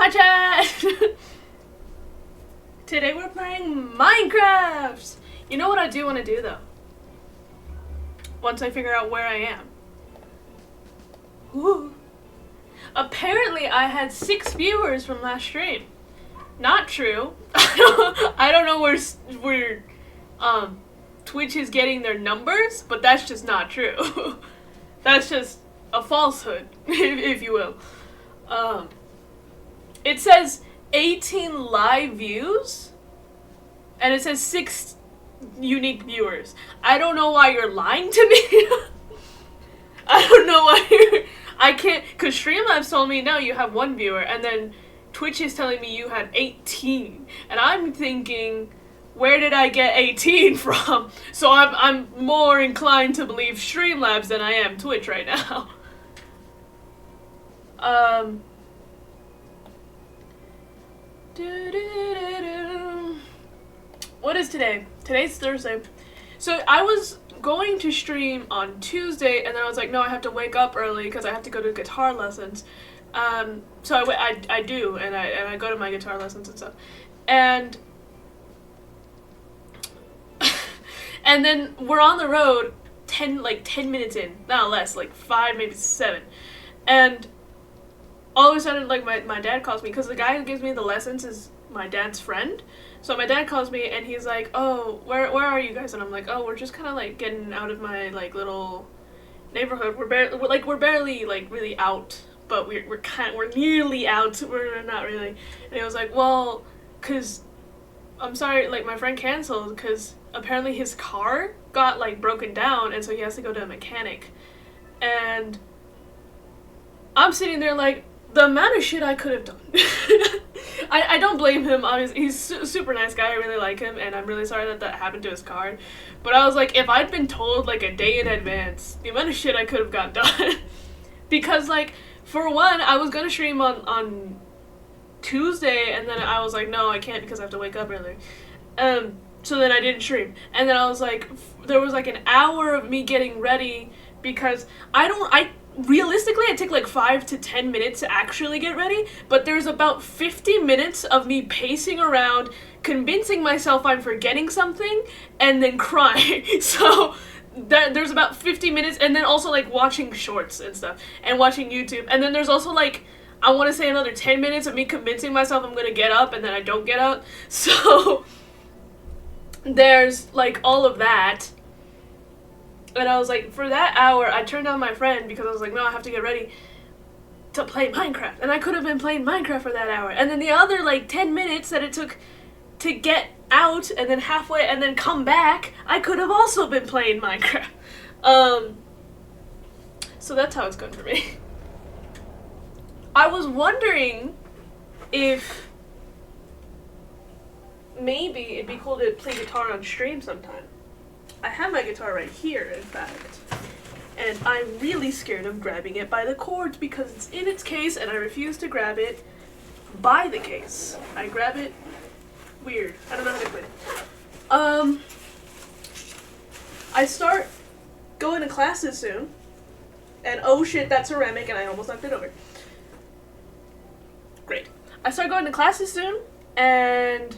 Hi chat! Today we're playing Minecraft! You know what I do want to do though? Once I figure out where I am. Ooh. Apparently I had 6 viewers from last stream. Not true. I don't know where Twitch is getting their numbers, but that's just not true. That's just a falsehood, if you will. It says 18 live views, and it says 6 unique viewers. I don't know why you're lying to me. I don't know why I can't, because Streamlabs told me, no, you have 1 viewer, and then Twitch is telling me you had 18. And I'm thinking, where did I get 18 from? So I'm more inclined to believe Streamlabs than I am Twitch right now. What is today? Today's Thursday. So I was going to stream on Tuesday, and then I was like, no, I have to wake up early because I have to go to guitar lessons. So I do, and I go to my guitar lessons and stuff. And and then we're on the road 10 minutes in, not less, like 5, maybe 7. And all of a sudden, like, my dad calls me, because the guy who gives me the lessons is my dad's friend. So my dad calls me, and he's like, oh, where are you guys? And I'm like, oh, we're just kind of, like, getting out of my, like, little neighborhood. We're barely, like, really out, but we're nearly out. We're not really. And he was like, well, because, I'm sorry, like, my friend canceled, because apparently his car got, like, broken down, and so he has to go to a mechanic. And I'm sitting there, like, the amount of shit I could have done. I don't blame him, obviously. He's a super nice guy, I really like him, and I'm really sorry that happened to his car. But I was like, if I'd been told, like, a day in advance, the amount of shit I could have got done. Because, like, for one, I was gonna stream on Tuesday, and then I was like, no, I can't because I have to wake up early. So then I didn't stream. And then I was like, there was, like, an hour of me getting ready, because realistically, it took like 5 to 10 minutes to actually get ready, but there's about 50 minutes of me pacing around, convincing myself I'm forgetting something, and then crying. So there's about 50 minutes, and then also like watching shorts and stuff, and watching YouTube, and then there's also like, I want to say another 10 minutes of me convincing myself I'm gonna get up, and then I don't get up. So there's like all of that. And I was like, for that hour, I turned on my friend because I was like, no, I have to get ready to play Minecraft. And I could have been playing Minecraft for that hour. And then the other, like, 10 minutes that it took to get out and then halfway and then come back, I could have also been playing Minecraft. So that's how it's going for me. I was wondering if maybe it'd be cool to play guitar on stream sometime. I have my guitar right here, in fact, and I'm really scared of grabbing it by the cords because it's in its case and I refuse to grab it by the case. I grab it weird. I don't know how to explain it. I start going to classes soon, and oh shit, that's ceramic and I almost knocked it over. Great. I start going to classes soon, and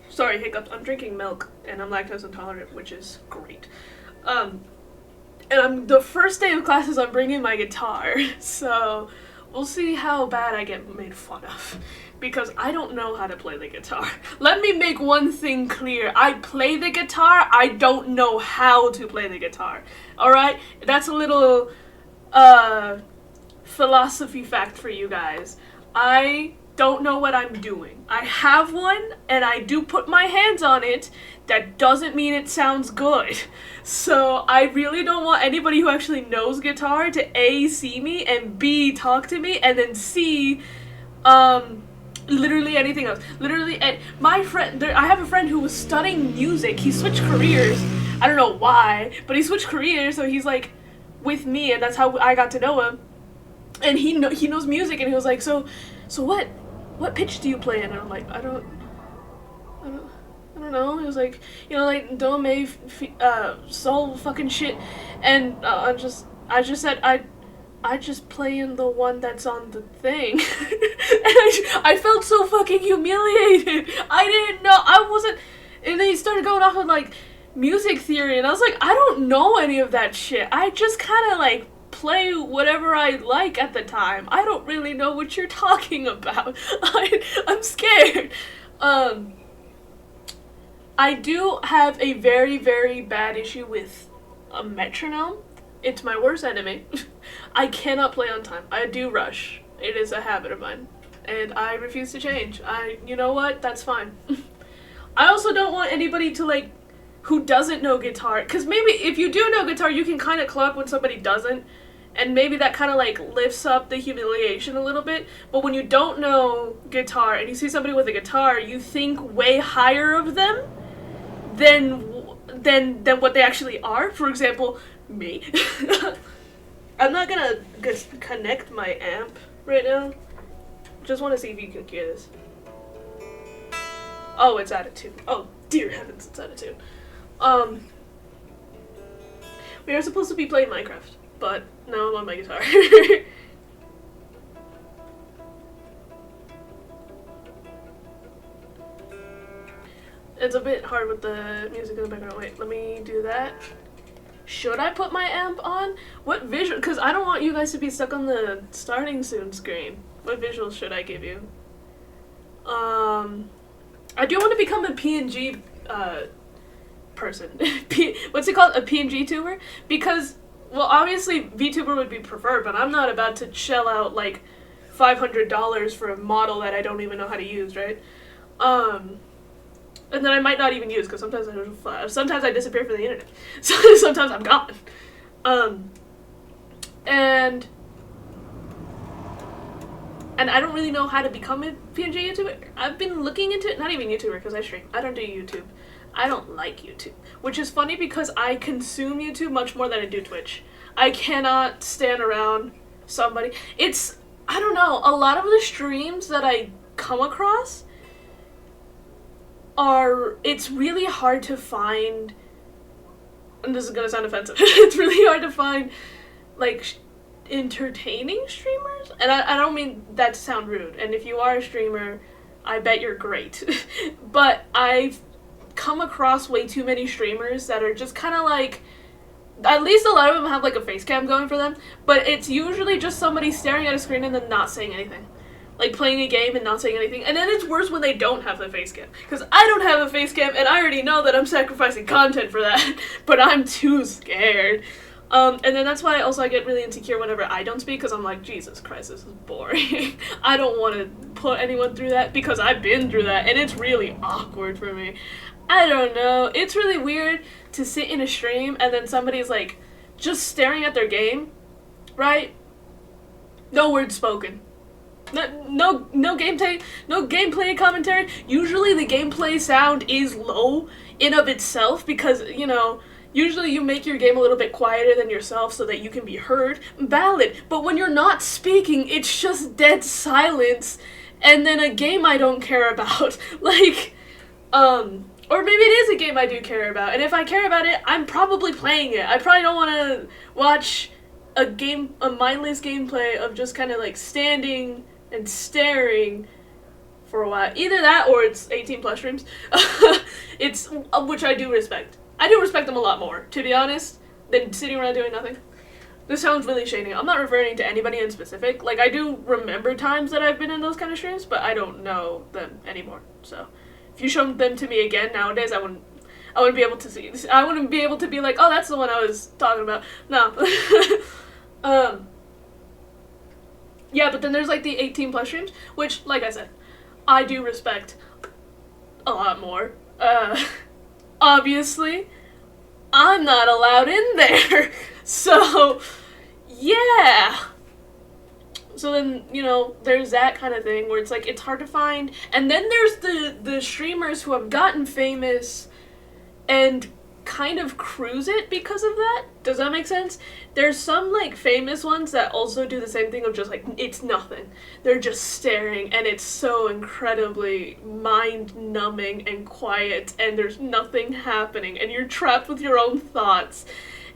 sorry, hiccups. I'm drinking milk, and I'm lactose intolerant, which is great. And the first day of classes, I'm bringing my guitar, so we'll see how bad I get made fun of, because I don't know how to play the guitar. Let me make one thing clear. I play the guitar, I don't know how to play the guitar. Alright? That's a little, philosophy fact for you guys. I don't know what I'm doing. I have one, and I do put my hands on it. That doesn't mean it sounds good. So I really don't want anybody who actually knows guitar to A, see me, and B, talk to me, and then C, literally anything else. Literally, my friend, I have a friend who was studying music. He switched careers. I don't know why, but he switched careers, so he's like with me, and that's how I got to know him. And he knows music, and he was like, so what pitch do you play in? And I'm like, I don't know. He was like, you know, like, do, me, sol fucking shit. And I just said, I just play in the one that's on the thing. And I felt so fucking humiliated. I didn't know. I wasn't. And then he started going off with, like, music theory, and I was like, I don't know any of that shit. I just kind of, like, play whatever I like at the time. I don't really know what you're talking about. I'm scared. I do have a very, very bad issue with a metronome. It's my worst enemy. I cannot play on time. I do rush. It is a habit of mine. And I refuse to change. You know what? That's fine. I also don't want anybody to, like, who doesn't know guitar. Because maybe if you do know guitar, you can kind of clock when somebody doesn't. And maybe that kind of, like, lifts up the humiliation a little bit. But when you don't know guitar and you see somebody with a guitar, you think way higher of them than what they actually are. For example, me. I'm not gonna connect my amp right now. Just want to see if you can hear this. Oh, it's out of tune. Oh, dear heavens, it's out of tune. We are supposed to be playing Minecraft, but now I'm on my guitar. It's a bit hard with the music in the background. Wait, let me do that. Should I put my amp on? What visual? Because I don't want you guys to be stuck on the starting soon screen. What visuals should I give you? I do want to become a PNG person. What's it called? A PNG tuber? Because, well, obviously VTuber would be preferred, but I'm not about to shell out like $500 for a model that I don't even know how to use, right? And then I might not even use, because sometimes I disappear from the internet. So sometimes I'm gone. And I don't really know how to become a PNG YouTuber. I've been looking into it, not even YouTuber, because I stream. I don't do YouTube. I don't like YouTube. Which is funny because I consume YouTube much more than I do Twitch. I cannot stand around somebody. I don't know, a lot of the streams that I come across it's really hard to find, and this is gonna sound offensive, it's really hard to find, like, entertaining streamers, and I don't mean that to sound rude, and if you are a streamer, I bet you're great, but I've come across way too many streamers that are just kind of like, at least a lot of them have, like, a face cam going for them, but it's usually just somebody staring at a screen and then not saying anything. Like, playing a game and not saying anything. And then it's worse when they don't have the face cam. Because I don't have a face cam, and I already know that I'm sacrificing content for that. But I'm too scared. And then that's why I get really insecure whenever I don't speak, because I'm like, Jesus Christ, this is boring. I don't want to put anyone through that, because I've been through that, and it's really awkward for me. I don't know. It's really weird to sit in a stream, and then somebody's, like, just staring at their game, right? No words spoken. No gameplay commentary. Usually the gameplay sound is low in of itself because, you know, usually you make your game a little bit quieter than yourself so that you can be heard. Valid. But when you're not speaking, it's just dead silence and then a game I don't care about. Like, or maybe it is a game I do care about. And if I care about it, I'm probably playing it. I probably don't want to watch a mindless gameplay of just kind of like standing and staring for a while. Either that or it's 18 plus streams. Which I do respect. I do respect them a lot more, to be honest, than sitting around doing nothing. This sounds really shady. I'm not referring to anybody in specific. Like, I do remember times that I've been in those kind of streams, but I don't know them anymore. So, if you showed them to me again nowadays, I wouldn't be able to see. I wouldn't be able to be like, oh, that's the one I was talking about. No. Yeah, but then there's, like, the 18 plus streams, which, like I said, I do respect a lot more. Obviously, I'm not allowed in there. So, yeah. So then, you know, there's that kind of thing where it's like, it's hard to find. And then there's the streamers who have gotten famous and kind of cruise it because of that. Does that make sense? There's some, like, famous ones that also do the same thing of just, like, it's nothing. They're just staring, and it's so incredibly mind-numbing and quiet, and there's nothing happening, and you're trapped with your own thoughts.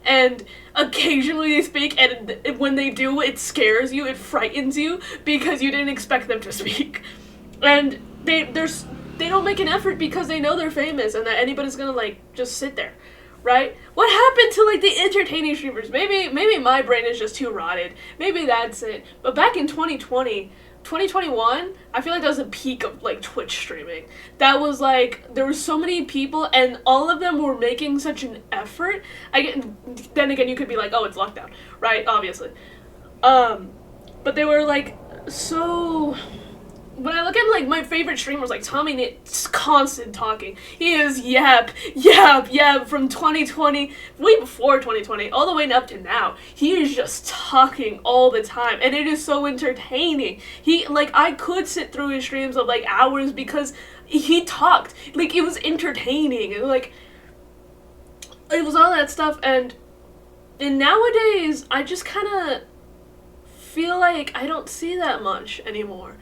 and occasionally they speak, and when they do, it scares you, it frightens you, because you didn't expect them to speak. And they don't make an effort because they know they're famous and that anybody's gonna, like, just sit there, right? What happened to, like, the entertaining streamers? Maybe my brain is just too rotted. Maybe that's it. But back in 2021, I feel like that was the peak of, like, Twitch streaming. That was, like, there were so many people, and all of them were making such an effort. Then again, you could be like, oh, it's lockdown, right? Obviously. But they were, like, so... When I look at, like, my favorite streamers, like, TommyKnit, constant talking. He is yap from 2020, way before 2020, all the way up to now. He is just talking all the time, and it is so entertaining. I could sit through his streams of, like, hours because he talked. Like, it was entertaining, and, like, it was all that stuff, and nowadays, I just kind of feel like I don't see that much anymore.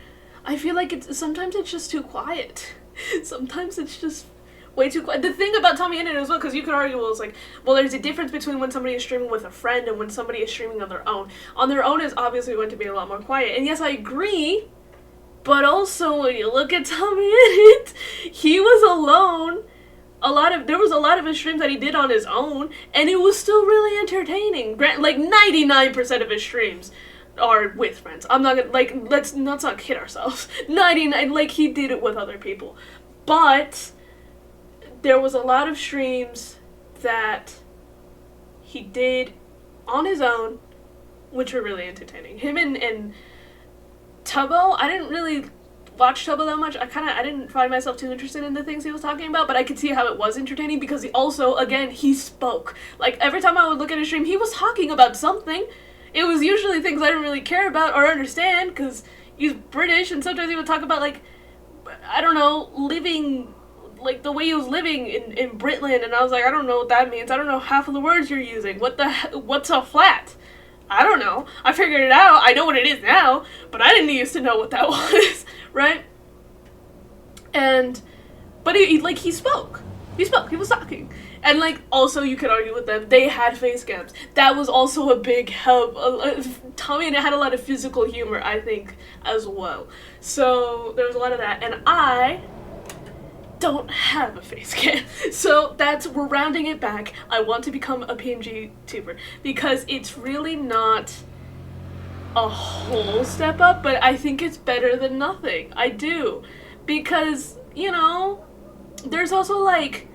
I feel like sometimes it's just too quiet. Sometimes it's just way too quiet. The thing about TommyKnit as well, because you could argue, well, it's like, well, there's a difference between when somebody is streaming with a friend and when somebody is streaming on their own. On their own is obviously going to be a lot more quiet. And yes, I agree, but also when you look at TommyKnit, he was alone. There was a lot of his streams that he did on his own, and it was still really entertaining. Like, 99% of his streams are with friends. I'm not gonna, like, let's not kid ourselves. 99, like, he did it with other people. But there was a lot of streams that he did on his own, which were really entertaining. Him and Tubbo, I didn't really watch Tubbo that much. I didn't find myself too interested in the things he was talking about, but I could see how it was entertaining because he spoke. Like, every time I would look at his stream, he was talking about something. It was usually things I didn't really care about or understand, because he's British, and sometimes he would talk about, like, I don't know, living, like, the way he was living in Britland, and I was like, I don't know what that means. I don't know half of the words you're using. What's a flat? I don't know. I figured it out. I know what it is now, but I didn't used to know what that was, right? But he spoke. He was talking. And, like, also you could argue with them, they had face cams. That was also a big help. TommyKnit had a lot of physical humor, I think, as well. So there was a lot of that. And I don't have a face cam. So we're rounding it back. I want to become a PNG tuber because it's really not a whole step up, but I think it's better than nothing. I do. Because, you know, there's also, like,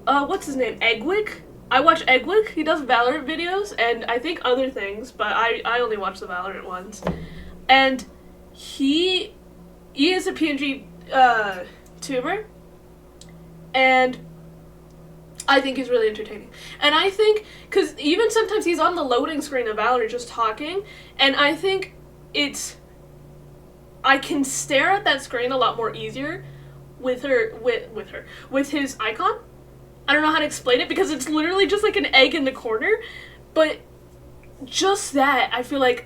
what's his name? Eggwick? I watch Eggwick. He does Valorant videos, and I think other things, but I only watch the Valorant ones. And he is a PNG, tuber, and I think he's really entertaining. And I think, because even sometimes he's on the loading screen of Valorant just talking, and I think I can stare at that screen a lot more easier with his icon. I don't know how to explain it because it's literally just like an egg in the corner, but just that, I feel like,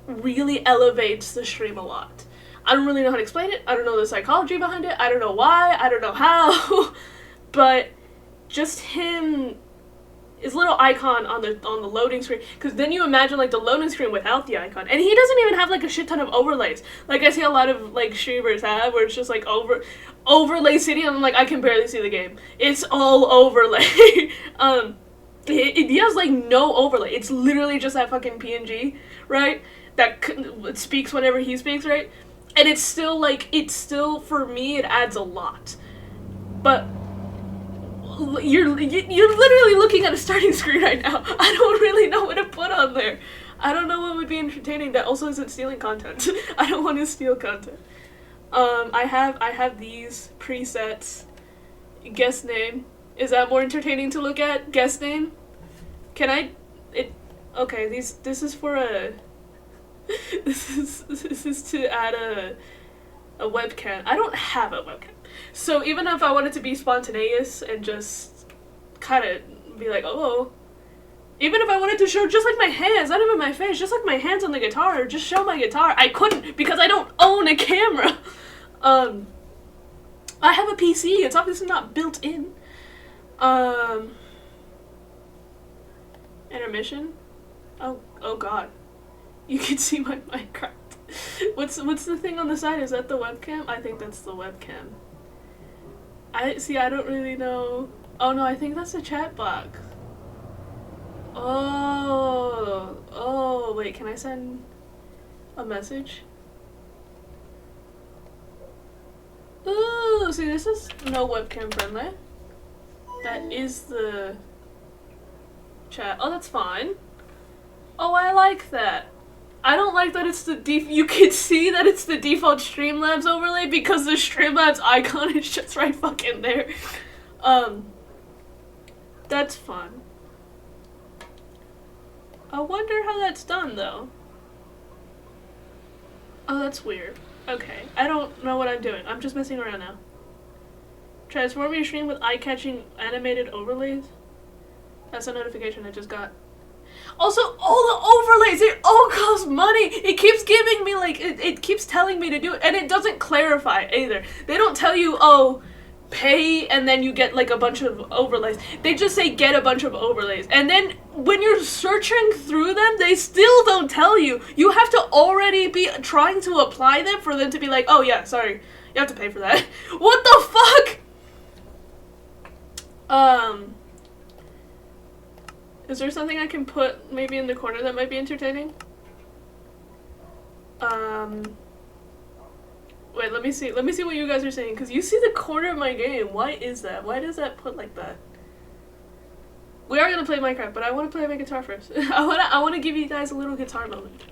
really elevates the stream a lot. I don't really know how to explain it. I don't know the psychology behind it. I don't know why. I don't know how. But just his little icon on the loading screen, because then you imagine, like, the loading screen without the icon, and he doesn't even have, like, a shit ton of overlays. Like, I see a lot of, like, streamers have, where it's just, like, overlay city, and I'm like, I can barely see the game. It's all overlay. He has, like, no overlay. It's literally just that fucking PNG, right? That speaks whenever he speaks, right? And it's still, for me, it adds a lot. But you're literally looking at a starting screen right now. I don't really know what to put on there. I don't know what would be entertaining that also isn't stealing content. I don't want to steal content. I have these presets. Guest name. Is that more entertaining to look at? Guest name? Okay, this is for a this is to add a webcam. I don't have a webcam. So even if I wanted to be spontaneous and just kind of be like, oh, even if I wanted to show just like my hands, not even my face, just like my hands on the guitar, or just show my guitar, I couldn't because I don't own a camera. I have a PC, it's obviously not built in. Intermission? Oh god. You can see my Minecraft. What's the thing on the side? Is that the webcam? I think that's the webcam. I don't really know. Oh no, I think that's the chat box. Oh, wait, can I send a message? Ooh, see, this is no webcam friendly. That is the chat. Oh, that's fine. Oh, I like that. I don't like that it's the you can see that it's the default Streamlabs overlay because the Streamlabs icon is just right fucking there. That's fun. I wonder how that's done, though. Oh, that's weird. Okay, I don't know what I'm doing. I'm just messing around now. Transform your stream with eye-catching animated overlays? That's a notification I just got. Also, all the overlays, it all costs money! It keeps giving me, like, it keeps telling me to do it, and it doesn't clarify either. They don't tell you, oh, pay and then you get, like, a bunch of overlays. They just say get a bunch of overlays. And then when you're searching through them, they still don't tell you. You have to already be trying to apply them for them to be like, oh yeah, sorry, you have to pay for that. What the fuck? Is there something I can put maybe in the corner that might be entertaining? Wait, let me see what you guys are saying, because you see the corner of my game. Why is that? Why does that put like that? We are gonna play Minecraft, but I want to play my guitar first. I wanna give you guys a little guitar moment.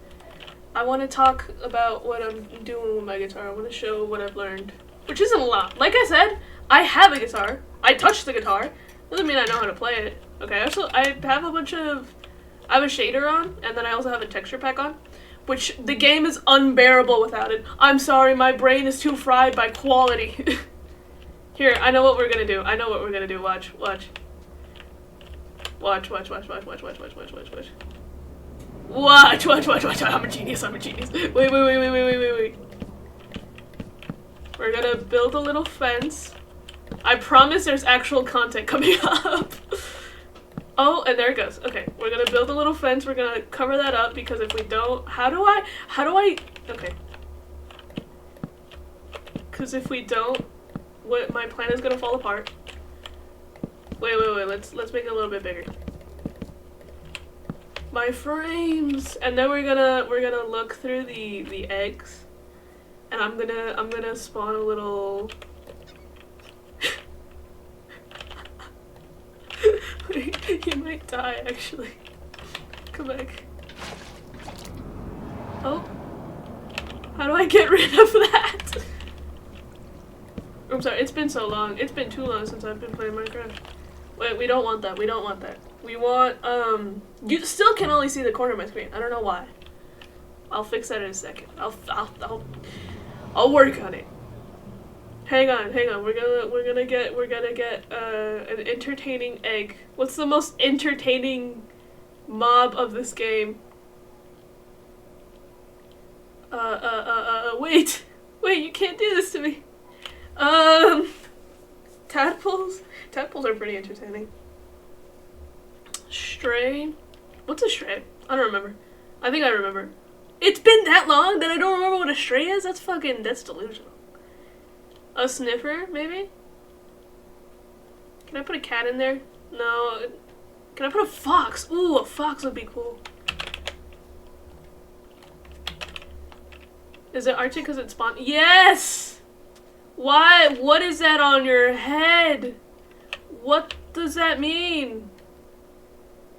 I want to talk about what I'm doing with my guitar. I want to show what I've learned, which isn't a lot. Like I said, I have a guitar. I touched the guitar. Doesn't mean I know how to play it. Okay, I have a bunch of... I have a shader on, and then I also have a texture pack on, which the game is unbearable without it. I'm sorry, my brain is too fried by quality. Here, I know what we're gonna do. I know what we're gonna do. Watch. Watch. Watch. Watch. Watch. Watch. Watch. Watch. Watch. Watch. Watch. Watch. Watch. Watch. Watch. Watch. I'm a genius. I'm a genius. Wait. We're gonna build a little fence. I promise there's actual content coming up. Oh, and there it goes. Okay, we're gonna build a little fence. We're gonna cover that up because if we don't, how do I, okay. Because if we don't, what, my plan is gonna fall apart. Wait, let's make it a little bit bigger. My frames! And then we're gonna look through the eggs. And I'm gonna spawn a little... Wait, you might die, actually. Come back. Oh. How do I get rid of that? I'm sorry, it's been so long. It's been too long since I've been playing Minecraft. Wait, we don't want that. We don't want that. We want, you still can only see the corner of my screen. I don't know why. I'll fix that in a second. I'll work on it. Hang on. We're gonna get an entertaining egg. What's the most entertaining mob of this game? Wait, you can't do this to me. Tadpoles? Tadpoles are pretty entertaining. Stray? What's a stray? I don't remember. I think I remember. It's been that long that I don't remember what a stray is? That's delusional. A sniffer, maybe? Can I put a cat in there? No. Can I put a fox? Ooh, a fox would be cool. Is it Archie because it spawned? Yes! Why? What is that on your head? What does that mean?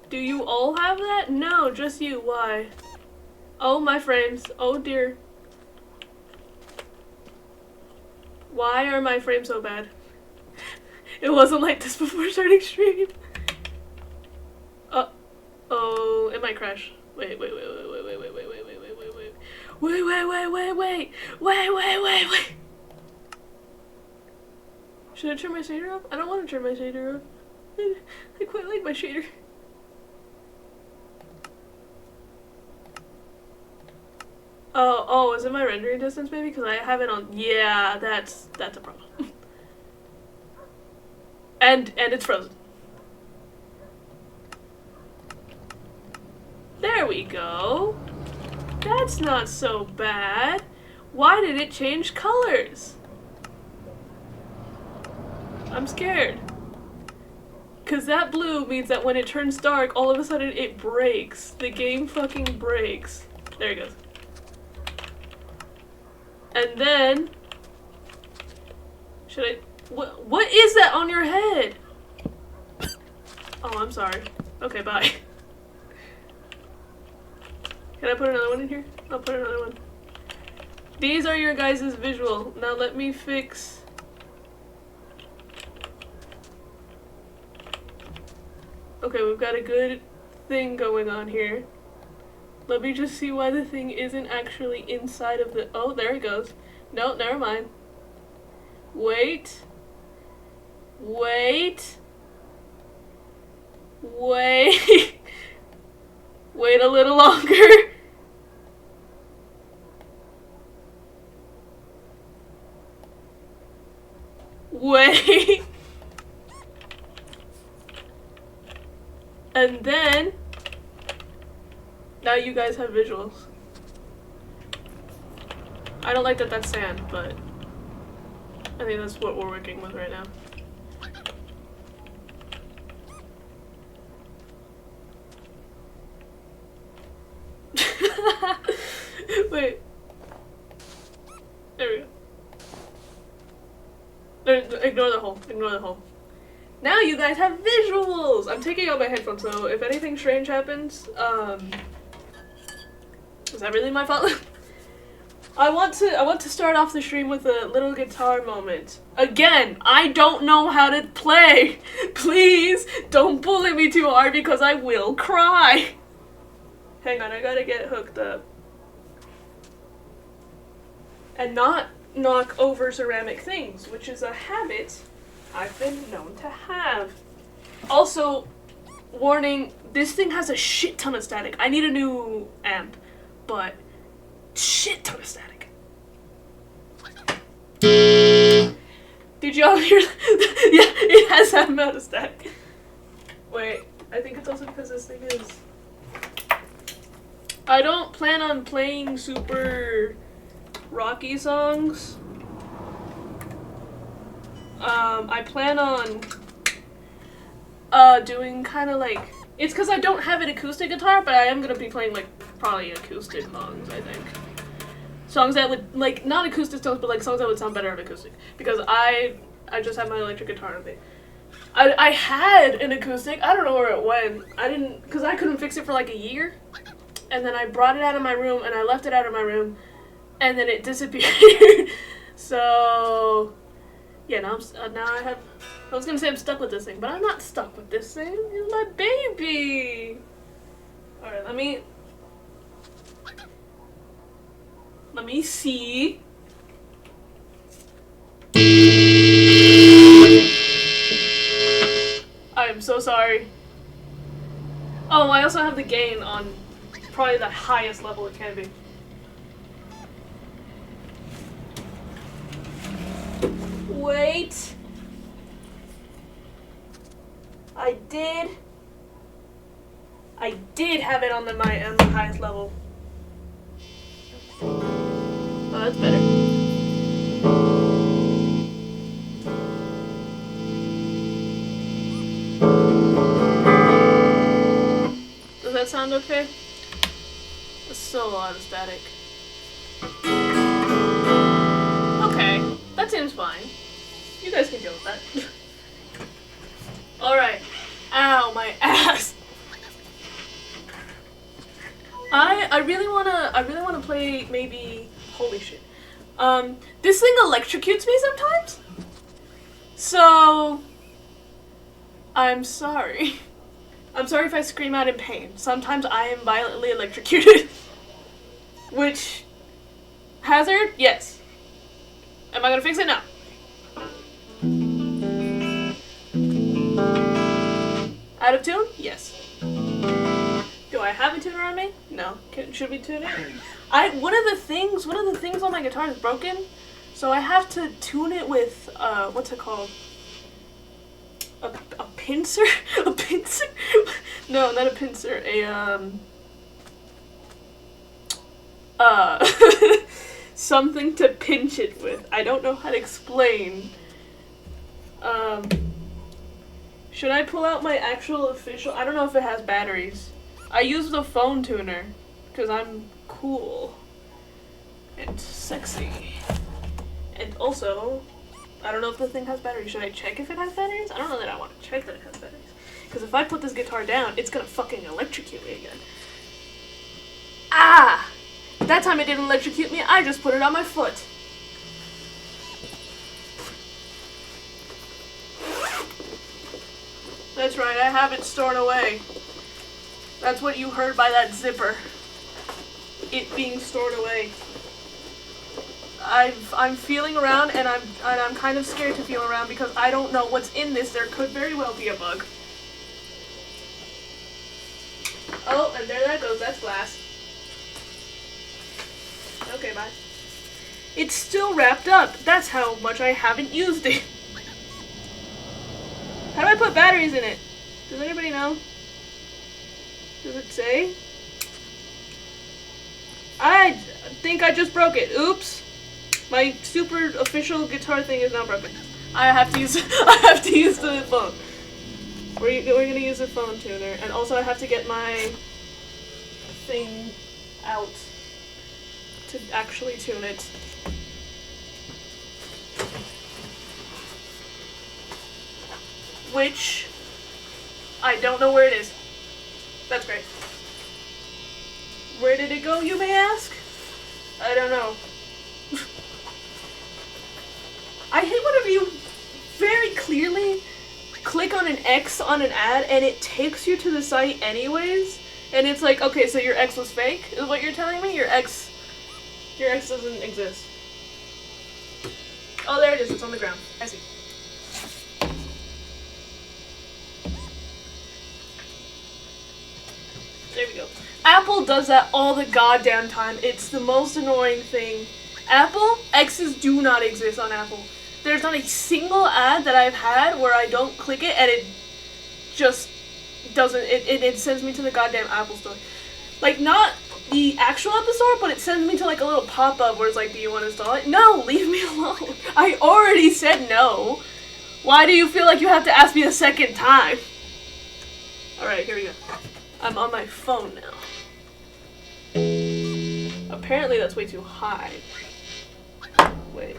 Do you all have that? No, just you. Why? Oh, my frames. Oh, dear. Why are my frames so bad? It wasn't like this before starting stream. Oh, it might crash. Wait. Should I turn my shader off? I don't want to turn my shader off. I quite like my shader. Oh, is it my rendering distance maybe? Because I have it on. Yeah, that's a problem. and it's frozen. we go. That's not so bad. Why did it change colors? I'm scared. Cause that blue means that when it turns dark, all of a sudden it breaks. The game fucking breaks. There it goes. And then... Should I... What is that on your head? Oh, I'm sorry. Okay, bye. Can I put another one in here? I'll put another one. These are your guys' visual. Now let me fix... Okay, we've got a good thing going on here. Let me just see why the thing isn't actually inside of the... Oh, there it goes. No, never mind. Wait. Wait. Wait. Wait a little longer. Wait. And then, now you guys have visuals. I don't like that that's sand, but I think that's what we're working with right now. Wait. There we go. Ignore the hole. Ignore the hole. Now you guys have visuals! I'm taking out my headphones, so if anything strange happens, is that really my fault? I want to start off the stream with a little guitar moment. Again, I don't know how to play! Please, don't bully me too hard because I will cry! Hang on, I gotta get hooked up. And not knock over ceramic things, which is a habit I've been known to have. Also, warning, this thing has a shit ton of static. I need a new amp, but shit ton of static. Did y'all hear that? Yeah, it has that amount of static. Wait, I think it's also because this thing is... I don't plan on playing super rocky songs. I plan on doing kind of like, it's because I don't have an acoustic guitar, but I am gonna be playing like probably acoustic songs. I think songs that would, like, not acoustic songs, but like songs that would sound better on acoustic, because I just have my electric guitar with me. I had an acoustic. I don't know where it went. I didn't, because I couldn't fix it for like a year, and then I brought it out of my room and I left it out of my room, and then it disappeared. So yeah, now I was gonna say I'm stuck with this thing, but I'm not stuck with this thing. It's my baby. All right, let me see. I am so sorry. Oh, I also have the gain on probably the highest level it can be. Wait. I did have it on the highest level. Oh, that's better. Does that sound okay? There's still a lot of static. Okay, that seems fine. You guys can deal with that. Alright. Ow, my ass. I really wanna play maybe, holy shit. This thing electrocutes me sometimes. So I'm sorry. I'm sorry if I scream out in pain. Sometimes I am violently electrocuted. Which, hazard? Yes. Am I gonna fix it? No. Out of tune? Yes. Do I have a tuner on me? No. Should we tune it? One of the things on my guitar is broken, so I have to tune it with what's it called? A pincer? A pincer? No, not a pincer. uh, something to pinch it with. I don't know how to explain. Should I pull out my actual official? I don't know if it has batteries. I use the phone tuner because I'm cool and sexy. And also, I don't know if the thing has batteries. Should I check if it has batteries? I don't know that I want to check that it has batteries. Because if I put this guitar down, it's gonna fucking electrocute me again. Ah! That time it didn't electrocute me, I just put it on my foot. That's right, I have it stored away. That's what you heard by that zipper. It being stored away. I'm feeling around and I'm kind of scared to feel around because I don't know what's in this. There could very well be a bug. Oh, and there that goes. That's glass. Okay, bye. It's still wrapped up. That's how much I haven't used it. How do I put batteries in it? Does anybody know? Does it say? I think I just broke it. Oops. My super official guitar thing is now broken. I have to use the phone. We're gonna use the phone tuner, and also I have to get my thing out to actually tune it. Which I don't know where it is. That's great. Where did it go, you may ask? I don't know. I hate whenever you very clearly click on an X on an ad and it takes you to the site anyways, and it's like, okay, so your X was fake, is what you're telling me? Your X doesn't exist. Oh, there it is, it's on the ground. I see. There we go. Apple does that all the goddamn time. It's the most annoying thing. Apple, X's do not exist on Apple. There's not a single ad that I've had where I don't click it and it just doesn't, it sends me to the goddamn Apple store. Like, not the actual Apple store, but it sends me to like a little pop-up where it's like, do you want to install it? No, leave me alone. I already said no. Why do you feel like you have to ask me a second time? Alright, here we go. I'm on my phone now. Apparently that's way too high. Wait.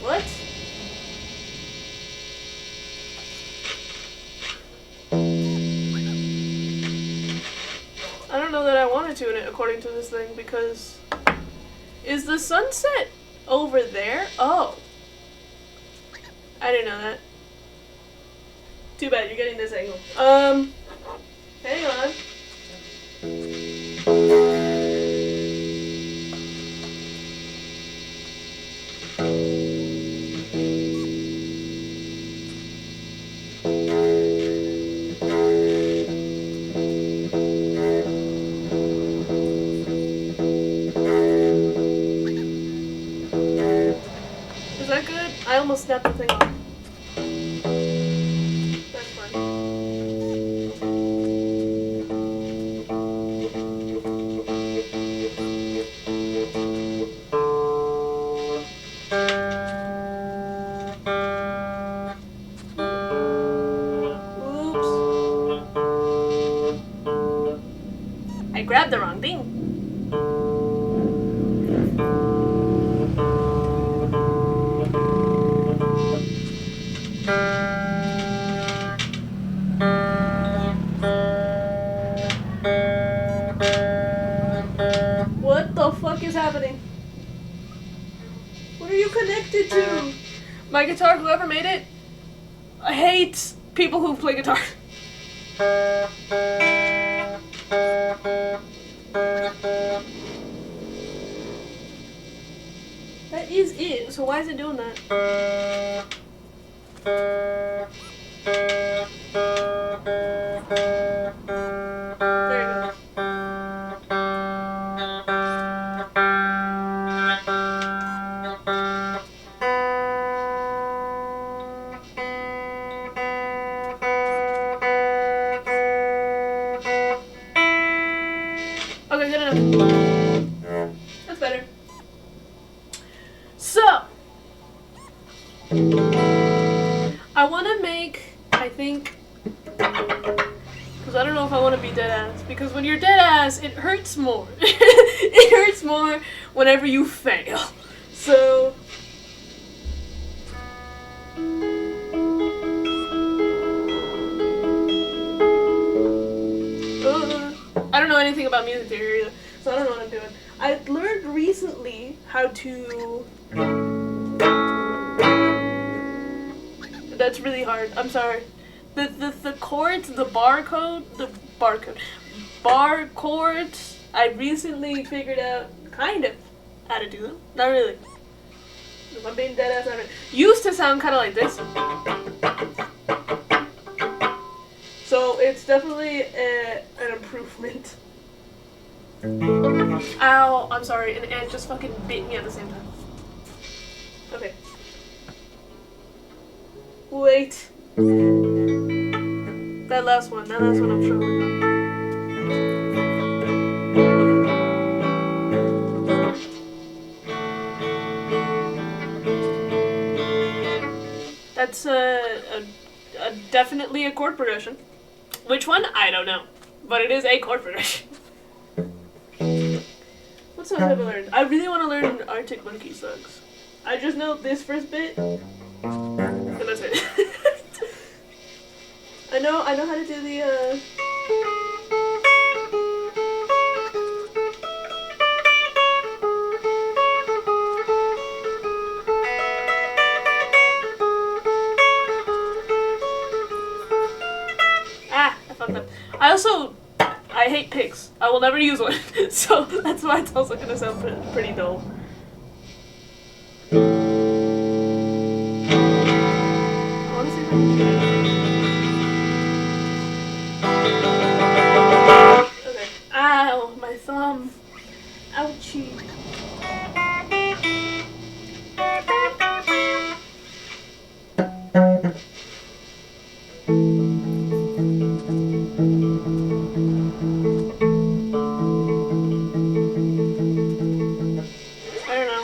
What? I don't know that I want to tune it according to this thing because... Is the sunset over there? Oh. I didn't know that. Too bad, you're getting this angle. Hang on. Is that good? I almost snapped the thing off. That's fine. I grabbed the wrong thing. What the fuck is happening? What are you connected to? My guitar, whoever made it, hates people who play guitar. That is in, so why is it doing that? There it goes. Yeah. That's better. So, I want to make, I think, because I don't know if I want to be dead ass. Because when you're dead ass, it hurts more. It hurts more whenever you fail. So, I don't know anything about music theory either, so I don't know what I'm doing. I learned recently how to... That's really hard. I'm sorry. The chords, the bar chords, I recently figured out, kind of, how to do them. Not really. If I'm being dead ass, not really. Used to sound kind of like this. So it's definitely an improvement. Ow, I'm sorry, an ant just fucking bit me at the same time. Okay. Wait. That last one I'm struggling on. That's definitely a chord progression. Which one? I don't know. But it is a chord progression. What songs have I learned? I really want to learn Arctic Monkey songs. I just know this first bit, and that's it. I know how to do the I fucked up. I hate picks. I will never use one, so that's why it's also gonna sound pretty dull. I wanna see if I can do it. Okay. Ow, my thumb. Ouchie.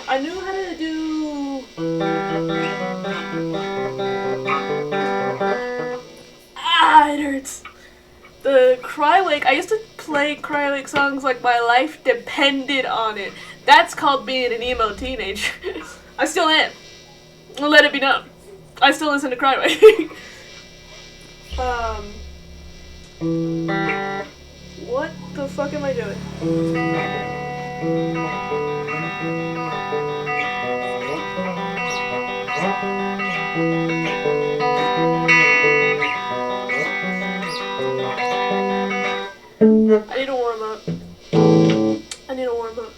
I knew how to do... it hurts. The Crywake, I used to play Crywake songs like my life depended on it. That's called being an emo teenager. I still am. I'll let it be known. I still listen to Crywake. What the fuck am I doing? I need to warm up.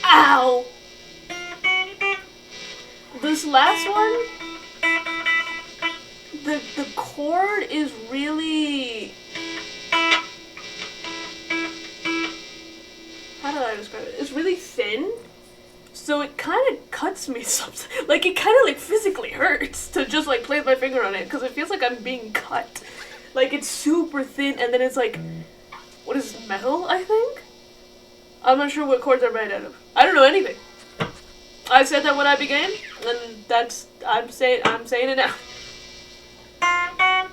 Ow! This last one, the chord is really... How do I describe it? It's really thin, so it kind of cuts me sometimes. Like, it kind of, like, physically hurts to just, like, place my finger on it, because it feels like I'm being cut. Like, it's super thin, and then it's like, what is metal, I think? I'm not sure what chords are made out of. I don't know anything. I said that when I began, and that's, I'm saying it now. I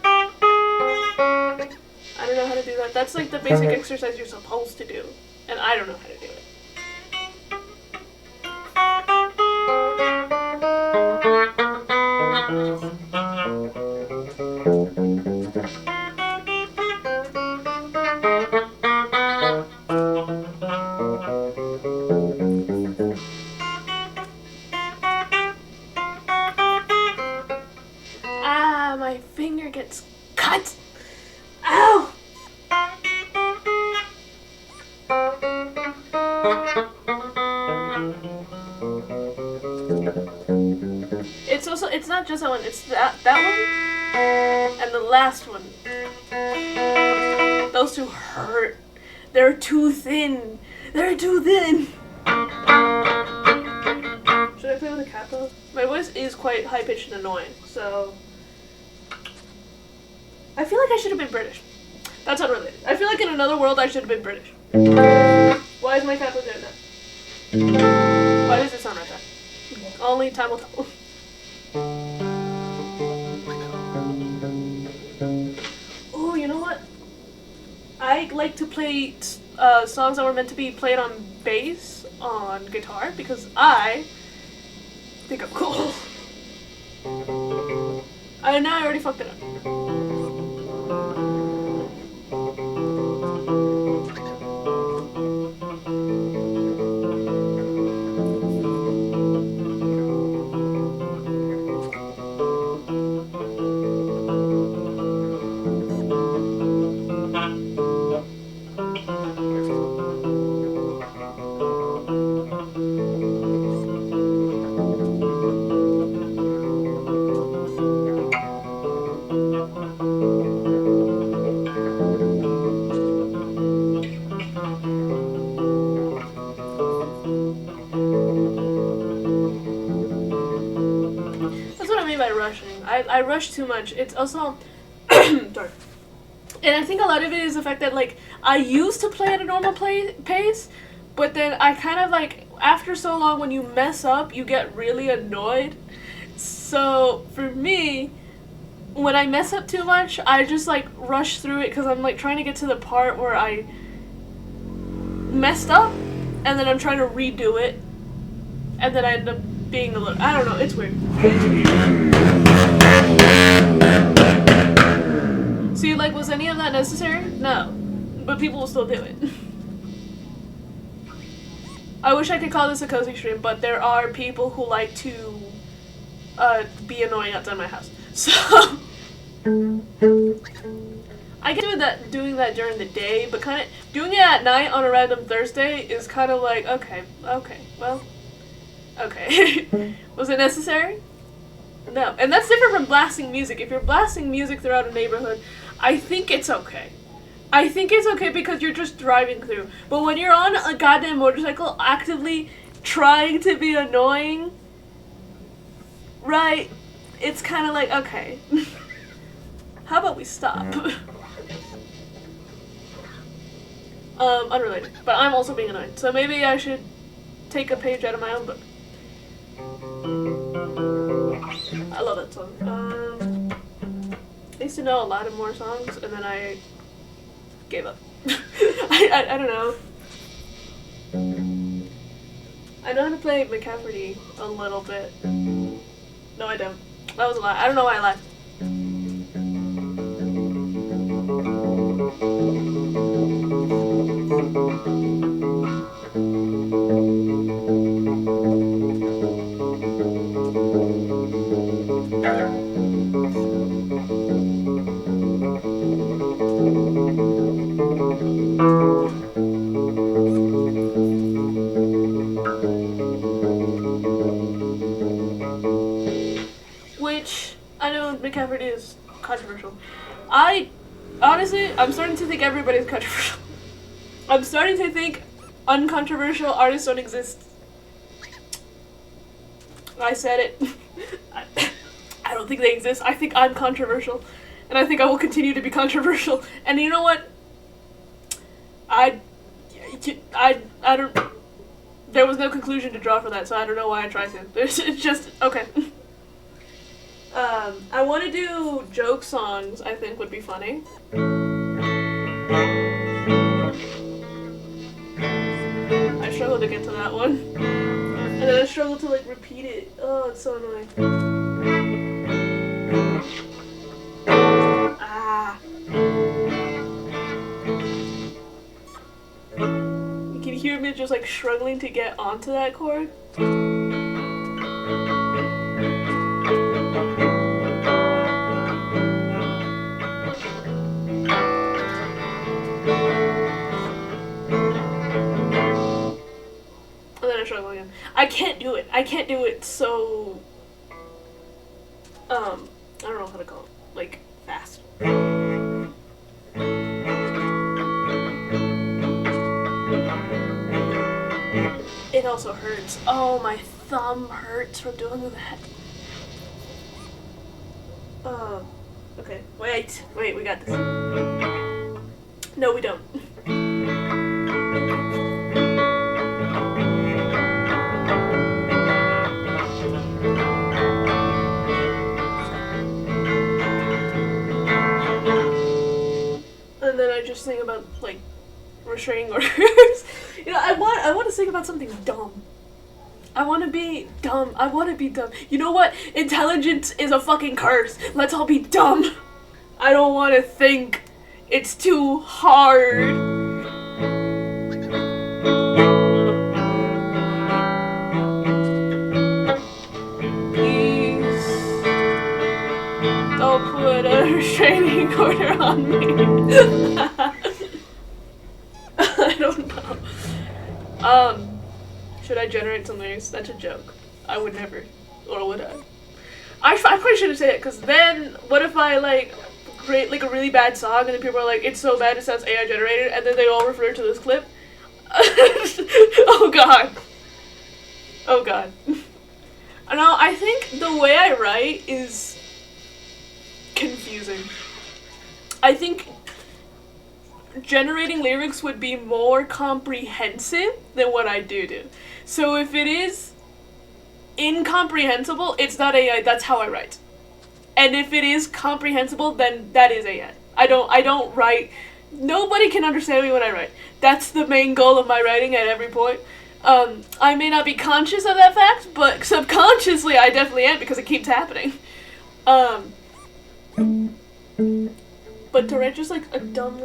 don't know how to do that. That's like the basic exercise you're supposed to do, and I don't know how to do it. My finger gets cut. Ow! It's not just that one, it's that one and the last one. Those two hurt. They're too thin. Should I play with a capo? My voice is quite high pitched and annoying, so I feel like I should have been British. That's unrelated. I feel like in another world I should have been British. Why is my cat doing that? Why does it sound like that? Only time will tell. Oh, you know what? I like to play songs that were meant to be played on bass on guitar because I think I'm cool. I know I already fucked it up. By rushing. I rush too much. It's also dark. And I think a lot of it is the fact that like I used to play at a normal pace, but then I kind of like after so long when you mess up, you get really annoyed. So for me, when I mess up too much, I just like rush through it because I'm like trying to get to the part where I messed up, and then I'm trying to redo it, and then I end up being a little, I don't know, it's weird. See, like, was any of that necessary? No. But people will still do it. I wish I could call this a cozy stream, but there are people who like to be annoying outside my house. So I get doing that during the day, but kind of doing it at night on a random Thursday is kind of like, okay, well, okay. Was it necessary? No. And that's different from blasting music. If you're blasting music throughout a neighborhood, I think it's okay. I think it's okay because you're just driving through. But when you're on a goddamn motorcycle actively trying to be annoying, right, it's kind of like, okay. How about we stop? Unrelated. But I'm also being annoying. So maybe I should take a page out of my own book. I love that song. I used to know a lot of more songs, and then I gave up. I don't know. I know how to play McCafferty a little bit. No, I don't. That was a lie. I don't know why I lied. Which, I know McCafferty is controversial. Honestly, I'm starting to think everybody's controversial. I'm starting to think uncontroversial artists don't exist. I said it. I don't think they exist. I think I'm controversial. And I think I will continue to be controversial. And you know what? I don't... There was no conclusion to draw for that, so I don't know why I tried to. It's just... Okay. I want to do joke songs, I think would be funny. I struggle to get to that one. And then I struggle to, like, repeat it. Oh, it's so annoying. Ah. You can hear me just, like, struggling to get onto that chord. I can't do it. I can't do it so, I don't know how to call it, like, fast. It also hurts. Oh, my thumb hurts from doing that. Okay. Wait, we got this. No, we don't. And then I just think about, like, restraining orders. You know, I want to think about something dumb. I want to be dumb. I want to be dumb. You know what? Intelligence is a fucking curse. Let's all be dumb. I don't want to think. It's too hard. Please don't put a restraining order on me. I don't know. Should I generate some lyrics? That's a joke. I would never. Or would I? I probably shouldn't say it, because then what if I, like, create, like, a really bad song and then people are like, it's so bad it sounds AI generated, and then they all refer to this clip? Oh god. Oh god. No, I think the way I write is confusing. I think generating lyrics would be more comprehensive than what I do. So if it is incomprehensible, it's not AI, that's how I write. And if it is comprehensible, then that is AI. I don't write, nobody can understand me when I write. That's the main goal of my writing at every point. I may not be conscious of that fact, but subconsciously I definitely am, because it keeps happening. But to write just like a dumb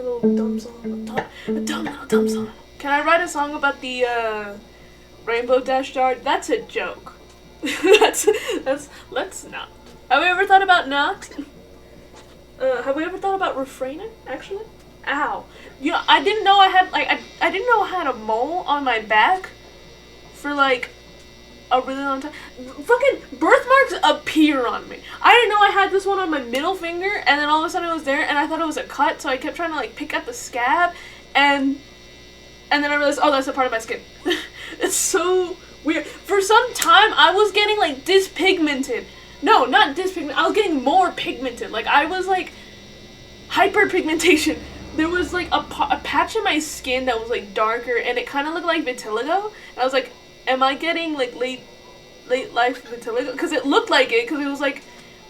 song, a dumb little song. Can I write a song about the Rainbow Dash Jar? That's a joke. let's not. Have we ever thought about not? Have we ever thought about refraining, actually? Ow. You know, I didn't know I had, like, I didn't know I had a mole on my back for, like, a really long time. Fucking birthmarks appear on me. I didn't know I had this one on my middle finger, and then all of a sudden it was there, and I thought it was a cut, so I kept trying to, like, pick at the scab, and then I realized, oh, that's a part of my skin. It's so weird. For some time, I was getting, like, dyspigmented. No, not dyspigmented. I was getting more pigmented. Like, I was, like, hyperpigmentation. There was, like, a patch in my skin that was, like, darker, and it kind of looked like vitiligo. And I was like, am I getting, like, late life vitiligo? Because it looked like it, because it was, like,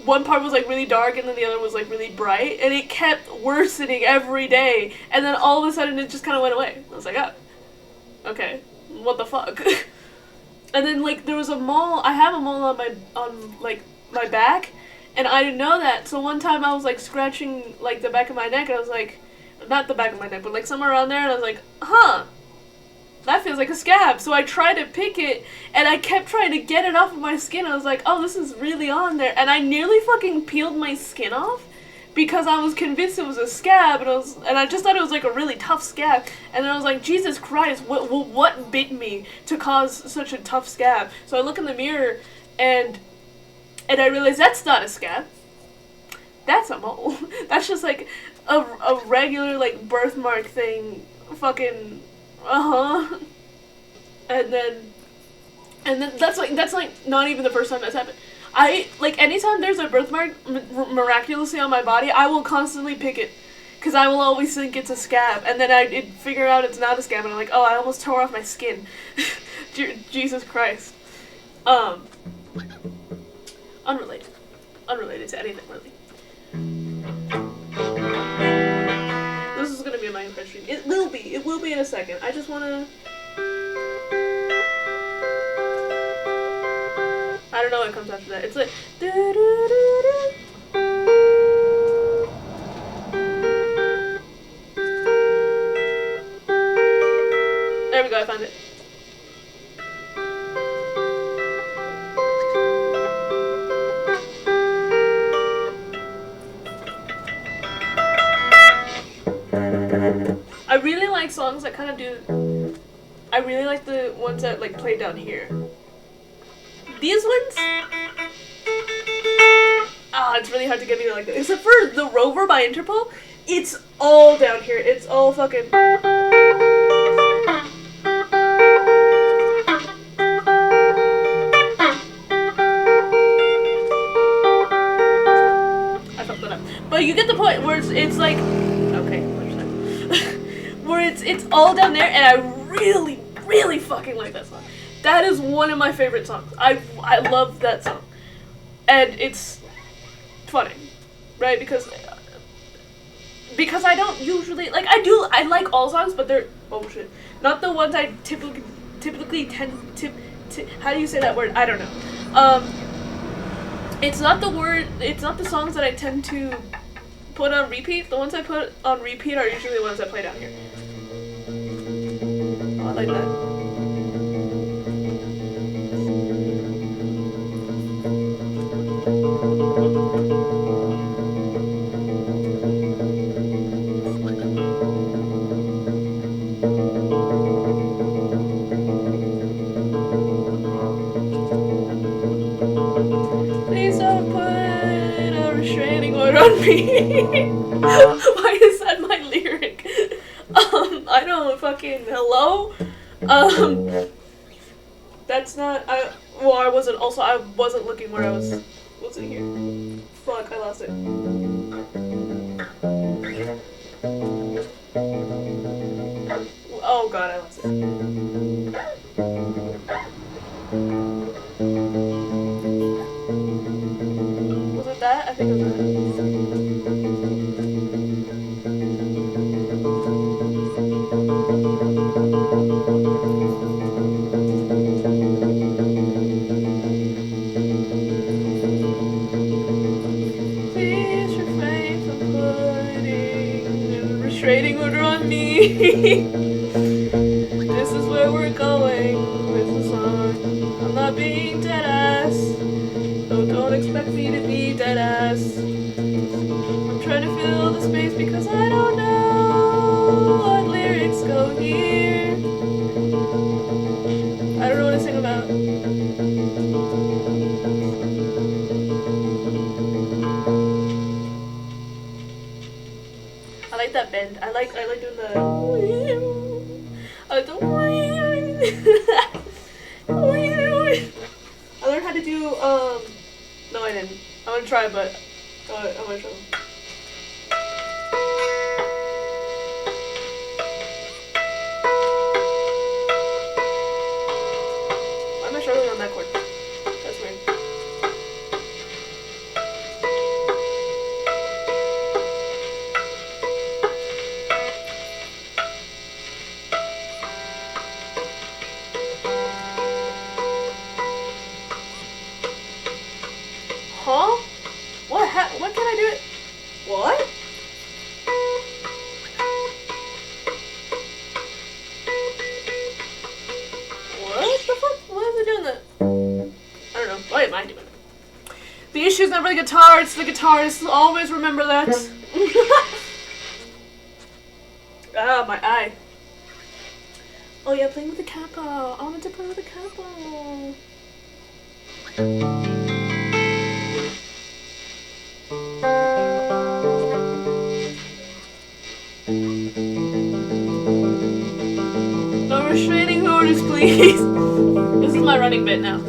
one part was, like, really dark, and then the other was, like, really bright. And it kept worsening every day. And then all of a sudden, it just kind of went away. I was like, oh, okay. What the fuck? And then, like, there was a mole. I have a mole on my back, and I didn't know that. So one time I was, like, scratching, like, the back of my neck, and I was like, not the back of my neck, but, like, somewhere around there, and I was like, huh, that feels like a scab. So I tried to pick it, and I kept trying to get it off of my skin. I was like, oh, this is really on there. And I nearly fucking peeled my skin off, because I was convinced it was a scab, and I just thought it was, like, a really tough scab. And then I was like, Jesus Christ, what bit me to cause such a tough scab? So I look in the mirror, and I realized that's not a scab. That's a mole. That's just, like, a regular, like, birthmark thing. Fucking, And then that's, like, not even the first time that's happened. Anytime there's a birthmark miraculously on my body, I will constantly pick it. Because I will always think it's a scab. And then I figure out it's not a scab, and I'm like, oh, I almost tore off my skin. Jesus Christ. Unrelated. Unrelated to anything, really. This is gonna be my impression. It will be. It will be in a second. I just wanna... I don't know what comes after that. It's like... There we go, I found it. I really like songs that kind of do... I really like the ones that, like, play down here. These ones... it's really hard to get me to like that. Except for The Rover by Interpol, it's all down here. It's all fucking... I fucked that up. But you get the point where it's like... Okay, where's that? where it's all down there, and I really, really fucking like that song. That is one of my favorite songs. I love that song, and it's funny, right? Because I don't usually like I like all songs, but they're oh shit, not the ones I typically tend to how do you say that word? I don't know. It's not the songs that I tend to put on repeat. The ones I put on repeat are usually the ones I play down here. Oh, I like that. Please don't put a restraining order on me. Why is that my lyric? I don't fucking hello. That's not. I wasn't. Also, I wasn't looking where I was. What's in here? Fuck, I lost it. Oh god, I lost it. Was it that? I think it was that. Please refrain from putting a restraining order on me. This is where we're going with the song. I'm not being dead ass. So don't expect me to be dead ass. I'm trying to fill the space because I don't know what lyrics go here. I don't know what to sing about. I like that bend. I like doing the. I don't. I learned how to do no I didn't. I'm gonna try, but I'm gonna try. Why am I struggling on that chord? That's weird. Huh? What? What can I do? What? What the fuck? Why is it doing that? I don't know. Why am I doing it? The issue's never the guitar, it's the guitarist. Always remember that. Ah, my eye. Oh yeah, playing with the capo. I wanted to play with the capo. No restraining orders, please. This is my running bit now.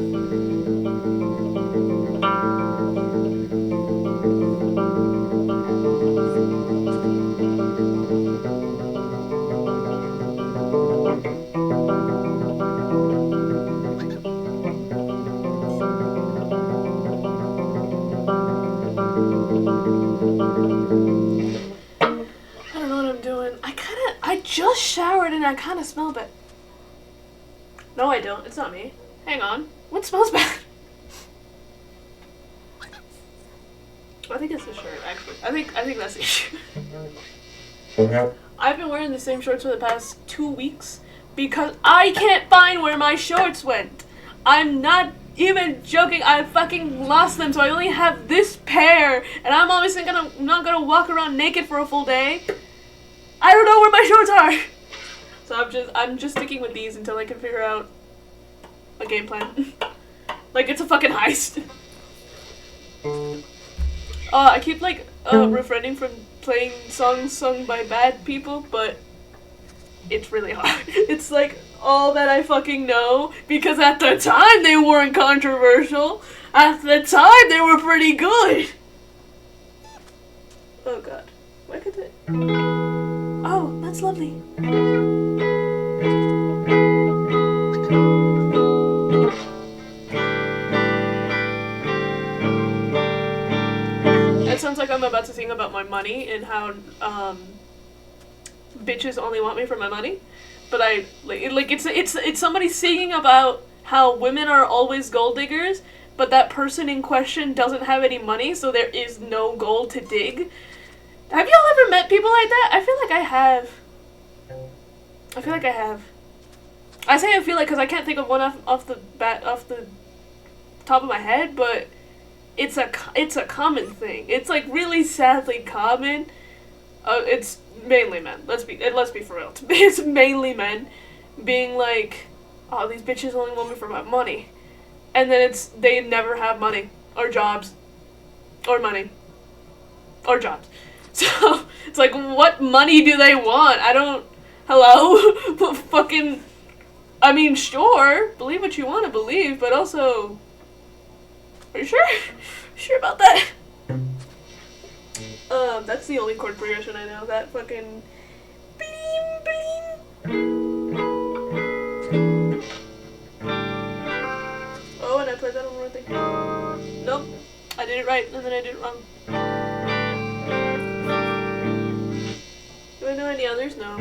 I don't know what I'm doing. I just showered and I kind of smell bad. No, I don't. It's not me. Hang on. What smells bad? I think it's the shirt, actually. I think that's the issue. I've been wearing the same shorts for the past 2 weeks because I can't find where my shorts went. I'm not even joking. I fucking lost them, so I only have this pair, and I'm obviously not gonna walk around naked for a full day. I don't know where my shorts are. So I'm just sticking with these until I can figure out a game plan. Like it's a fucking heist. I keep like refraining from playing songs sung by bad people, but it's really hard. It's like all that I fucking know because at the time they weren't controversial. At the time they were pretty good. Oh god. Why could they? Oh, that's lovely. It sounds like I'm about to sing about my money and how bitches only want me for my money, but I like it's somebody singing about how women are always gold diggers, but that person in question doesn't have any money, so there is no gold to dig. Have y'all ever met people like that? I feel like I have. I feel like I have. I say I feel like because I can't think of one off the top of my head, but it's a common thing. It's like really sadly common. It's mainly men. Let's be for real. It's mainly men being like, oh, these bitches only want me for my money, and then they never have money or jobs, or money, or jobs. So it's like, what money do they want? I don't. Hello, fucking. I mean, sure, believe what you want to believe, but also, are you sure? Sure about that? That's the only chord progression I know. That fucking. Bling, bling. Oh, and I played that on the wrong thing. Nope, I did it right, and then I did it wrong. Do I know any others? No.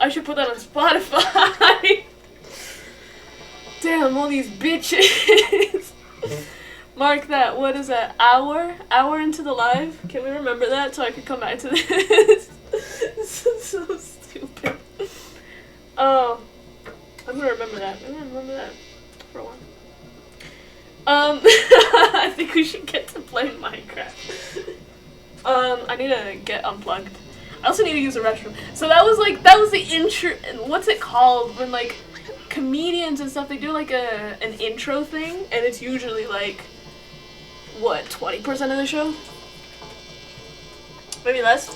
I should put that on Spotify. Damn, all these bitches. Mark that. What is that? Hour into the live? Can we remember that so I can come back to this? This is so stupid. Oh, I'm gonna remember that. I'm gonna remember that for a while. I think we should get to playing Minecraft. I need to get unplugged. I also need to use the restroom. So that was the intro. What's it called when like comedians and stuff, they do like an intro thing, and it's usually like what, 20% of the show, maybe less.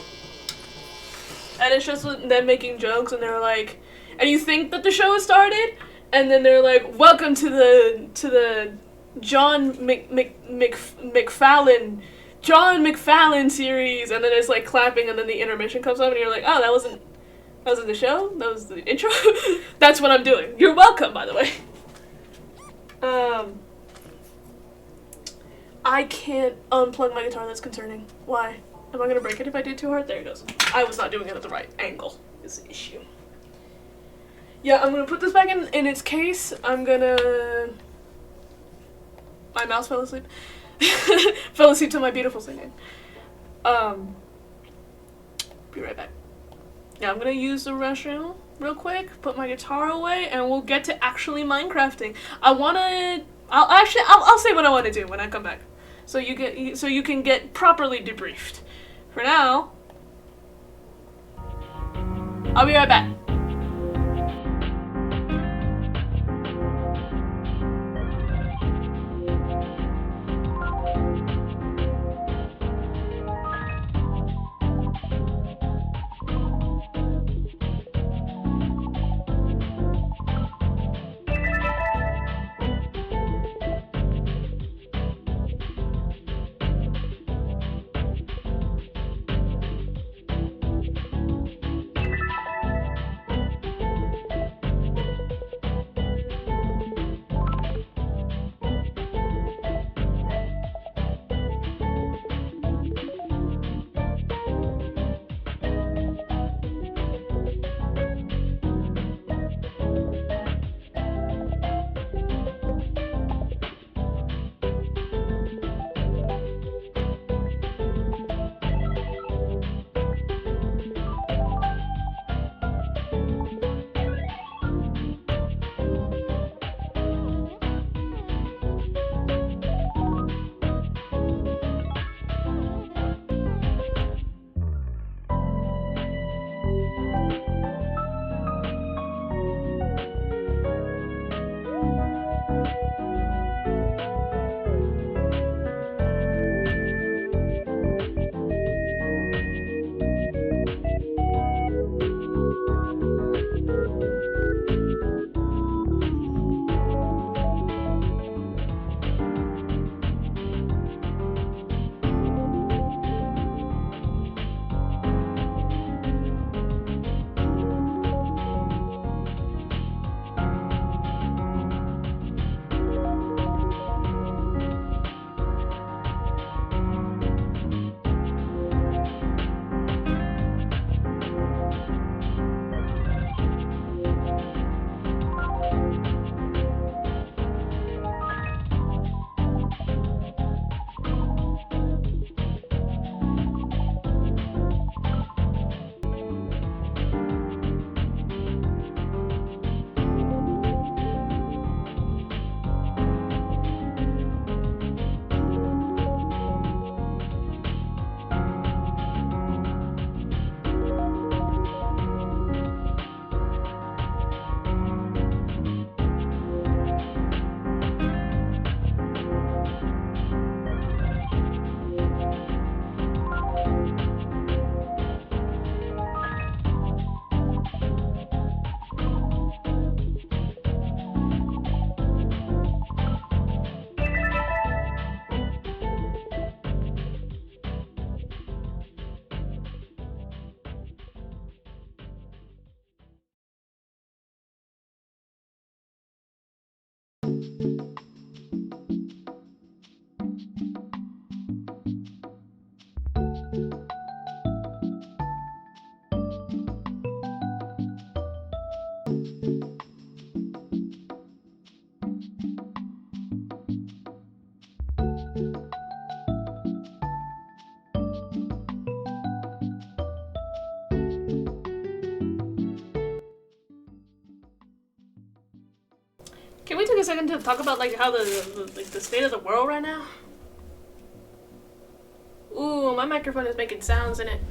And it's just them making jokes, and they're like, and you think that the show has started, and then they're like, welcome to the John McFallon series, and then it's like clapping, and then the intermission comes up, and you're like, oh, that wasn't the show? That was the intro? That's what I'm doing. You're welcome, by the way. I can't unplug my guitar, that's concerning. Why? Am I gonna break it if I do it too hard? There it goes. I was not doing it at the right angle, is the issue. Yeah, I'm gonna put this back in its case. I'm gonna... My mouse fell asleep. Fell asleep to my beautiful singing. Be right back. Yeah, I'm gonna use the restroom real quick, put my guitar away, and we'll get to actually Minecrafting. I'll say what I want to do when I come back, so you can get properly debriefed. For now, I'll be right back. Can we take a second to talk about like how the state of the world right now? Ooh, my microphone is making sounds in it.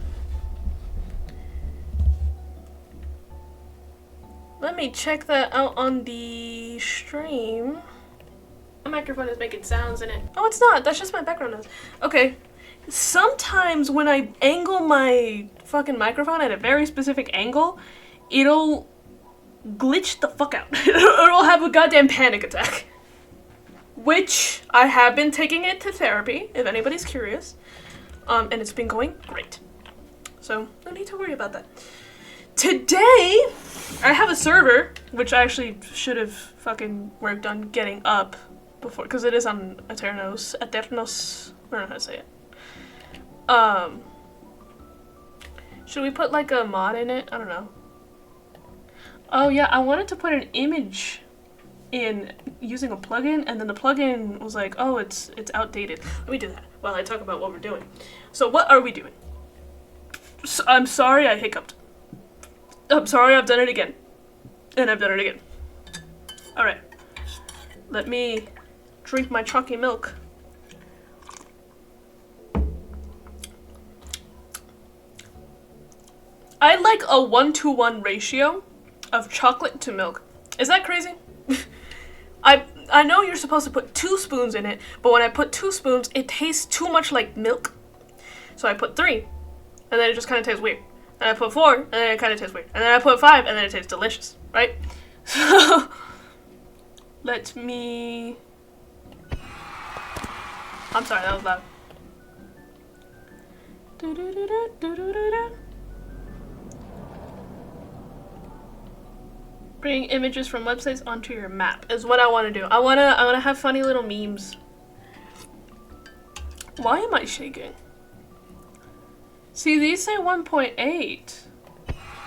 Let me check that out on the stream. My microphone is making sounds in it. Oh, it's not. That's just my background noise. Okay. Sometimes when I angle my fucking microphone at a very specific angle, it'll glitch the fuck out. It'll have a goddamn panic attack. Which I have been taking it to therapy, if anybody's curious. And it's been going great. So, no need to worry about that. Today, I have a server, which I actually should have fucking worked on getting up before, because it is on Aternos, I don't know how to say it. Should we put like a mod in it? I don't know. Oh yeah, I wanted to put an image in using a plugin, and then the plugin was like, oh, it's outdated. Let me do that while I talk about what we're doing. So what are we doing? So, I'm sorry I hiccuped. I'm sorry I've done it again. And I've done it again. Alright. Let me drink my chalky milk. I like a 1-to-1 ratio of chocolate to milk. Is that crazy? I know you're supposed to put 2 spoons in it, but when I put 2 spoons, it tastes too much like milk. So I put 3, and then it just kind of tastes weird. And I put 4, and then it kind of tastes weird. And then I put 5, and then it tastes delicious, right? So, let me... I'm sorry, that was loud. Bring images from websites onto your map is what I want to do. I wanna have funny little memes. Why am I shaking? See, these say 1.8.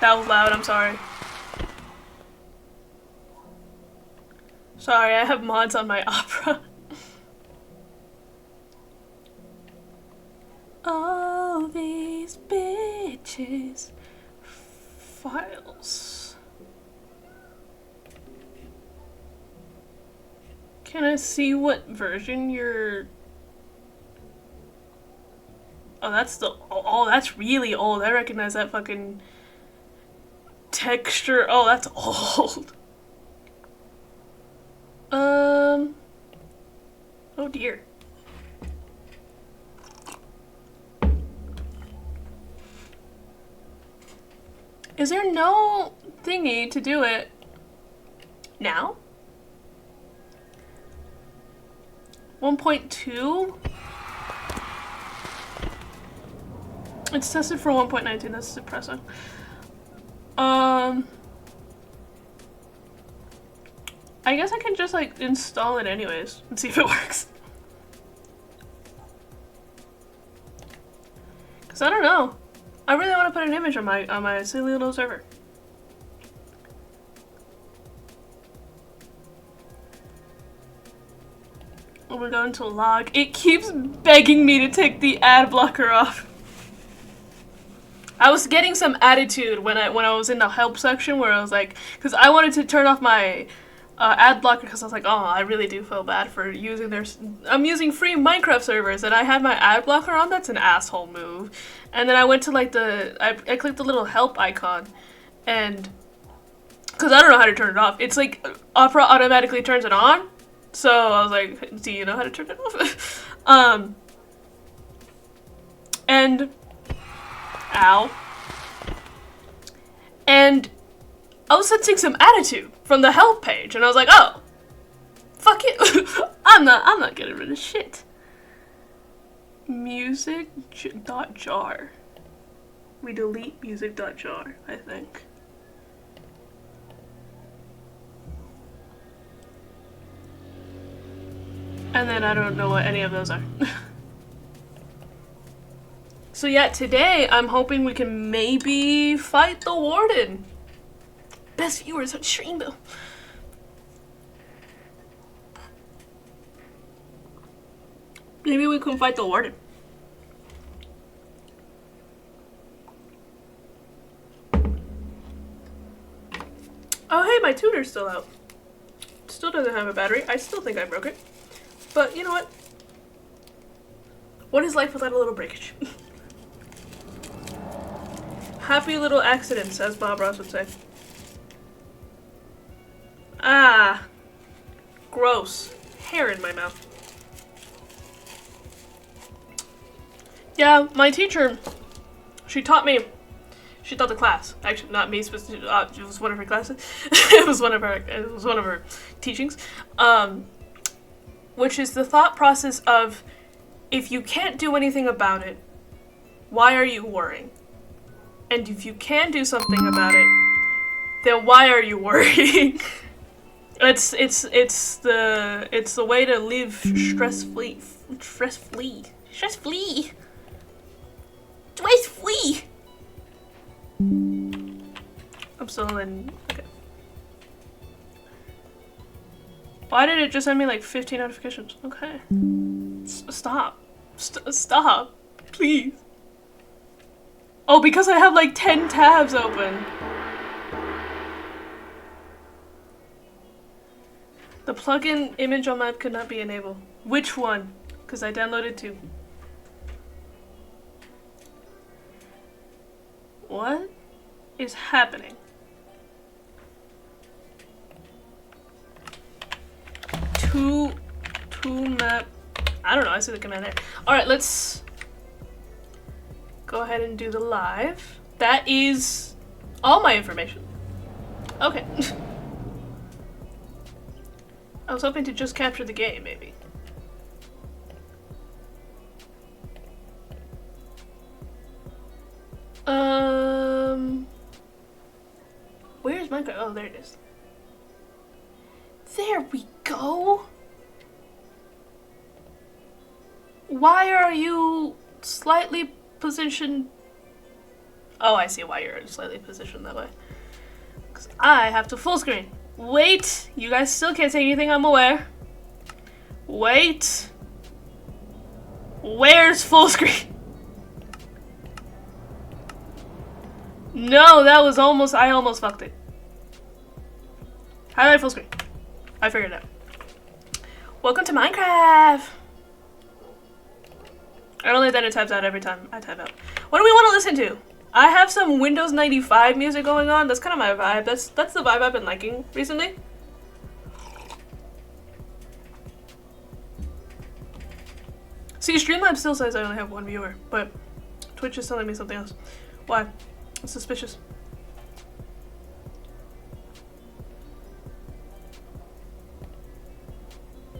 That was loud, I'm sorry. Sorry, I have mods on my Opera. All these bitches. Files. Can I see what version you're... Oh, that's the... Oh, that's really old. I recognize that fucking texture. Oh, that's old. Oh dear. Is there no thingy to do it now? 1.2? It's tested for 1.19, that's depressing. I guess I can just like install it anyways and see if it works. Cause I don't know. I really want to put an image on my silly little server. We're going to log. It keeps begging me to take the ad blocker off. I was getting some attitude when I was in the help section where I was like, because I wanted to turn off my ad blocker because I was like, oh, I really do feel bad for using I'm using free Minecraft servers and I had my ad blocker on. That's an asshole move. And then I went to like I clicked the little help icon, and because I don't know how to turn it off. It's like Opera automatically turns it on. So I was like, do you know how to turn it off? And ow. And I was sensing some attitude from the help page, and I was like, oh, fuck it. I'm not getting rid of shit. Music.jar. We delete music.jar, I think. And then I don't know what any of those are. So yeah, today I'm hoping we can maybe fight the warden. best viewers on Streambo. Maybe we can fight the warden. Oh hey, my tuner's still out. Still doesn't have a battery. I still think I broke it. But you know what? What is life without a little breakage? Happy little accidents, as Bob Ross would say. Ah. Gross. Hair in my mouth. Yeah, my teacher, she taught the class. Actually, not me specifically. It was one of her classes. It was one of her teachings. Which is the thought process of, if you can't do anything about it, why are you worrying? And if you can do something about it, then why are you worrying? It's the way to live stress-free. I'm still in. Okay. Why did it just send me like 15 notifications? Okay. Stop. Stop. Please. Oh, because I have like 10 tabs open. The plugin image on map could not be enabled. Which one? Because I downloaded 2. What is happening? Two map. I don't know. I see the command there. All right, let's go ahead and do the live. That is all my information. Okay. I was hoping to just capture the game, maybe. Where's Minecraft? Oh, there it is. There we go. Why are you slightly positioned? Oh, I see why you're slightly positioned that way. Because I have to full screen. Wait, you guys still can't say anything, I'm aware. Wait. Where's full screen? No, that was almost, I almost fucked it. How do I full screen? I figured it out. Welcome to Minecraft. I don't like that it types out every time I type out. What do we want to listen to? I have some Windows 95 music going on. That's kind of my vibe. That's the vibe I've been liking recently. See, Streamlabs still says I only have 1 viewer, but Twitch is telling me something else. Why? It's suspicious.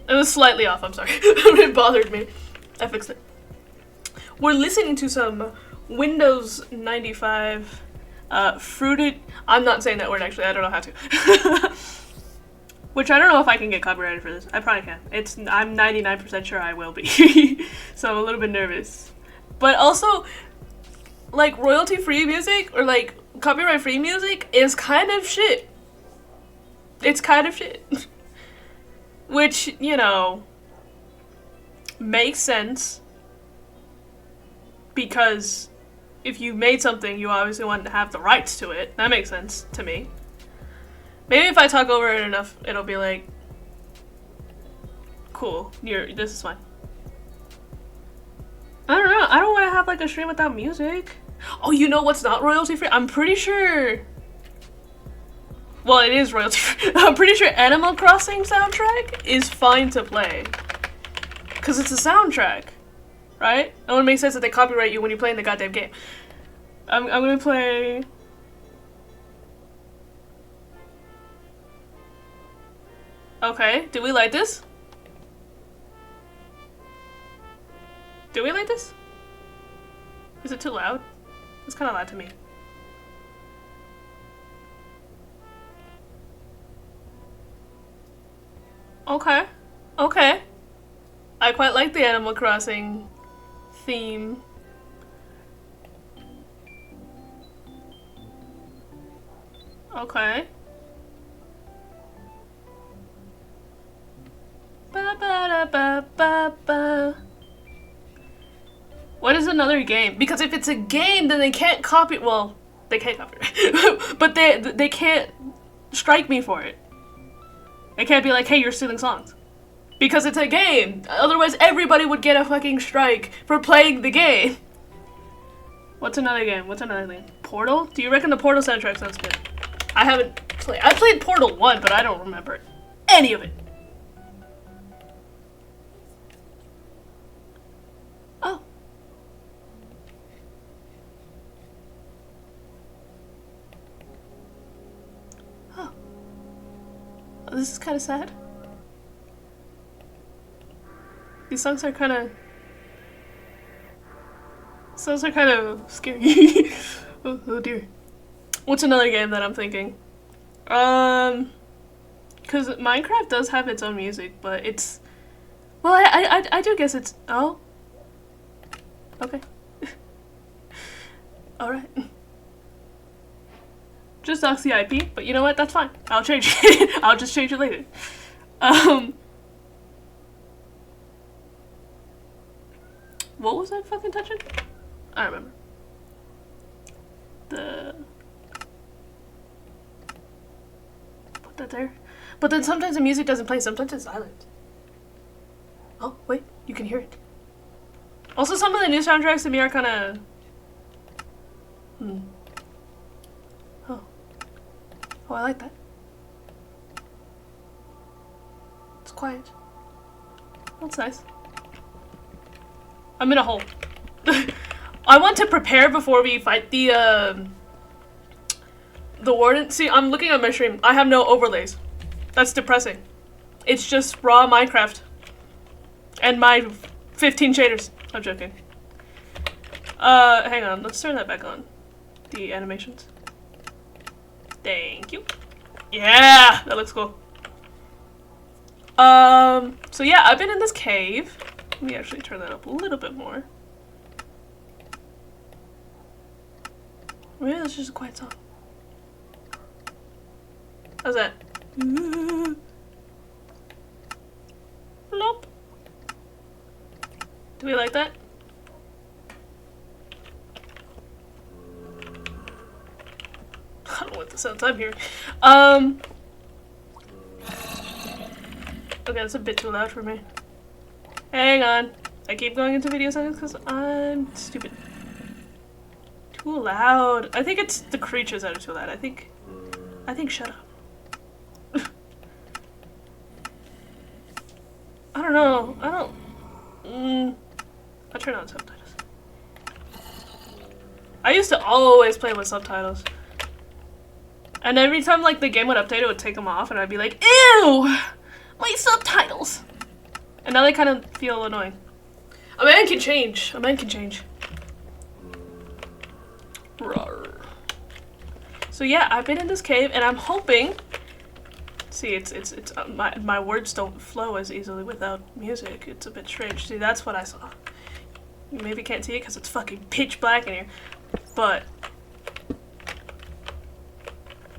It was slightly off, I'm sorry. It bothered me. I fixed it. We're listening to some Windows 95 fruited. I'm not saying that word actually, I don't know how to. Which I don't know if I can get copyrighted for this. I probably can. I'm 99% sure I will be. So I'm a little bit nervous. But also, like, royalty-free music or like copyright-free music is kind of shit. It's kind of shit. Which, you know, makes sense. Because if you made something, you obviously want to have the rights to it. That makes sense to me. Maybe if I talk over it enough, it'll be like, cool, this is fine. I don't know, I don't want to have like a stream without music. Oh, you know what's not royalty free? I'm pretty sure, well, it is royalty free. I'm pretty sure Animal Crossing soundtrack is fine to play. Cause it's a soundtrack. Right? It would make sense that they copyright you when you're playing the goddamn game. I'm gonna play... Okay, do we like this? Do we like this? Is it too loud? It's kinda loud to me. Okay. Okay. I quite like the Animal Crossing theme. Okay. another game? Because if it's a game, then they can't copy. Well, they can't copyright, but they can't strike me for it. They can't be like, hey, you're stealing songs. Because it's a game. Otherwise, everybody would get a fucking strike for playing the game. What's another game? What's another thing? Portal? Do you reckon the Portal soundtrack sounds good? I haven't played. I played Portal 1, but I don't remember any of it. Oh. Oh. Oh, this is kind of sad. These songs are kind of scary. Oh dear. What's another game that I'm thinking? Because Minecraft does have its own music, but it's... Well, I do guess it's... Oh. Okay. Alright. Just dox the IP, but you know what? That's fine. I'll change it. I'll just change it later. What was I fucking touching? I remember. Put that there. But then sometimes the music doesn't play, sometimes it's silent. Oh, wait, you can hear it. Also, some of the new soundtracks to me are kind of... Oh. Oh, I like that. It's quiet. That's nice. I'm in a hole. I want to prepare before we fight the warden. See, I'm looking at my stream. I have no overlays. That's depressing. It's just raw Minecraft. And my 15 shaders. I'm joking. Hang on. Let's turn that back on. The animations. Thank you. Yeah! That looks cool. So yeah, I've been in this cave. Let me actually turn that up a little bit more. Maybe that's just a quiet song. How's that? Nope. Do we like that? I don't know what the sounds I'm hearing. Okay, that's a bit too loud for me. Hang on. I keep going into video settings because I'm stupid. Too loud. I think it's the creatures that are too loud. I think shut up. I don't know. I'll turn on subtitles. I used to always play with subtitles. And every time like the game would update, it would take them off and I'd be like, ew! My subtitles! And now they kind of feel annoying. A man can change. A man can change. Rawr. So yeah, I've been in this cave and I'm hoping... See, it's my words don't flow as easily without music. It's a bit strange. See, that's what I saw. You maybe can't see it because it's fucking pitch black in here. But...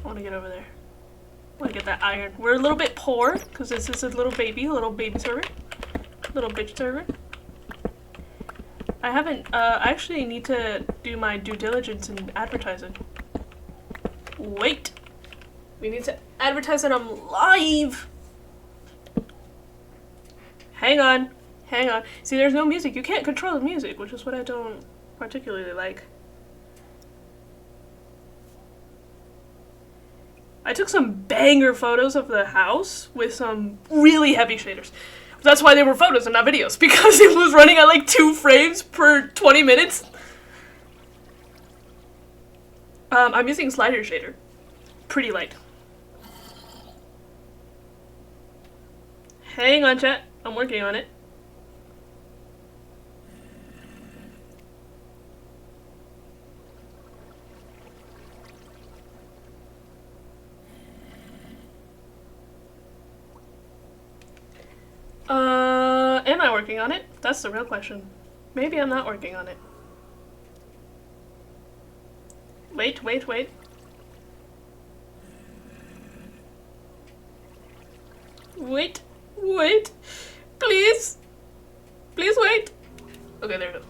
I want to get over there. I want to get that iron. We're a little bit poor because this is a little baby server. Little bitch server. I haven't, I actually need to do my due diligence in advertising. Wait. We need to advertise that I'm live. Hang on. Hang on. See, there's no music. You can't control the music, which is what I don't particularly like. I took some banger photos of the house with some really heavy shaders. That's why they were photos and not videos, because it was running at like 2 frames per 20 minutes. I'm using slider shader. Pretty light. Hang on, chat. I'm working on it. Am I working on it? That's the real question. Maybe I'm not working on it. Wait. Wait, wait. Please. Please wait. Okay, there we go.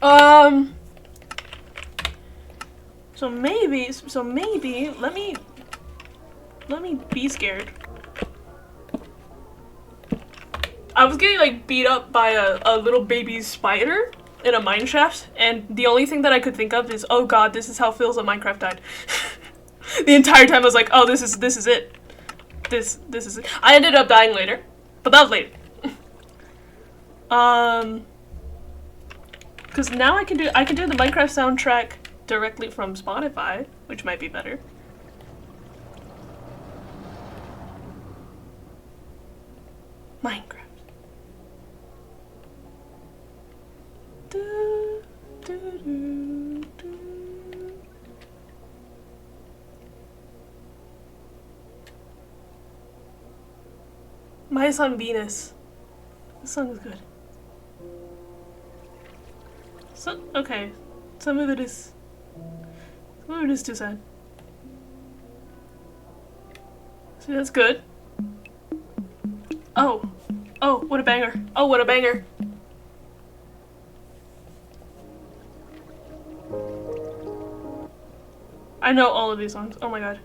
Um. So maybe, let me be scared. I was getting like beat up by a little baby spider in a mine shaft, and the only thing that I could think of is, oh god, this is how Phil's at Minecraft died. The entire time I was like, oh, this is it. This is it. I ended up dying later, but that was later. Because now I can do the Minecraft soundtrack directly from Spotify, which might be better. Minecraft. Do, do, do, do. My Son Venus. This song is good. So, okay. Some of it is too sad. See, that's good. Oh. Oh, what a banger. Oh, what a banger. I know all of these songs. Oh my god.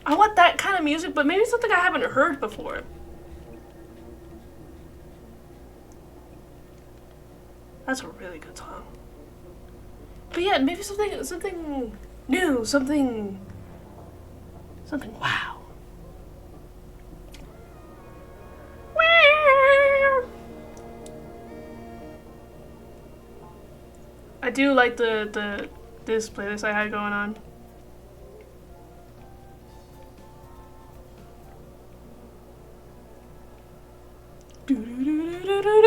I want that kind of music, but maybe something I haven't heard before. That's a really good song. But yeah, maybe something new, something wow. I do like this playlist I had going on.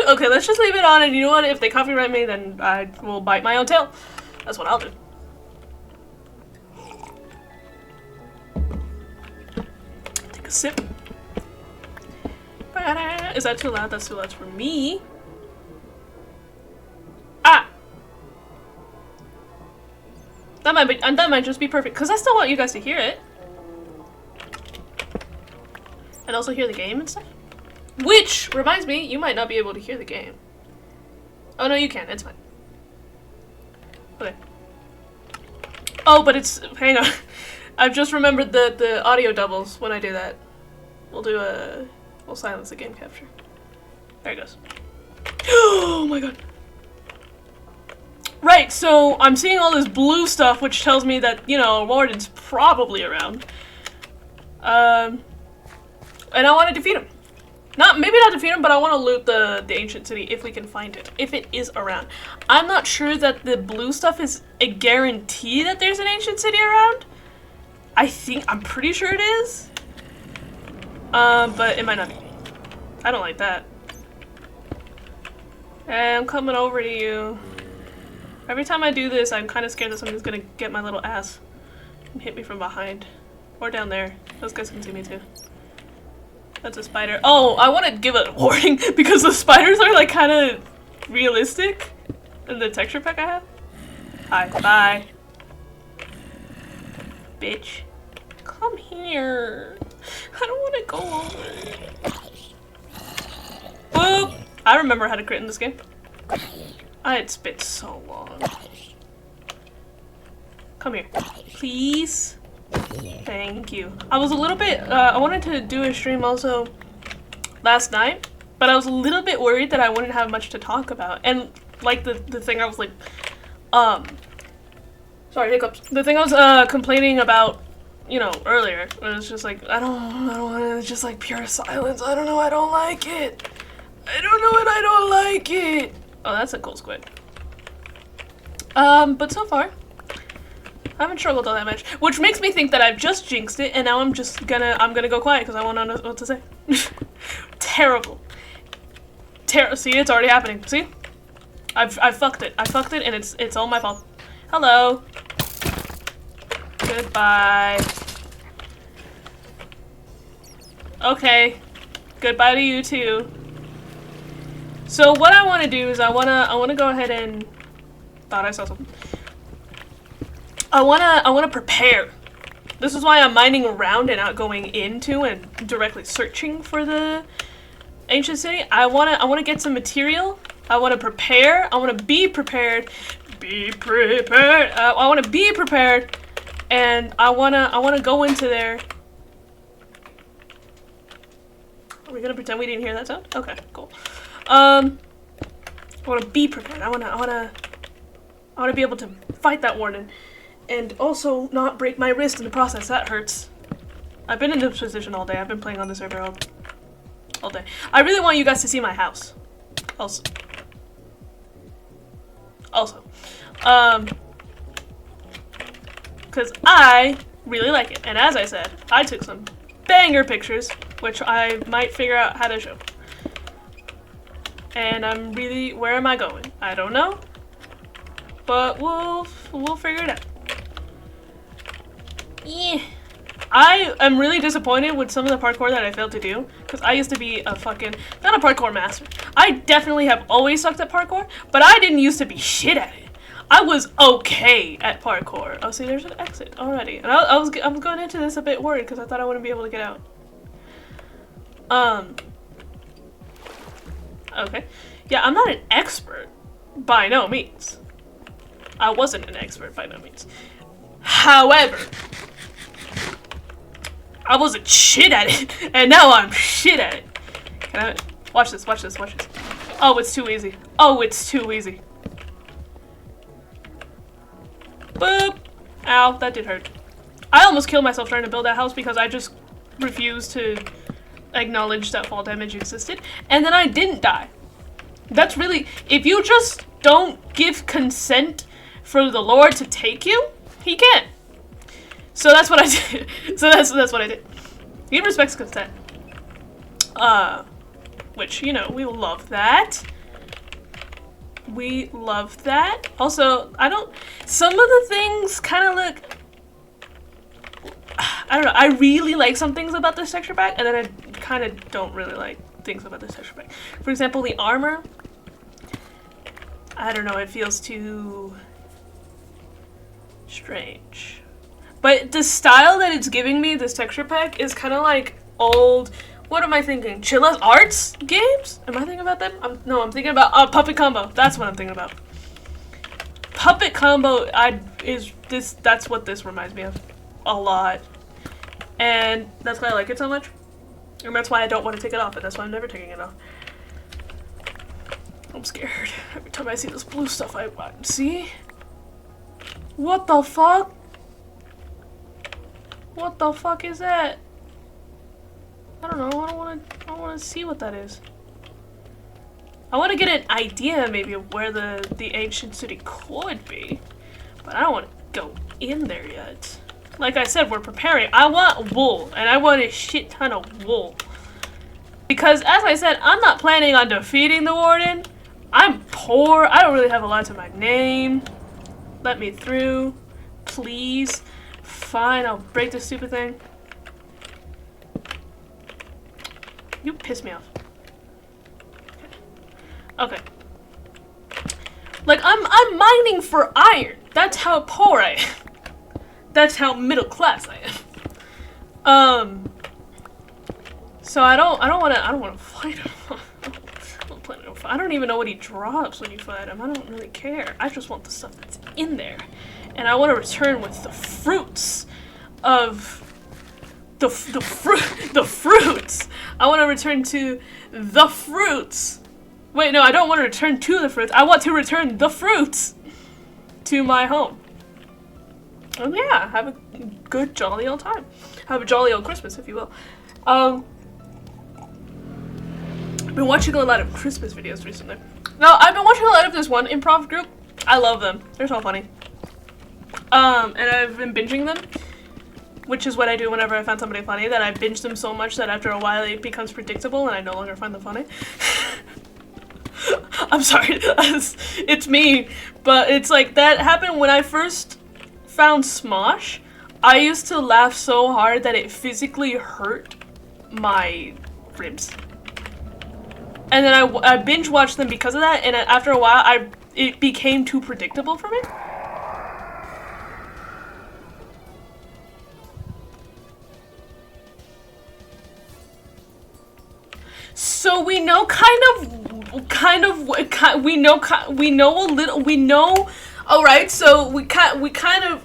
Okay, let's just leave it on, and you know what? If they copyright me, then I will bite my own tail. That's what I'll do. Take a sip. Is that too loud? That's too loud for me. Ah! That might just be perfect, because I still want you guys to hear it. And also hear the game and stuff. Which reminds me, you might not be able to hear the game. Oh no, you can. It's fine. Okay. Oh, but it's... hang on. I've just remembered the audio doubles when I do that. We'll silence the game capture. There it goes. Oh my god. Right, so I'm seeing all this blue stuff, which tells me that, you know, Warden's probably around. And I want to defeat him. Maybe not defeat him, but I want to loot the ancient city if we can find it. If it is around. I'm not sure that the blue stuff is a guarantee that there's an ancient city around. I'm pretty sure it is. But it might not be. I don't like that. And I'm coming over to you. Every time I do this, I'm kind of scared that somebody's gonna get my little ass and hit me from behind. Or down there. Those guys can see me too. That's a spider. Oh, I want to give a warning because the spiders are like kind of realistic in the texture pack I have. Hi, bye. Bitch. Come here. I don't want to go over. Whoop! I remember how to crit in this game. I had spit so long. Come here. Please. Thank you. I was a little bit, I wanted to do a stream also last night, but I was a little bit worried that I wouldn't have much to talk about. And like the thing I was like, sorry, hiccups. The thing I was complaining about, you know, earlier, it was just like, I don't want it. It's just like pure silence. I don't know, I don't like it. I don't know it, I don't like it. Oh, that's a cool squid. But so far, I haven't struggled all that much, which makes me think that I've just jinxed it, and now I'm gonna go quiet because I won't know what to say. Terrible. See, it's already happening. See, I've fucked it. I fucked it, and it's all my fault. Hello. Goodbye. Okay. Goodbye to you too. So what I want to do is I wanna go ahead and thought I saw something. I wanna prepare This is why I'm mining around and not going into and directly searching for the ancient city. I wanna get some material. I wanna prepare. I wanna be prepared. Be prepared. I wanna be prepared, and I wanna go into there. Are we gonna pretend we didn't hear that sound? Okay, cool. I wanna be prepared. I wanna be able to fight that warden, and also not break my wrist in the process. That hurts. I've been in this position all day. I've been playing on this server all day. I really want you guys to see my house. Also, because I really like it. And as I said, I took some banger pictures, which I might figure out how to show. And I'm really, where am I going? I don't know, but we'll figure it out. Yeah. I am really disappointed with some of the parkour that I failed to do, because I used to be a fucking, not a parkour master. I definitely have always sucked at parkour, but I didn't used to be shit at it. I was okay at parkour. Oh, see, there's an exit already. And I'm going into this a bit worried, because I thought I wouldn't be able to get out. Okay. Yeah, I'm not an expert, by no means. I wasn't an expert, by no means. However, I wasn't shit at it, and now I'm shit at it. Can I watch this? Watch this. Watch this. Oh, it's too easy. Oh, it's too easy. Boop. Ow, that did hurt. I almost killed myself trying to build that house because I just refused to acknowledge that fall damage existed, and then I didn't die. That's really, if you just don't give consent for the Lord to take you, he can't. So that's what I did. So that's what I did. He respects consent. Which, you know, we love that. We love that. Also, some of the things kind of look, I don't know, I really like some things about this texture pack, and then I kind of don't really like things about this texture pack. For example, the armor, I don't know, it feels too strange. But the style that it's giving me, this texture pack, is kind of like old, what am I thinking? Chilla's Arts games? Am I thinking about them? No, I'm thinking about Puppet Combo. That's what I'm thinking about. Puppet Combo that's what this reminds me of a lot. And that's why I like it so much. And that's why I don't want to take it off, and that's why I'm never taking it off. I'm scared. Every time I see this blue stuff, I see? What the fuck? What the fuck is that? I don't know. I don't want to see what that is. I want to get an idea maybe of where the ancient city could be, but I don't want to go in there yet. Like I said, we're preparing. I want wool, and I want a shit ton of wool. Because as I said, I'm not planning on defeating the warden. I'm poor. I don't really have a lot to my name. Let me through, please. Fine, I'll break this stupid thing. You piss me off. Okay. Like, I'm mining for iron. That's how poor I am. That's how middle class I am. So I don't wanna fight him. I don't even know what he drops when you fight him. I don't really care. I just want the stuff that's in there. And I want to return with the fruits of the fruits. I want to return to the fruits. Wait, no, I don't want to return to the fruits. I want to return the fruits to my home. And yeah, have a good jolly old time. Have a jolly old Christmas, if you will. I've been watching a lot of Christmas videos recently. No, I've been watching a lot of this one improv group. I love them. They're so funny. And I've been binging them, which is what I do whenever I find somebody funny, that I binge them so much that after a while it becomes predictable and I no longer find them funny. I'm sorry, it's me, but it's like that happened when I first found Smosh. I used to laugh so hard that it physically hurt my ribs. And then I binge watched them because of that, and after a while it became too predictable for me. So we know we know a little, we know. All right, so we kind of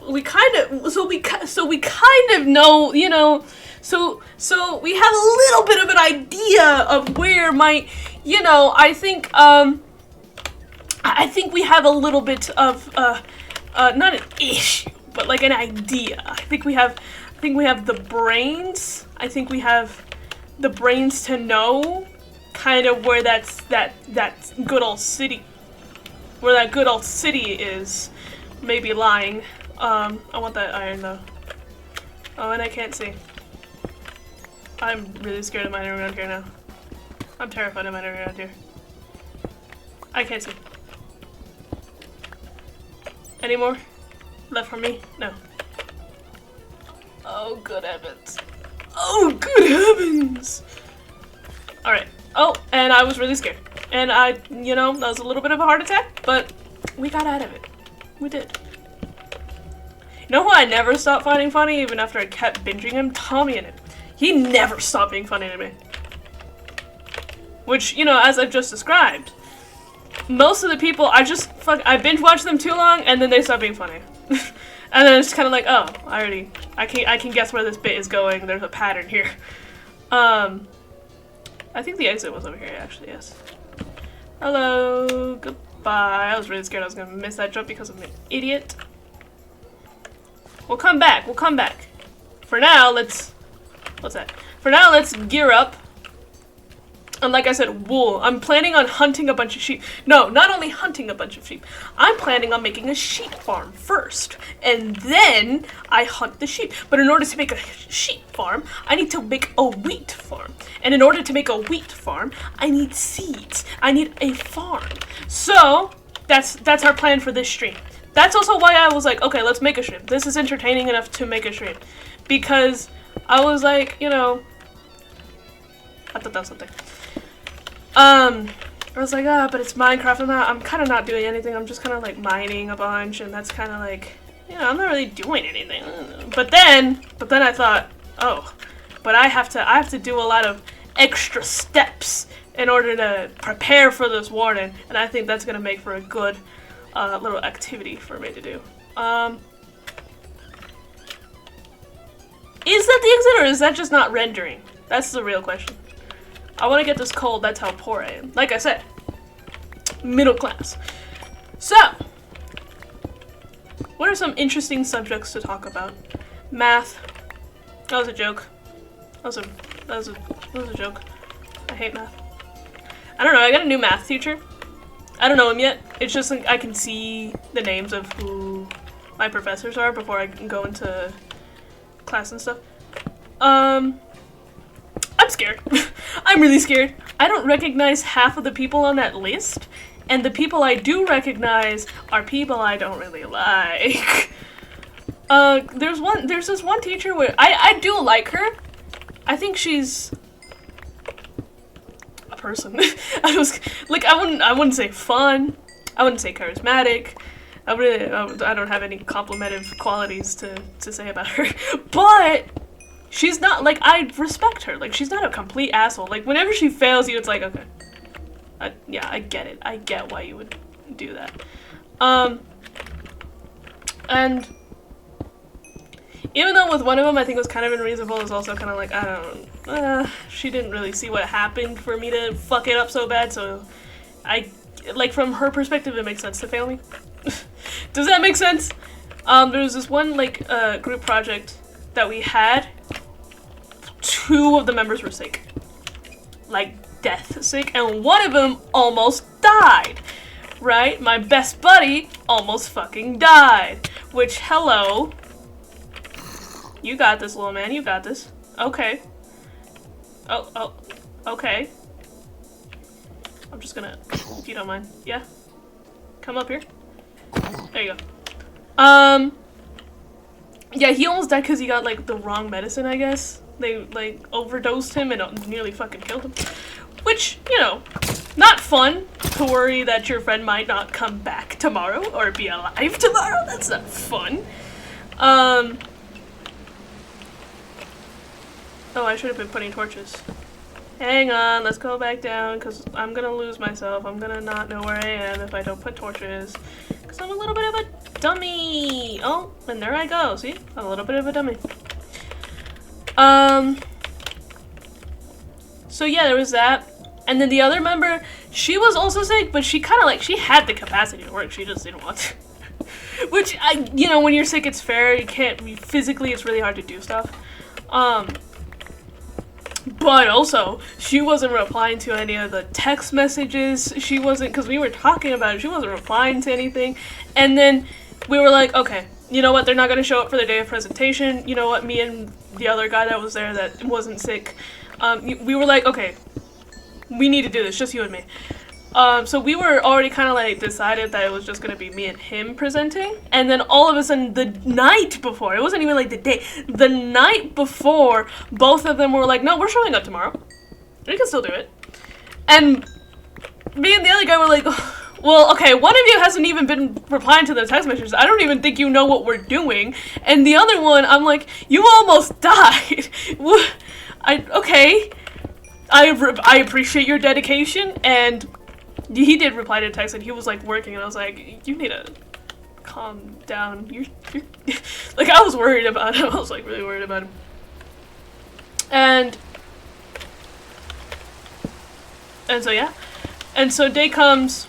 know, you know, so we have a little bit of an idea of where my, you know, I think we have a little bit of not an issue, but like an idea. I think we have the brains. I think we have the brains to know kind of where that good old city, where that good old city is maybe lying. I want that iron though. Oh, and I can't see. I'm really scared of mining around here now. I'm terrified of mining around here. I can't see. Any more left for me? No. Oh, good heavens. Oh, good heavens! Alright. Oh, and I was really scared. And you know, that was a little bit of a heart attack, but we got out of it. We did. You know who I never stopped finding funny, even after I kept binging him? Tommy in it. He never stopped being funny to me. Which, you know, as I've just described, most of the people, I binge watch them too long, and then they stop being funny. And then it's kind of like, oh, I can guess where this bit is going. There's a pattern here. I think the exit was over here, actually, yes. Hello, goodbye. I was really scared I was gonna miss that jump because I'm an idiot. We'll come back, For now, let's gear up. And like I said, wool. I'm planning on hunting a bunch of sheep. No, not only hunting a bunch of sheep. I'm planning on making a sheep farm first. And then I hunt the sheep. But in order to make a sheep farm, I need to make a wheat farm. And in order to make a wheat farm, I need seeds. I need a farm. So, that's our plan for this stream. That's also why I was like, okay, let's make a stream. This is entertaining enough to make a stream. Because I was like, you know, I thought that was something. I was like, but it's Minecraft. I'm kind of not doing anything. I'm just kind of like mining a bunch, and that's kind of like, you know, I'm not really doing anything. But then I thought, oh, but I have to do a lot of extra steps in order to prepare for this warning, and I think that's gonna make for a good little activity for me to do. Is that the exit, or is that just not rendering? That's the real question. I want to get this coal, that's how poor I am. Like I said, middle class. So, what are some interesting subjects to talk about? Math. That was a joke. That was a joke. I hate math. I don't know, I got a new math teacher. I don't know him yet. It's just like I can see the names of who my professors are before I can go into class and stuff. I'm scared. I'm really scared. I don't recognize half of the people on that list, and the people I do recognize are people I don't really like. There's this one teacher where I do like her. I think she's a person. I wouldn't say fun. I wouldn't say charismatic. I don't have any complimentive qualities to say about her, but she's not, like, I respect her. Like, she's not a complete asshole. Like, whenever she fails you, it's like, okay. Yeah, I get it. I get why you would do that. And even though with one of them I think it was kind of unreasonable, it was also kind of like, I don't know. She didn't really see what happened for me to fuck it up so bad, so like, from her perspective, it makes sense to fail me. Does that make sense? There was this one, like, group project that we had. 2 of the members were sick. Like, death sick, and one of them almost died. Right? My best buddy almost fucking died. Which, hello. You got this, little man, you got this. Okay. Oh, okay. I'm just gonna, if you don't mind. Yeah? Come up here. There you go. Yeah, he almost died because he got, like, the wrong medicine, I guess. They, like, overdosed him and nearly fucking killed him. Which, you know, not fun to worry that your friend might not come back tomorrow or be alive tomorrow. That's not fun. Oh, I should have been putting torches. hang on, let's go back down, because I'm gonna lose myself. I'm gonna not know where I am if I don't put torches. Because I'm a little bit of a dummy. Oh, and there I go. See? I'm a little bit of a dummy. So yeah, there was that. And then the other member, she was also sick, but she kind of like, she had the capacity to work. She just didn't want to. Which, you know, when you're sick, it's fair. You can't, physically, it's really hard to do stuff. But also, she wasn't replying to any of the text messages. She wasn't, because we were talking about it, she wasn't replying to anything. And then we were like, okay, you know what, they're not going to show up for the day of presentation. You know what, me and the other guy that was there that wasn't sick, we were like, okay, we need to do this, just you and me. So we were already kind of like decided that it was just going to be me and him presenting. And then all of a sudden, the night before, it wasn't even like the day, the night before, both of them were like, no, we're showing up tomorrow. We can still do it. And me and the other guy were like, well, okay, one of you hasn't even been replying to the text messages. I don't even think you know what we're doing. And the other one, I'm like, you almost died. Okay. I appreciate your dedication, and he did reply to text, and he was like working, and I was like, you need to calm down. You're like, I was worried about him. I was like really worried about him. And so yeah. And so day comes,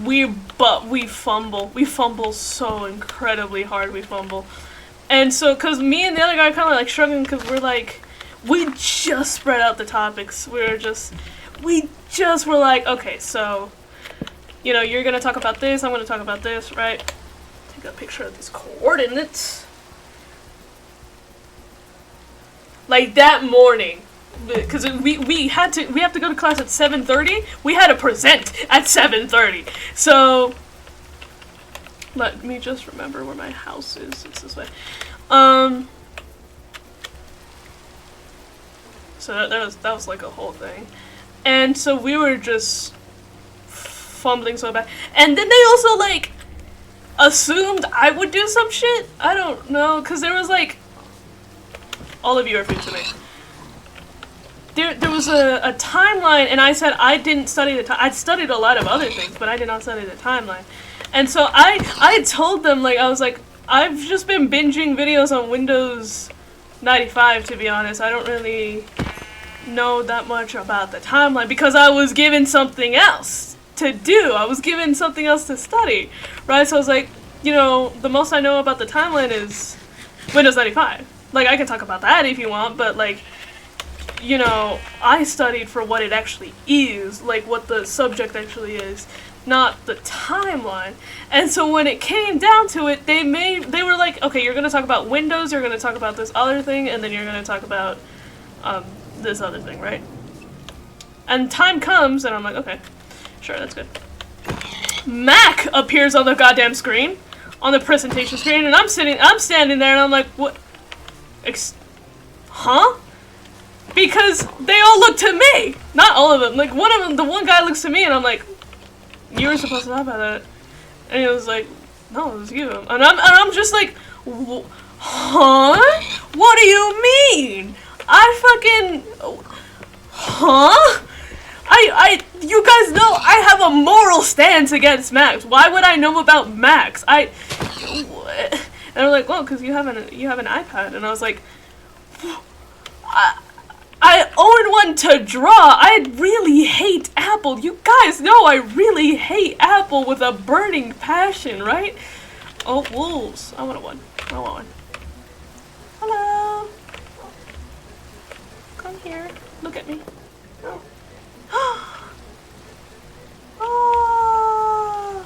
we fumble. We fumble so incredibly hard, we fumble. And so, cause me and the other guy kind of like struggling, cause we're like, we just spread out the topics. We just were like, okay, so, you know, you're gonna talk about this, I'm gonna talk about this, right? Take a picture of these coordinates. Like that morning, because we have to go to class at 7:30. We had to present at 7:30. So let me just remember where my house is. It's this way. So that was like a whole thing. And so we were just fumbling so bad. And then they also like assumed I would do some shit. I don't know, because there was like, all of you are food to me. There was a timeline, and I said I didn't study the time. I'd studied a lot of other things, but I did not study the timeline. And so I told them, like, I was like, I've just been binging videos on Windows 95, to be honest. I don't really know that much about the timeline because I was given something else to do. I was given something else to study, right? So I was like, you know, the most I know about the timeline is Windows 95. Like, I can talk about that if you want, but like, you know, I studied for what it actually is, like what the subject actually is, not the timeline. And so when it came down to it, they were like, okay, you're gonna talk about Windows, you're gonna talk about this other thing, and then you're gonna talk about this other thing, right? And time comes, and I'm like, okay, sure, that's good. Mac appears on the goddamn screen, on the presentation screen, and I'm standing there, and I'm like, what? Huh? Because they all look to me, not all of them. Like one of them, the one guy looks to me, and I'm like, you were supposed to talk about that, and he was like, no, it was you, and I'm just like, huh? What do you mean? Huh? You guys know I have a moral stance against Macs. Why would I know about Macs? And they're like, well, because you have an iPad. And I was like, I own one to draw. I really hate Apple. You guys know I really hate Apple with a burning passion, right? Oh, wolves. I want one. Hello. Come here. Look at me. Oh. Oh.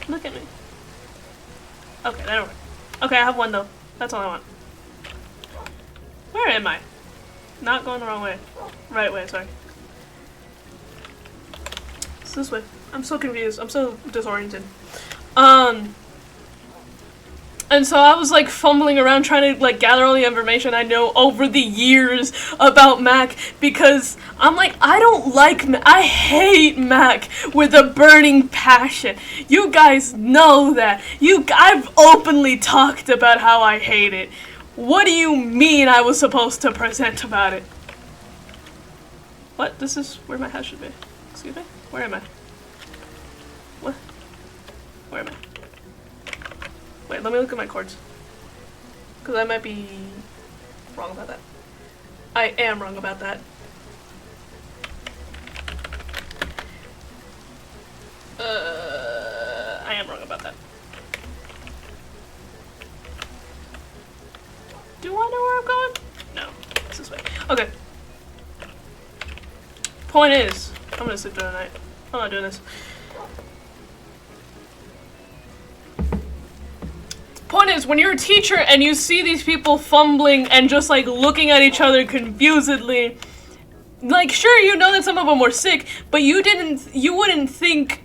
Look at me. Okay, that'll work. Okay, I have one though. That's all I want. Where am I? Not going the wrong way. Right way, sorry. It's this way. I'm so confused. I'm so disoriented. And so I was like fumbling around trying to like gather all the information I know over the years about Mac because I'm like, I don't like Mac. I hate Mac with a burning passion. You guys know that. I've openly talked about how I hate it. What do you mean I was supposed to present about it? What? This is where my house should be. Excuse me? Where am I? What? Where am I? Wait, let me look at my chords. Because I might be wrong about that. I am wrong about that. I am wrong about that. Do I know where I'm going? No. It's this way. Okay. Point is, I'm gonna sleep through the night. I'm not doing this. Point is, when you're a teacher and you see these people fumbling and just like looking at each other confusedly, like sure you know that some of them were sick, but you wouldn't think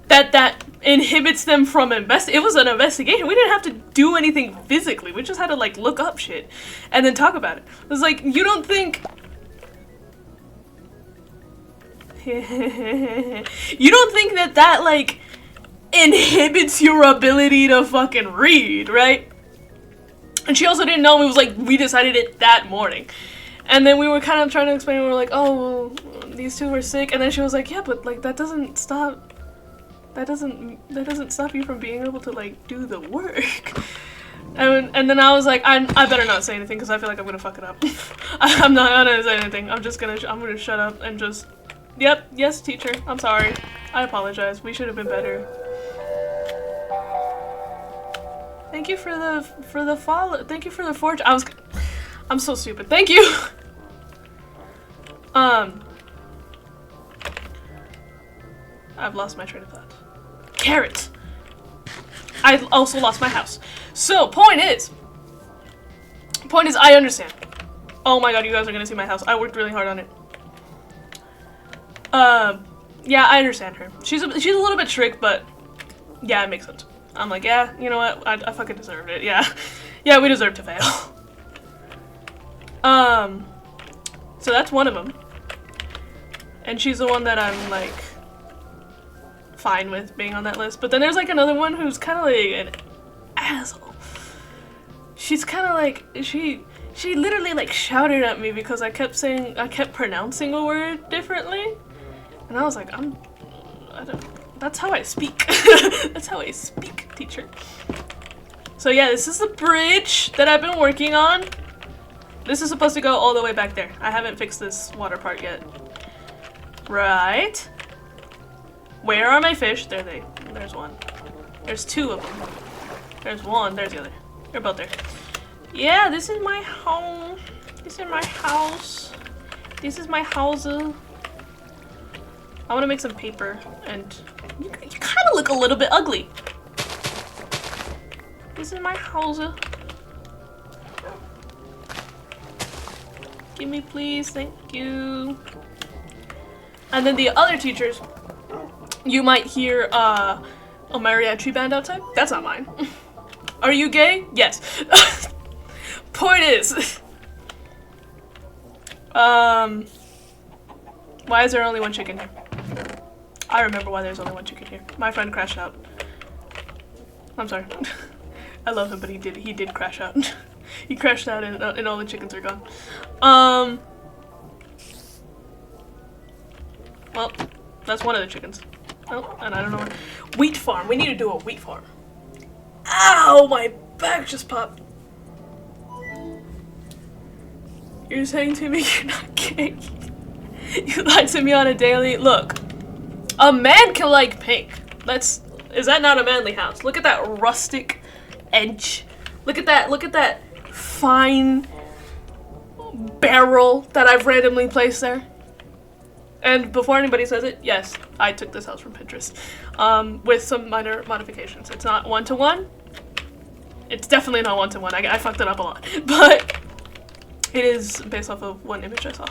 that inhibits them from it was an investigation. We didn't have to do anything physically. We just had to like look up shit and then talk about it. It was like, you don't think you don't think that like inhibits your ability to fucking read, right? And she also didn't know. It was like we decided it that morning. And then we were kind of trying to explain, we were like, oh, well, these two were sick. And then she was like, yeah, but like that doesn't stop you from being able to like do the work. And then I was like, I better not say anything because I feel like I'm gonna fuck it up. I'm not gonna say anything. I'm gonna shut up and just, yep, yes, teacher, I'm sorry. I apologize. We should have been better. Thank you for the follow. Thank you for the forge. I'm so stupid. Thank you. I've lost my train of thought. Carrots. I also lost my house. So, point is, I understand. Oh my god, you guys are gonna see my house. I worked really hard on it. Yeah, I understand her. She's a little bit strict, but yeah, it makes sense. I'm like, yeah, you know what? I fucking deserved it. Yeah. Yeah, we deserve to fail. So that's one of them. And she's the one that I'm like fine with being on that list. But then there's like another one who's kind of like an asshole. She's kind of like, she literally like shouted at me because I kept pronouncing a word differently. And I was like, that's how I speak. That's how I speak, teacher. So yeah, this is the bridge that I've been working on. This is supposed to go all the way back there. I haven't fixed this water part yet. Right. Where are my fish? There's one. There's two of them. There's one, there's the other. They're both there. Yeah, this is my home. This is my house. This is my house. I want to make some paper, and you kind of look a little bit ugly. This is my house. Give me, please. Thank you. And then the other teachers, you might hear a mariachi band outside. That's not mine. Are you gay? Yes. Point is, why is there only one chicken here? I remember why there's only one chicken here. My friend crashed out. I'm sorry. I love him, but he did crash out. He crashed out and all the chickens are gone. Well, that's one of the chickens. Oh, and I don't know where. Wheat farm. We need to do a wheat farm. Ow! My back just popped. You're saying to me you're not gay? You lie to me on a daily. Look, a man can like pink. Is that not a manly house? Look at that rustic edge. Look at that fine barrel that I've randomly placed there. And before anybody says it, yes, I took this house from Pinterest, with some minor modifications. It's not one-to-one. It's definitely not one-to-one. I fucked it up a lot, but it is based off of one image I saw.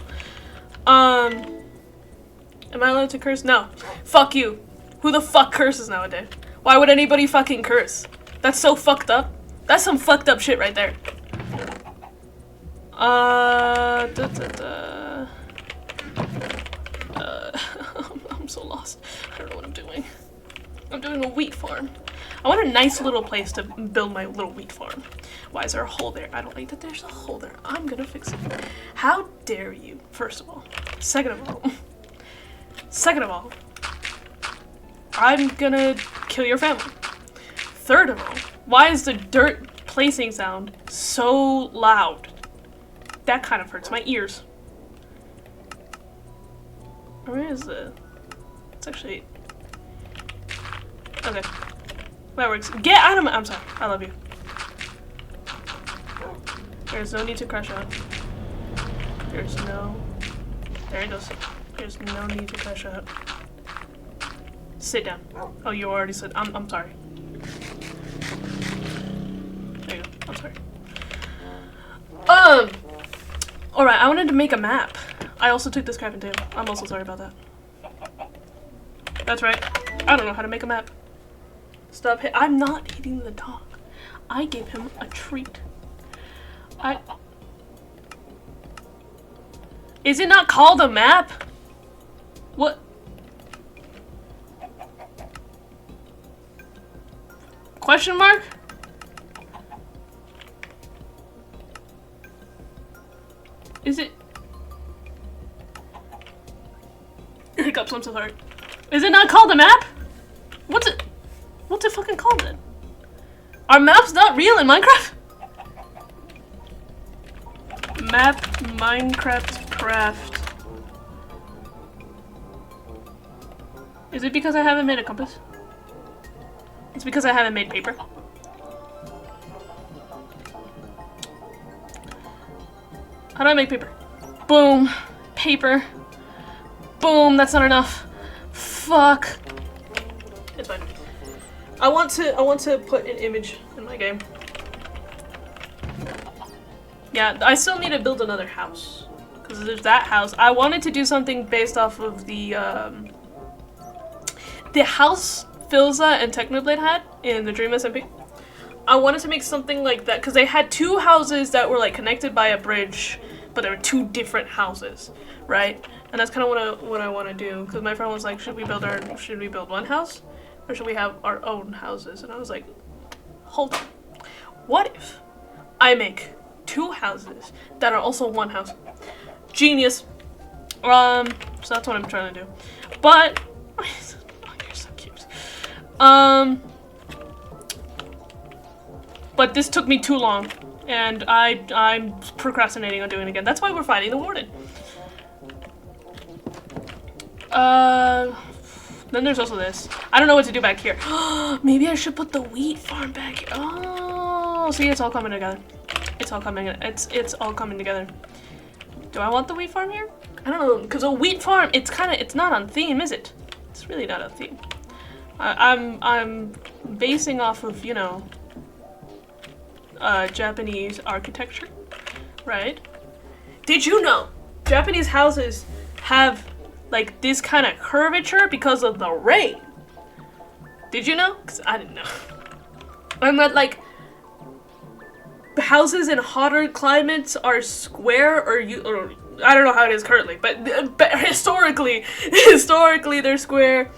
Am I allowed to curse? No. Fuck you. Who the fuck curses nowadays? Why would anybody fucking curse? That's so fucked up. That's some fucked up shit right there. I'm so lost. I don't know what I'm doing. I'm doing a wheat farm. I want a nice little place to build my little wheat farm. Why is there a hole there? I don't like that there's a hole there. I'm gonna fix it. How dare you, first of all. Second of all, I'm gonna kill your family. Third of all, why is the dirt placing sound so loud? That kind of hurts my ears. Where is the... It's actually... Okay. That works. Get out of my... I'm sorry. I love you. There's no need to crash out. There's no... There it goes. There's no need to crash out. Sit down. Oh, you already said... I'm sorry. There you go. I'm sorry. Alright, I wanted to make a map. I also took this crafting table. I'm also sorry about that. That's right. I don't know how to make a map. Stop hit. I'm not hitting the dog. I gave him a treat. Is it not called a map? What? Question mark? Is it? Hiccups, I'm so sorry. Is it not called a map? What's it fucking called then? Are maps not real in Minecraft? Map Minecraft craft. Is it because I haven't made a compass? It's because I haven't made paper. How do I make paper? Boom. Paper. Boom. That's not enough. Fuck. It's fine. I want to put an image in my game. Yeah, I still need to build another house. Because there's that house. I wanted to do something based off of the house Philza and Technoblade had in the Dream SMP. I wanted to make something like that because they had two houses that were like connected by a bridge, but they were two different houses, right? And that's kind of what I want to do. Because my friend was like, should we build one house, or should we have our own houses? And I was like, hold on. What if I make two houses that are also one house? Genius. So that's what I'm trying to do. But oh, you're so cute. But this took me too long, and I'm procrastinating on doing it again. That's why we're fighting the warden. Then there's also this. I don't know what to do back here. Maybe I should put the wheat farm back here. Oh, see, it's all coming together. It's all coming. It's all coming together. Do I want the wheat farm here? I don't know, because a wheat farm, it's not on theme, is it? It's really not on theme. I'm basing off of, you know, Japanese architecture, right? Did you know Japanese houses have like this kind of curvature because of the rain? Did you know? Because I didn't know. And that like houses in hotter climates are square, or I don't know how it is currently, but historically they're square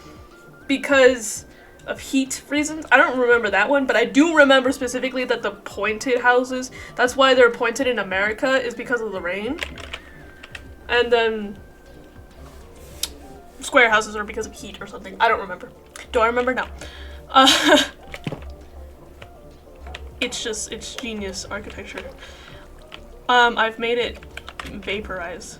because of heat reasons. I don't remember that one, but I do remember specifically that the pointed houses, that's why they're pointed in America, is because of the rain. And then square houses are because of heat or something. I don't remember. Do I remember? No. It's genius architecture. I've made it vaporize.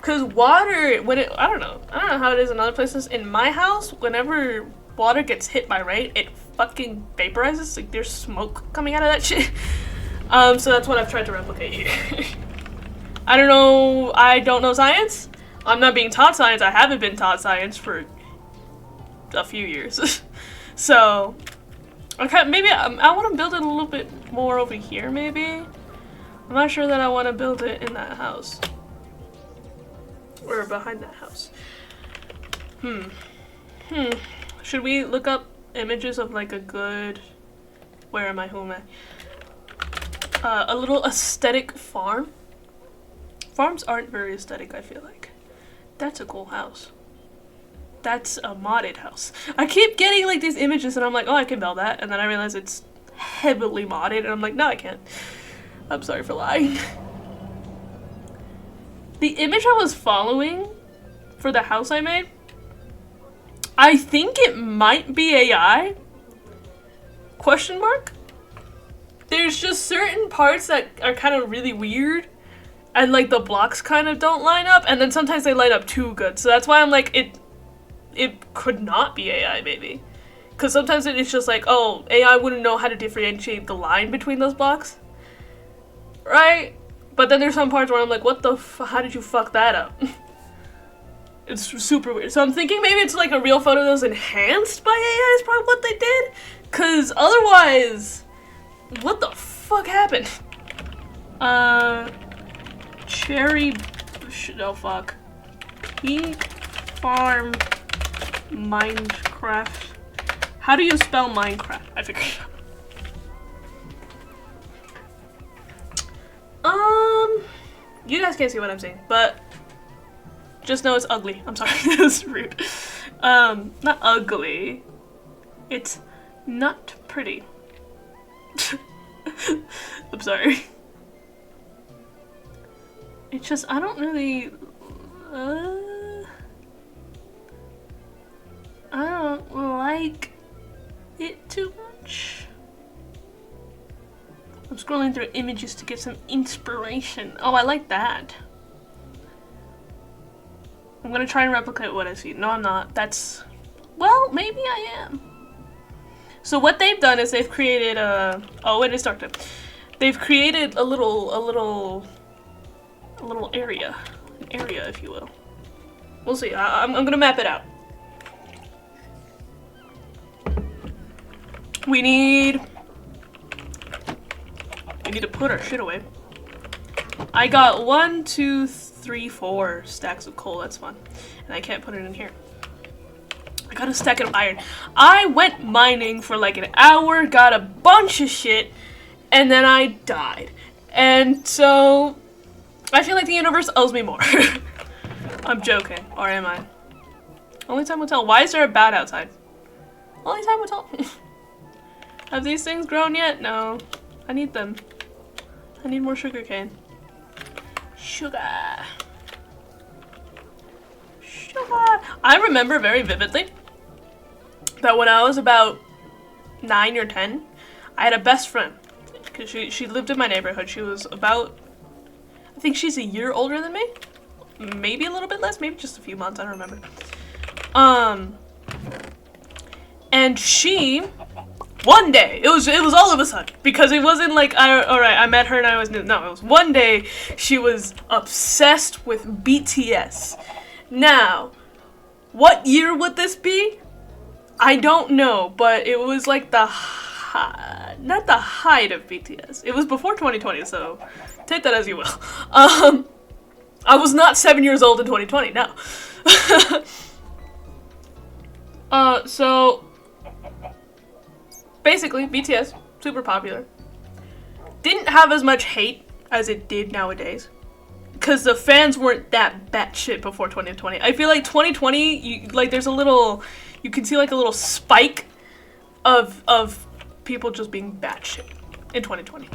Cause water, I don't know how it is in other places. In my house, whenever water gets hit by rain, it fucking vaporizes. Like there's smoke coming out of that shit. So that's what I've tried to replicate here. I don't know science. I'm not being taught science. I haven't been taught science for a few years. So, okay, maybe I want to build it a little bit more over here, maybe. I'm not sure that I want to build it in that house. Or behind that house. Should we look up images of like a good... Where am I? Who am I? A little aesthetic farm? Farms aren't very aesthetic, I feel like. That's a cool house. That's a modded house. I keep getting like these images and I'm like, oh, I can build that. And then I realize it's heavily modded, and I'm like, no, I can't. I'm sorry for lying. The image I was following for the house I made, I think it might be AI? Question mark? There's just certain parts that are kind of really weird, and like the blocks kind of don't line up, and then sometimes they line up too good. So that's why I'm like, it could not be AI maybe. Because sometimes it's just like, oh, AI wouldn't know how to differentiate the line between those blocks. Right? But then there's some parts where I'm like, what the how did you fuck that up? It's super weird. So I'm thinking maybe it's like a real photo that was enhanced by AI is probably what they did. Because otherwise, what the fuck happened? Cherry... Oh, fuck. Pink Farm Minecraft. How do you spell Minecraft? I figured it out. You guys can't see what I'm saying, but just know it's ugly. I'm sorry, that's rude. Not ugly. It's not pretty. I'm sorry. It's just, I don't really, I don't like it too much. I'm scrolling through images to get some inspiration. Oh, I like that. I'm gonna try and replicate what I see. No, I'm not. That's, well, maybe I am. So what they've done is they've created a, oh, it is dark time. They've created a little area, an area, if you will. We'll see. I'm gonna map it out. We need to put our shit away. I got 1, 2, 3, 4 stacks of coal. That's fun, and I can't put it in here. I got a stack of iron. I went mining for like an hour, got a bunch of shit, and then I died. And so I feel like the universe owes me more. I'm joking, or am I? Only time will tell. Why is there a bat outside? Only time will tell. Have these things grown yet? No. I need them. I need more sugarcane. Sugar. Sugar. I remember very vividly that when I was about 9 or 10, I had a best friend. Because she lived in my neighborhood. She was about, I think she's a year older than me. Maybe a little bit less, maybe just a few months, I don't remember. And she, one day, it was all of a sudden, because it wasn't like, alright, I met her and I was new. No, it was one day, she was obsessed with BTS. Now, what year would this be? I don't know, but it was like the not the height of BTS. It was before 2020, so take that as you will. I was not 7 years old in 2020, no. So basically, BTS, super popular. Didn't have as much hate as it did nowadays. Because the fans weren't that batshit before 2020. I feel like 2020, there's a little, you can see like a little spike of people just being batshit in 2020.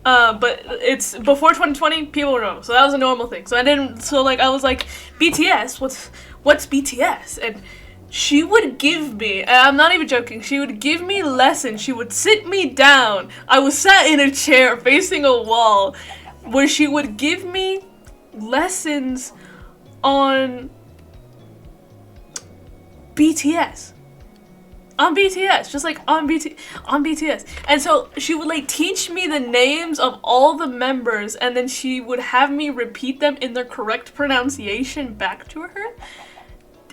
But it's before 2020, people were normal, so that was a normal thing. So I was like, BTS, what's BTS? And she would give me, and I'm not even joking, she would give me lessons. She would sit me down. I was sat in a chair facing a wall, where she would give me lessons on BTS. On BTS, just like on BTS. And so she would like teach me the names of all the members, and then she would have me repeat them in their correct pronunciation back to her.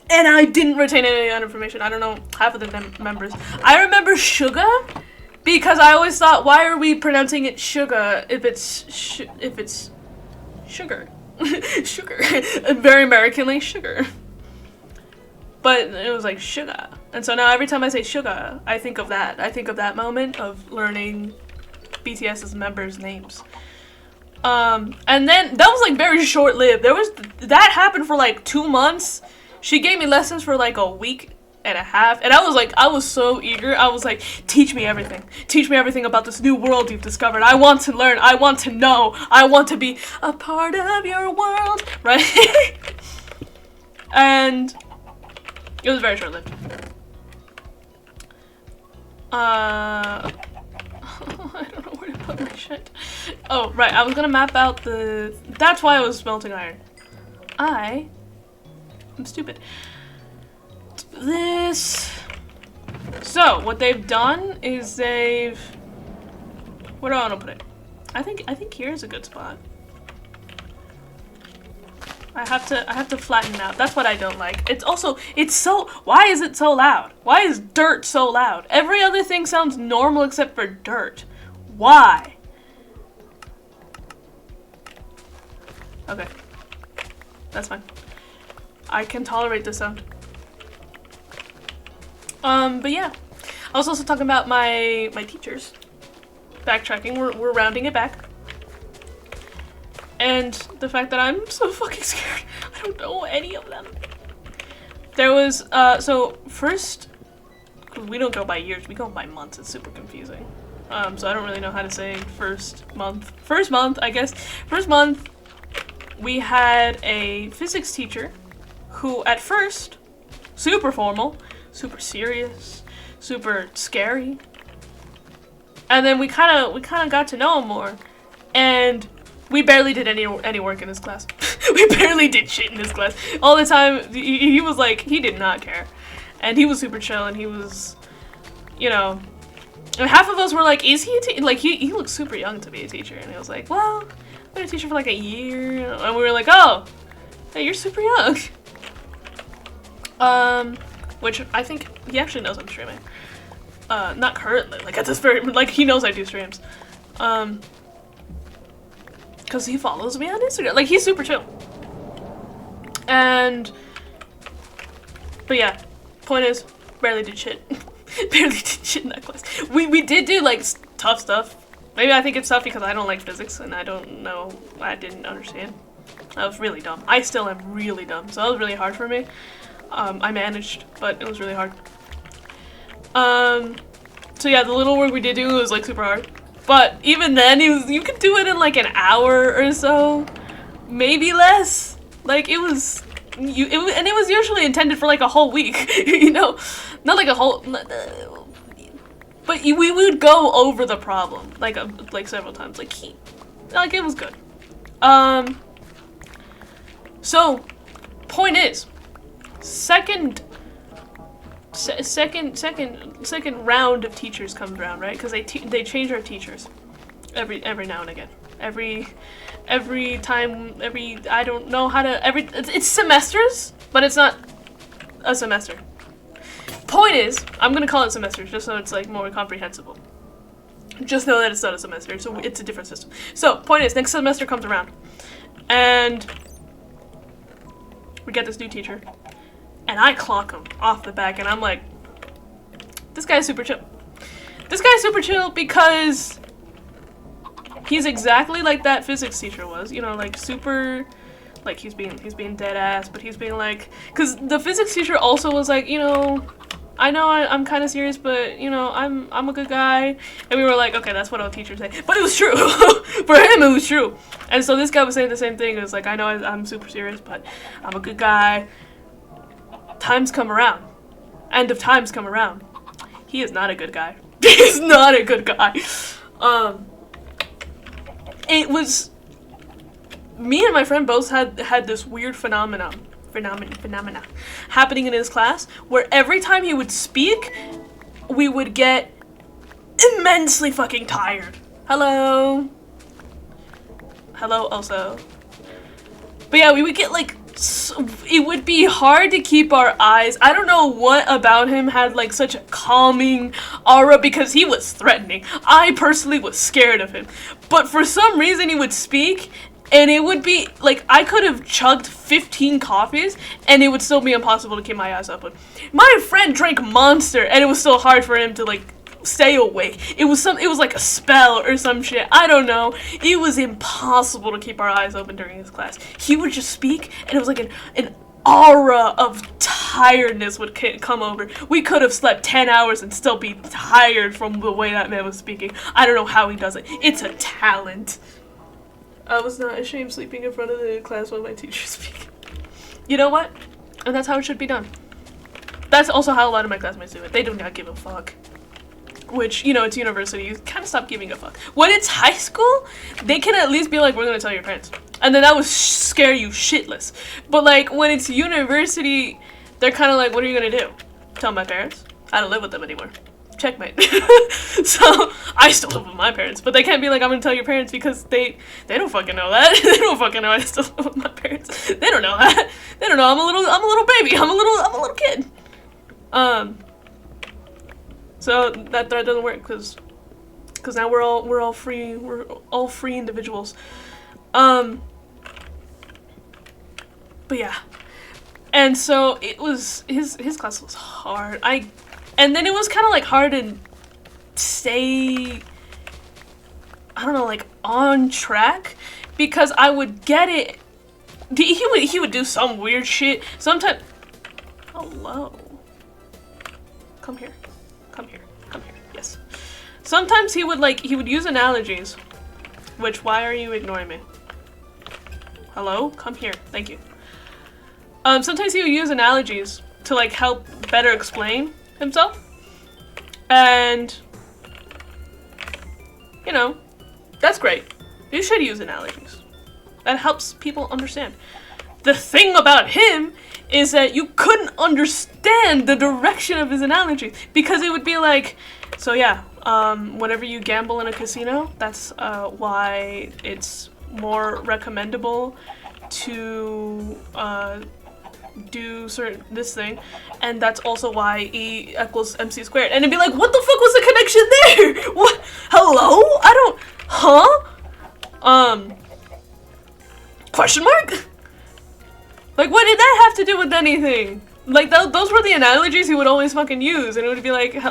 And I didn't retain any of that information. I don't know half of the members. I remember Suga, because I always thought, why are we pronouncing it sugar if it's sugar? Sugar. Very Americanly, sugar. But it was like sugar. And so now every time I say sugar, I think of that. I think of that moment of learning BTS's members' names. And then that was like very short-lived. That happened for like 2 months. She gave me lessons for like a week, and a half, and I was so eager. I was like, teach me everything about this new world you've discovered. I want to learn, I want to know, I want to be a part of your world, right? And it was very short-lived. I don't know where to put my shit. Oh, right, I was gonna map out that's why I was smelting iron. I'm stupid. This. So what they've done is where do I want to put it? I think here's a good spot. I have to flatten out. That's what I don't like. Why is it so loud? Why is dirt so loud? Every other thing sounds normal except for dirt. Why? Okay. That's fine. I can tolerate the sound. But yeah. I was also talking about my teachers. Backtracking, we're rounding it back. And the fact that I'm so fucking scared. I don't know any of them. There was, so first, because we don't go by years, we go by months. It's super confusing. So I don't really know how to say first month. First month, I guess. First month, we had a physics teacher who at first, super formal, super serious, super scary. And then we kind of got to know him more, and we barely did any work in his class. We barely did shit in his class. All the time, he was like, he did not care. And he was super chill, and he was, you know, and half of us were like, is he a teacher? Like, he looked super young to be a teacher, and he was like, well, I've been a teacher for like a year, and we were like, oh, hey, you're super young. Which I think he actually knows I'm streaming. Not currently, like at this very, like he knows I do streams. Cause he follows me on Instagram. Like he's super chill. But yeah, point is, barely did shit. Barely did shit in that class. We did do like tough stuff. Maybe I think it's tough because I don't like physics and I don't know, I didn't understand. I was really dumb. I still am really dumb, so that was really hard for me. I managed, but it was really hard. So yeah, the little work we did do was like super hard. But even then, you could do it in like an hour or so, maybe less. Like it was usually intended for like a whole week, you know, not like a whole. But we would go over the problem like several times. Like it was good. So, point is, second round of teachers comes around, right? Because they change our teachers every now and again. Every time, I don't know how to, it's semesters, but it's not a semester. Point is, I'm gonna call it semesters just so it's like more comprehensible. Just know that it's not a semester, so it's a different system. So, point is, next semester comes around, and we get this new teacher. And I clock him off the back, and I'm like, this guy's super chill. This guy's super chill because he's exactly like that physics teacher was, you know, like super, like he's being dead ass, but he's being like, cause the physics teacher also was like, you know, I know I'm kind of serious, but you know, I'm a good guy, and we were like, okay, that's what all teachers say, but it was true. For him, it was true. And so this guy was saying the same thing. It was like, I know I'm super serious, but I'm a good guy. Times come around. End of times come around. He is not a good guy. He's not a good guy. It was me and my friend both had this weird phenomena happening in his class where every time he would speak, we would get immensely fucking tired. Hello also. But yeah, we would get like, it would be hard to keep our eyes. I don't know what about him had like such a calming aura because he was threatening. I personally was scared of him. But for some reason he would speak and it would be like I could have chugged 15 coffees and it would still be impossible to keep my eyes open. My friend drank Monster and it was still hard for him to like stay awake. It was like a spell or some shit. I don't know. It was impossible to keep our eyes open during his class. He would just speak and it was like an aura of tiredness would come over. We could have slept 10 hours and still be tired from the way that man was speaking. I don't know how he does it. It's a talent. I was not ashamed sleeping in front of the class while my teacher speaking. You know what? And that's how it should be done. That's also how a lot of my classmates do it. They do not give a fuck. Which, you know, it's university. You kind of stop giving a fuck. When it's high school, they can at least be like, we're going to tell your parents. And then that would scare you shitless. But, like, when it's university, they're kind of like, what are you going to do? Tell my parents? I don't live with them anymore. Checkmate. So, I still live with my parents. But they can't be like, I'm going to tell your parents because they don't fucking know that. They don't fucking know I still live with my parents. They don't know that. They don't know I'm a little baby. I'm a little kid. So that doesn't work because now we're all free individuals. But yeah, and so it was his class was hard. And then it was kind of like hard to stay, I don't know, like on track because I would get it. He would do some weird shit sometimes. Hello. Come here. Yes. Sometimes he would use analogies. Which, why are you ignoring me? Hello? Come here. Thank you. Sometimes he would use analogies to like help better explain himself. And you know, that's great. You should use analogies. That helps people understand. The thing about him is that you couldn't understand the direction of his analogy because it would be like, so yeah, whenever you gamble in a casino, that's why it's more recommendable to do this thing, and that's also why E equals MC squared. And it'd be like, what the fuck was the connection there? What? Hello? I don't. Huh? Question mark? Like, what did that have to do with anything? Like, those were the analogies he would always fucking use, and it would be like,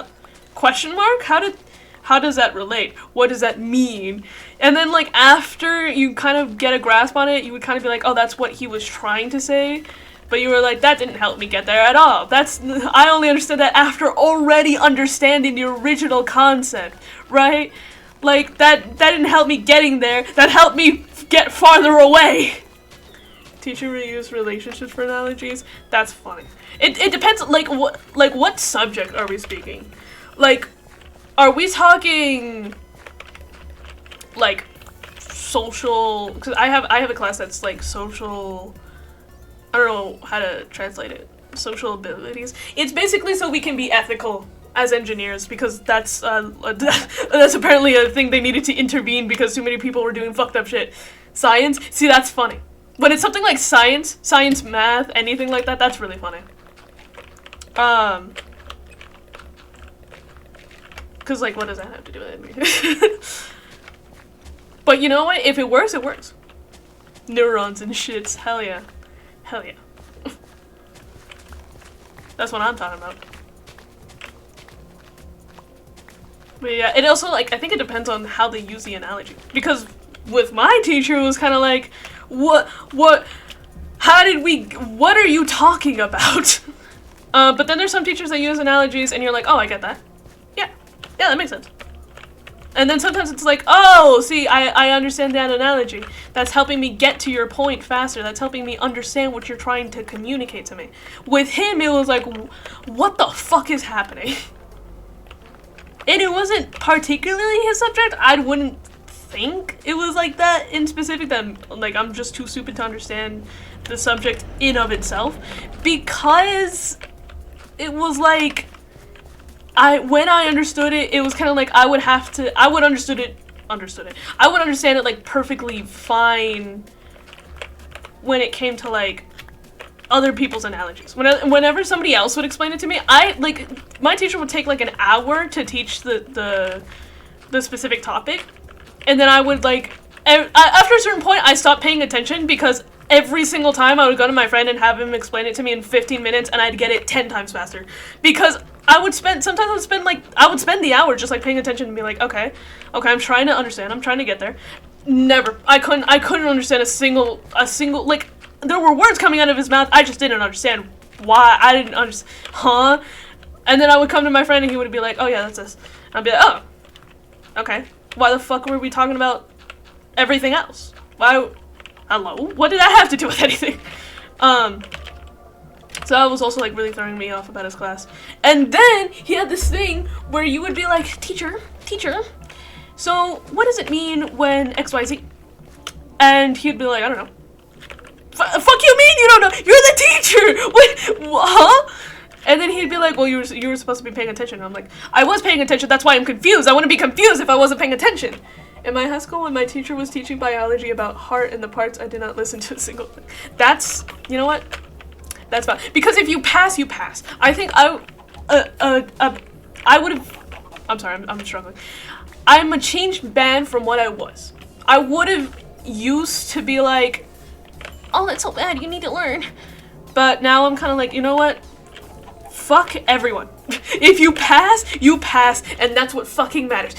question mark? How does that relate? What does that mean? And then, like, after you kind of get a grasp on it, you would kind of be like, oh, that's what he was trying to say. But you were like, that didn't help me get there at all. I only understood that after already understanding the original concept, right? Like, that didn't help me getting there. That helped me get farther away. Teacher reuse relationships for analogies. That's funny. It depends, like what subject are we speaking? Like, are we talking like social? Because I have a class that's like social. I don't know how to translate it. Social abilities. It's basically so we can be ethical as engineers because that's apparently a thing they needed to intervene because too many people were doing fucked up shit. Science. See, that's funny. When it's something like science, math, anything like that, that's really funny. Cause like, what does that have to do with it? But you know what? If it works, it works. Neurons and shits. Hell yeah. Hell yeah. That's what I'm talking about. But yeah, it also, like, I think it depends on how they use the analogy. Because with my teacher, it was kind of like, what are you talking about? But then there's some teachers that use analogies and you're like, oh, I get that. Yeah, that makes sense. And then sometimes it's like, oh, see, I understand that analogy. That's helping me get to your point faster. That's helping me understand what you're trying to communicate to me. With him, it was like, what the fuck is happening? And it wasn't particularly his subject. I wouldn't think it was like that in specific, that like I'm just too stupid to understand the subject in of itself, because it was like when I understood it, it was kind of like I would understand it like perfectly fine when it came to like other people's analogies. Whenever somebody else would explain it to me, my teacher would take like an hour to teach the specific topic, and then I would like after a certain point I stopped paying attention, because every single time I would go to my friend and have him explain it to me in 15 minutes and I'd get it 10 times faster, because I would spend the hour just like paying attention and be like, okay, I'm trying to understand, I'm trying to get there. I couldn't understand a single, like, there were words coming out of his mouth, I just didn't understand why? I didn't understand. Huh? And then I would come to my friend and he would be like, oh yeah, that's this. And I'd be like, oh, okay. Why the fuck were we talking about everything else? Why? Hello? What did that have to do with anything? So that was also like really throwing me off about his class. And then he had this thing where you would be like, teacher, so what does it mean when XYZ? And he'd be like, I don't know. Fuck you mean you don't know? You're the teacher! Wait, huh? And then he'd be like, well, you were supposed to be paying attention. And I'm like, I was paying attention, that's why I'm confused. I wouldn't be confused if I wasn't paying attention. In my high school, when my teacher was teaching biology about heart and the parts, I did not listen to a single thing. That's, you know what? That's fine. Because if you pass, you pass. I think I would have, I'm sorry, I'm struggling. I'm a changed man from what I was. I would have used to be like, oh, that's so bad, you need to learn. But now I'm kind of like, you know what? Fuck everyone. If you pass, and that's what fucking matters.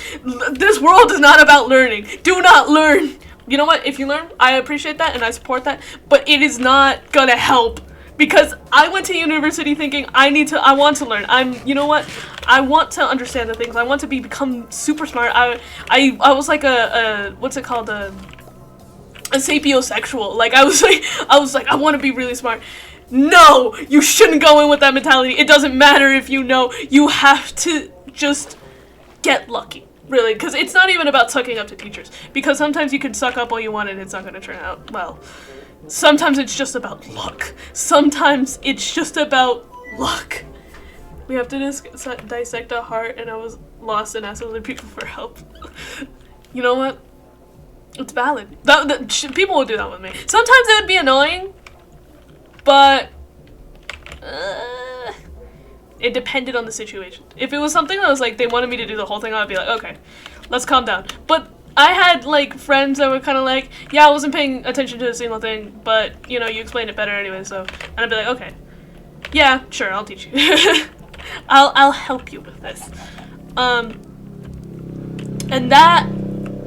This world is not about learning. Do not learn. You know what? If you learn, I appreciate that and I support that, but it is not gonna help. Because I went to university thinking I want to learn. You know what? I want to understand the things. I want to become super smart. I was like a what's it called? A sapiosexual. Like I was like I want to be really smart. No, you shouldn't go in with that mentality. It doesn't matter if you know. You have to just get lucky. Really, because it's not even about sucking up to teachers. Because sometimes you can suck up all you want and it's not going to turn out well. Sometimes it's just about luck. Sometimes it's just about luck. We have to dissect a heart, and I was lost and asked other people for help. You know what? It's valid. People will do that with me. Sometimes it would be annoying, but it depended on the situation. If it was something that was like they wanted me to do the whole thing, I'd be like, okay, let's calm down. But I had like friends that were kind of like, yeah, I wasn't paying attention to a single thing, but you know, you explained it better anyway, so. And I'd be like, okay, yeah, sure, I'll teach you. I'll help you with this. And that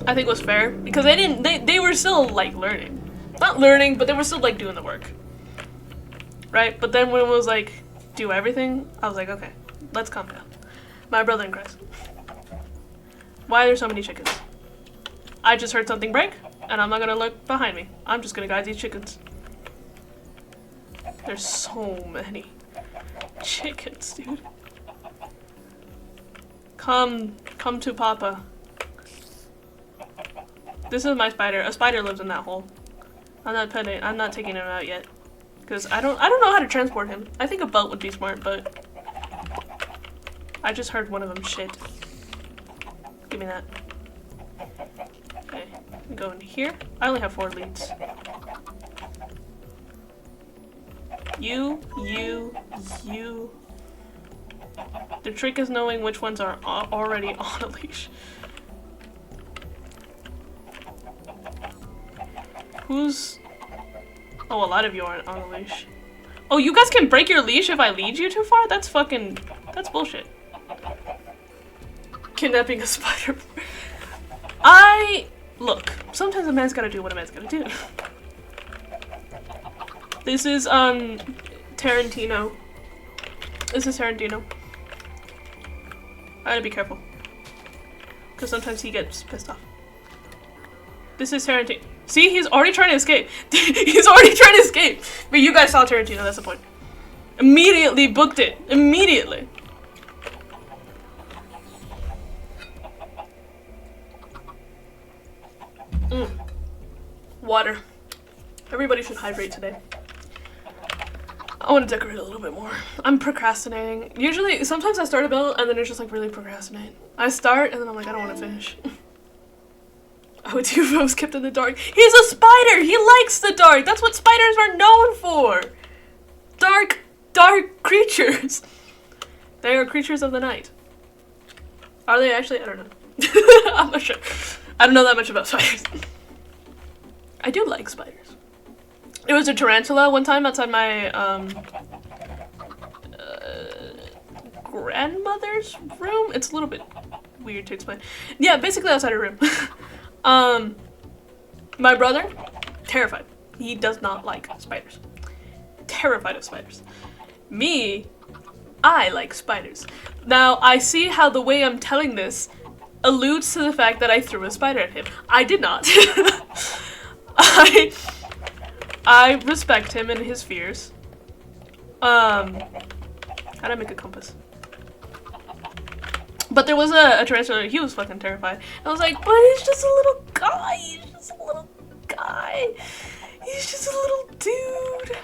I think was fair because they were still like learning, not learning, but they were still like doing the work, right? But then when it was like do everything, I was like, okay, let's calm down. My brother in Christ. Why are there so many chickens? I just heard something break, and I'm not gonna look behind me. I'm just gonna guide these chickens. There's so many chickens, dude. Come to Papa. This is my spider. A spider lives in that hole. I'm not taking him out yet. Because I don't know how to transport him. I think a boat would be smart, but I just heard one of them shit. Give me that. Okay, go into here. I only have 4 leads. You. The trick is knowing which ones are already on a leash. Who's... Oh, a lot of you aren't on a leash. Oh, you guys can break your leash if I lead you too far? That's bullshit. Kidnapping a spider. Look, sometimes a man's gotta do what a man's gotta do. This is, Tarantino. This is Tarantino. I gotta be careful. Because sometimes he gets pissed off. This is Tarantino. See, he's already trying to escape. He's already trying to escape. But you guys saw Tarantino, that's the point. Immediately booked it. Immediately. Water. Everybody should hydrate today. I want to decorate a little bit more. I'm procrastinating. Usually, sometimes I start a build and then it's just like really procrastinate. I start and then I'm like, I don't want to finish. I would do if I was kept in the dark. He's a spider! He likes the dark! That's what spiders are known for! Dark creatures! They are creatures of the night. Are they actually? I don't know. I'm not sure. I don't know that much about spiders. I do like spiders. It was a tarantula one time outside my grandmother's room. It's a little bit weird to explain. Yeah, basically outside her room. My brother, terrified. He does not like spiders. Terrified of spiders. Me, I like spiders. Now, I see how the way I'm telling this alludes to the fact that I threw a spider at him. I did not. I respect him and his fears. How'd I make a compass? But there was a tarantula, he was fucking terrified. I was like, but he's just a little guy, he's just a little guy. He's just a little dude.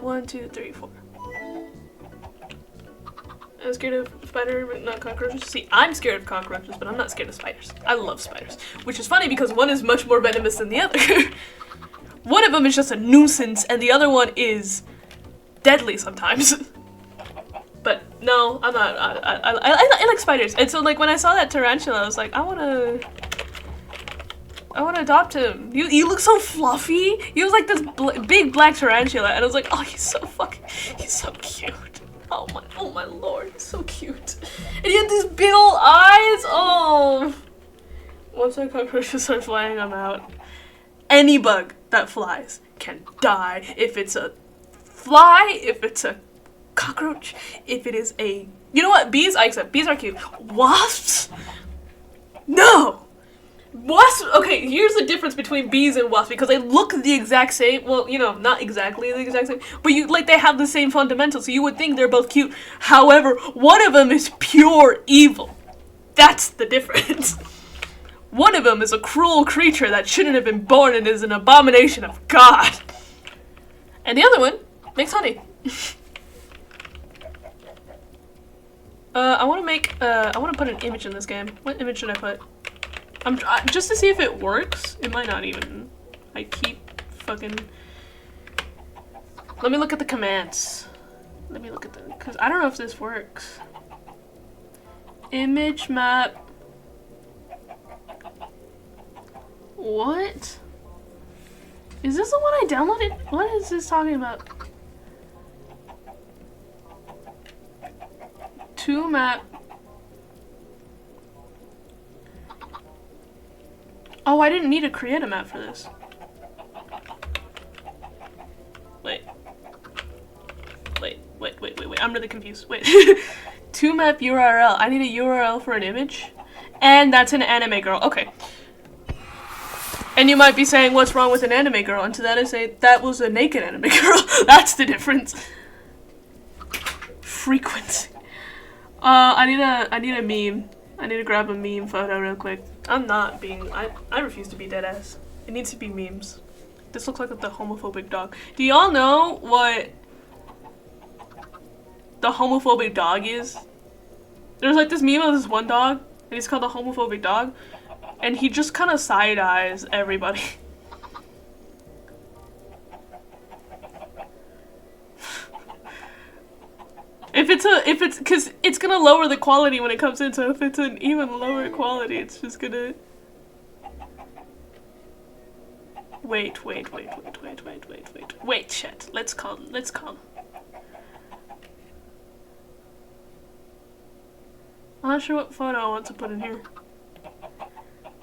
1, 2, 3, 4. I'm scared of spider, but not cockroaches. See, I'm scared of cockroaches, but I'm not scared of spiders. I love spiders. Which is funny because one is much more venomous than the other. One of them is just a nuisance, and the other one is deadly sometimes. But no, I'm not. I like spiders. And so, like, when I saw that tarantula, I was like, I wanna adopt him. You look so fluffy. He was like this big black tarantula, and I was like, oh, he's so cute. Oh my lord, he's so cute. And he had these big old eyes. Oh. Once that cockroaches start flying, I'm out. Any bug that flies can die. If it's a fly, if it's a cockroach, if it is a... You know what? Bees, I accept. Bees are cute. Wasps? No! Wasps, okay, here's the difference between bees and wasps, because they look the exact same. Well, you know, not exactly the exact same, but they have the same fundamentals, so you would think they're both cute. However, one of them is pure evil. That's the difference. One of them is a cruel creature that shouldn't have been born and is an abomination of God. And the other one makes honey. I want to put an image in this game. What image should I put? Just to see if it works. It might not even. I keep fucking... Let me look at the commands. Let me look at them, because I don't know if this works. Image map. What? Is this the one I downloaded? What is this talking about? To map. Oh, I didn't need to create a map for this. Wait. I'm really confused. Wait. To map URL. I need a URL for an image. And that's an anime girl. Okay. And you might be saying, what's wrong with an anime girl? And to that I say, that was a naked anime girl. That's the difference. Frequency. I need a meme. I need to grab a meme photo real quick. I'm not being... I refuse to be deadass. It needs to be memes. This looks like the homophobic dog. Do y'all know what the homophobic dog is? There's like this meme of this one dog, and he's called the homophobic dog, and he just kind of side-eyes everybody. Cause it's gonna lower the quality when it comes in, so if it's an even lower quality, it's just gonna... Wait, chat, let's calm. I'm not sure what photo I want to put in here.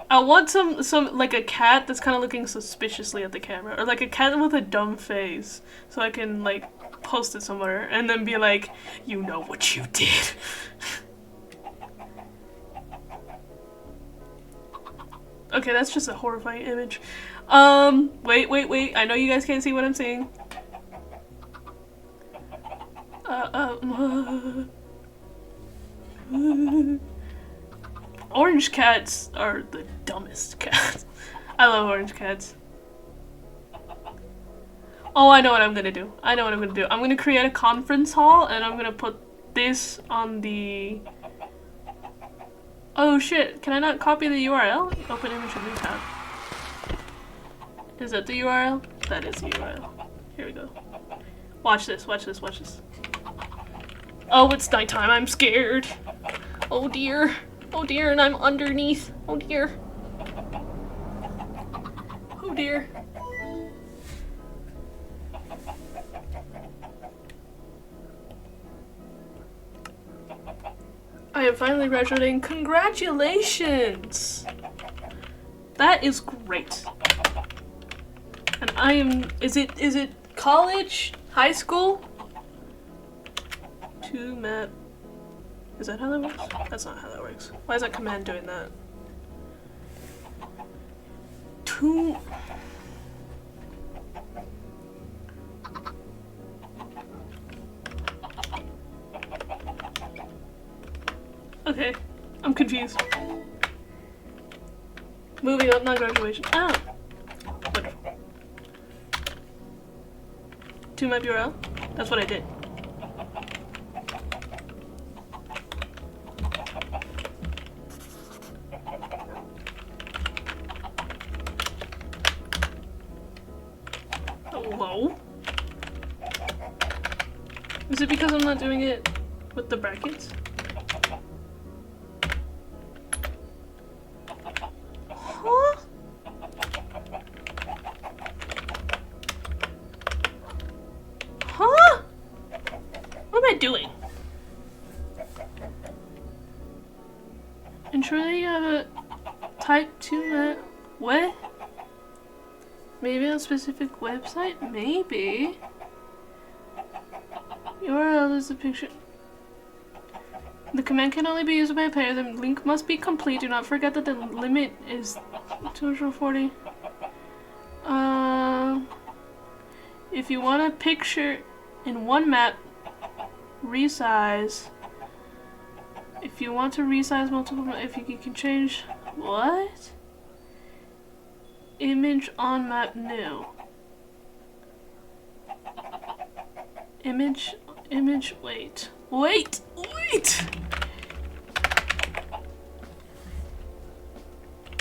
I want some like a cat that's kind of looking suspiciously at the camera, or like a cat with a dumb face, so I can like post it somewhere and then be like, you know what you did. Okay, that's just a horrifying image. Wait, I know you guys can't see what I'm seeing. Orange cats are the dumbest cats. I love orange cats. Oh, I know what I'm gonna do. I'm gonna create a conference hall, and I'm gonna put this on the... Oh shit, can I not copy the URL? Open image of new tab. Is that the URL? That is the URL. Here we go. Watch this. Oh, it's nighttime, I'm scared. Oh dear, and I'm underneath. Oh dear. I am finally graduating. Congratulations! That is great. And I am, is it college? High school to map. Is that how that works? That's not how that works. Why is that command doing that? To. Okay, I'm confused. Moving up, not graduation. Ah! Wonderful. To map URL? That's what I did. Hello? Is it because I'm not doing it with the brackets? Huh? Huh? What am I doing? Ensure that you have a type 2 what? Maybe on a specific website? Maybe. URL is the picture. The command can only be used by a player. The link must be complete. Do not forget that the limit is 240. If you want a picture in one map, resize. If you want to resize multiple, if you can change what? Image on map new. Image, wait.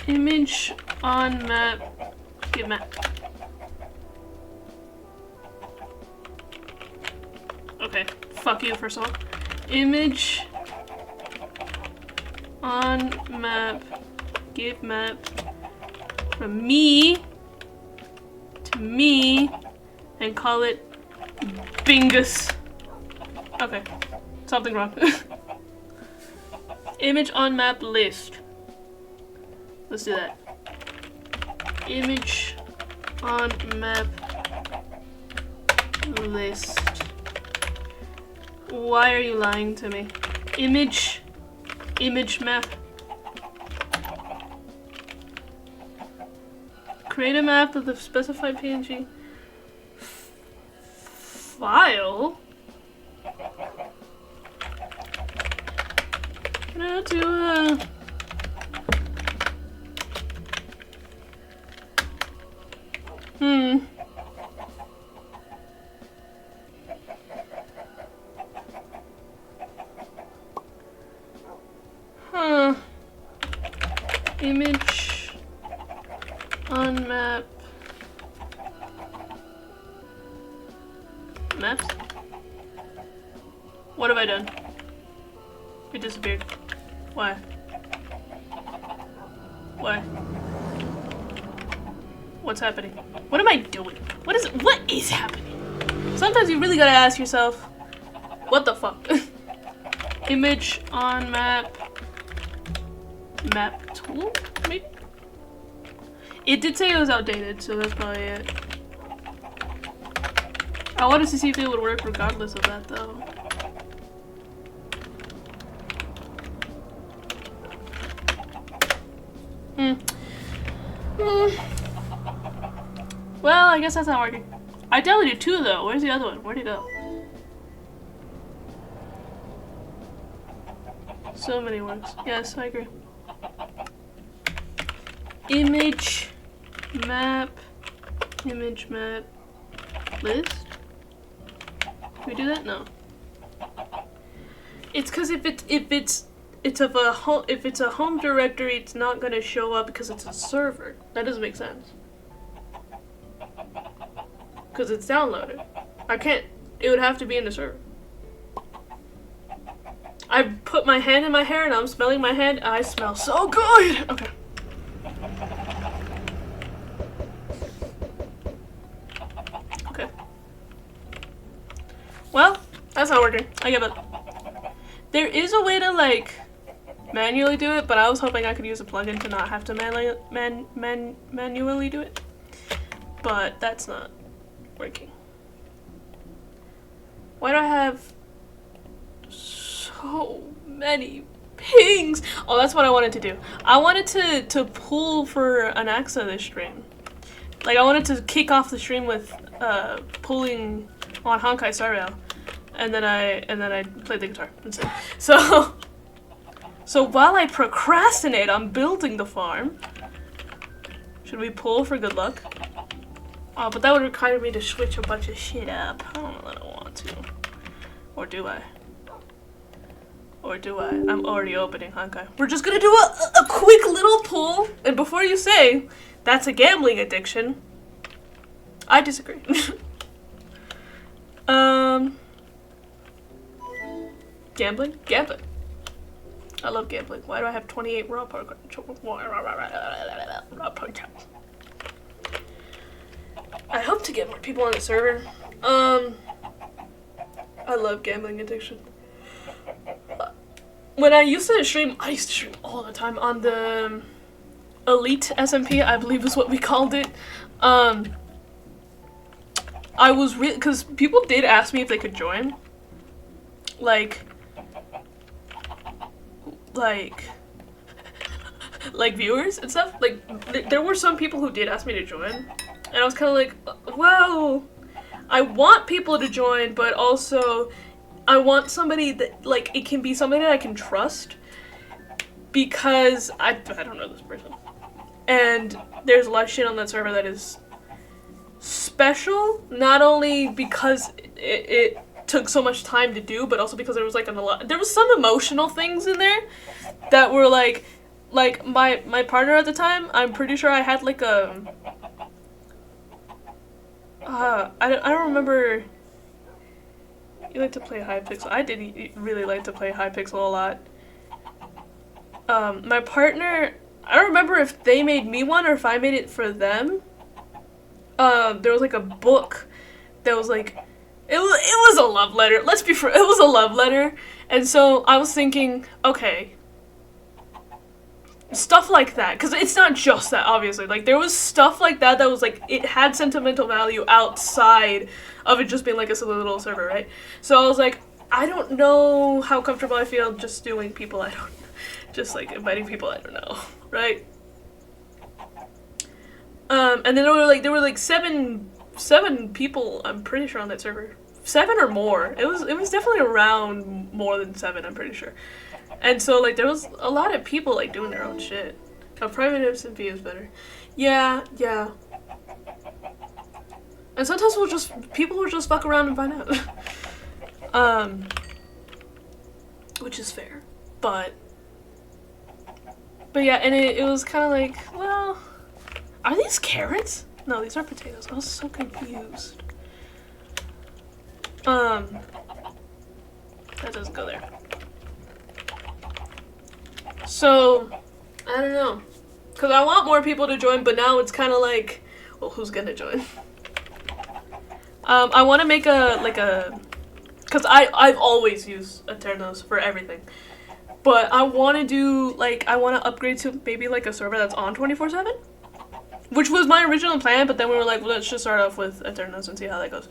Image on map, get map. Okay, fuck you first of all. Image on map, give map. From me to me and call it Bingus. Okay, something wrong. Image on map list. Let's do that. Image on map list. Why are you lying to me? Image map. Create a map of the specified PNG file. How to Image on map. Maps? What have I done? It disappeared. Why? Why? What's happening? What am I doing? What is happening? Sometimes you really gotta ask yourself, what the fuck? Image on map. Map tool? Maybe? It did say it was outdated, so that's probably it. I wanted to see if it would work regardless of that, though. Well, I guess that's not working. I downloaded 2 though. Where's the other one? Where'd it go? So many works. Yes, I agree. Image map list. Can we do that? No. It's because if it's a home directory, it's not gonna show up because it's a server. That doesn't make sense. Because it's downloaded. I can't. It would have to be in the server. I put my hand in my hair and I'm smelling my hand. I smell so good. Okay. Okay. Well, that's not working. I give up. There is a way to like manually do it, but I was hoping I could use a plugin to not have to manually do it. But that's not working. Why do I have so many pings? Oh, that's what I wanted to do. I wanted to pull for an AXA this stream. Like, I wanted to kick off the stream with pulling on Honkai Star Rail, and then I played the guitar instead. So while I procrastinate on building the farm, should we pull for good luck? Oh, but that would require me to switch a bunch of shit up. I don't know that I want to. Or do I? Or do I? I'm already opening Honkai. We're just gonna do a quick little pull, and before you say that's a gambling addiction, I disagree. Gambling? Gambling. I love gambling. Why do I have 28 raw poker? I hope to get more people on the server. I love gambling addiction. When I used to stream all the time on the Elite SMP, I believe is what we called it. I was really, because people did ask me if they could join. Like viewers and stuff. Like, there were some people who did ask me to join, and I was kind of like, well, I want people to join, but also I want somebody that, like, it can be somebody that I can trust, because I don't know this person, and there's a lot of shit on that server that is special, not only because it took so much time to do, but also because there was, like, there was some emotional things in there that were, like my partner at the time, I'm pretty sure I had, like, I don't remember. You like to play Hypixel. I did really like to play Hypixel a lot. My partner, I don't remember if they made me one or if I made it for them. There was, like, a book that was, like, it was a love letter. It was a love letter. And so I was thinking, okay, stuff like that, because it's not just that, obviously. Like, there was stuff like that that was, like, it had sentimental value outside of it just being, like, a silly little server, right? So I was like, I don't know how comfortable I feel just doing people I don't, just, like, inviting people I don't know, right? And then there were like seven people, I'm pretty sure, on that server. 7 or more. It was definitely around more than 7, I'm pretty sure. And so, like, there was a lot of people, like, doing their own shit. A private SMP is better. Yeah. And sometimes people will just fuck around and find out. Which is fair. But yeah, and it was kind of like, well, are these carrots? No, these are potatoes. I was so confused. That doesn't go there. So, I don't know. Because I want more people to join, but now it's kind of like, well, who's gonna join? I want to make because I've always used Eternos for everything. But I want to do, like, I want to upgrade to maybe, like, a server that's on 24/7? Which was my original plan, but then we were like, well, let's just start off with Eternos and see how that goes.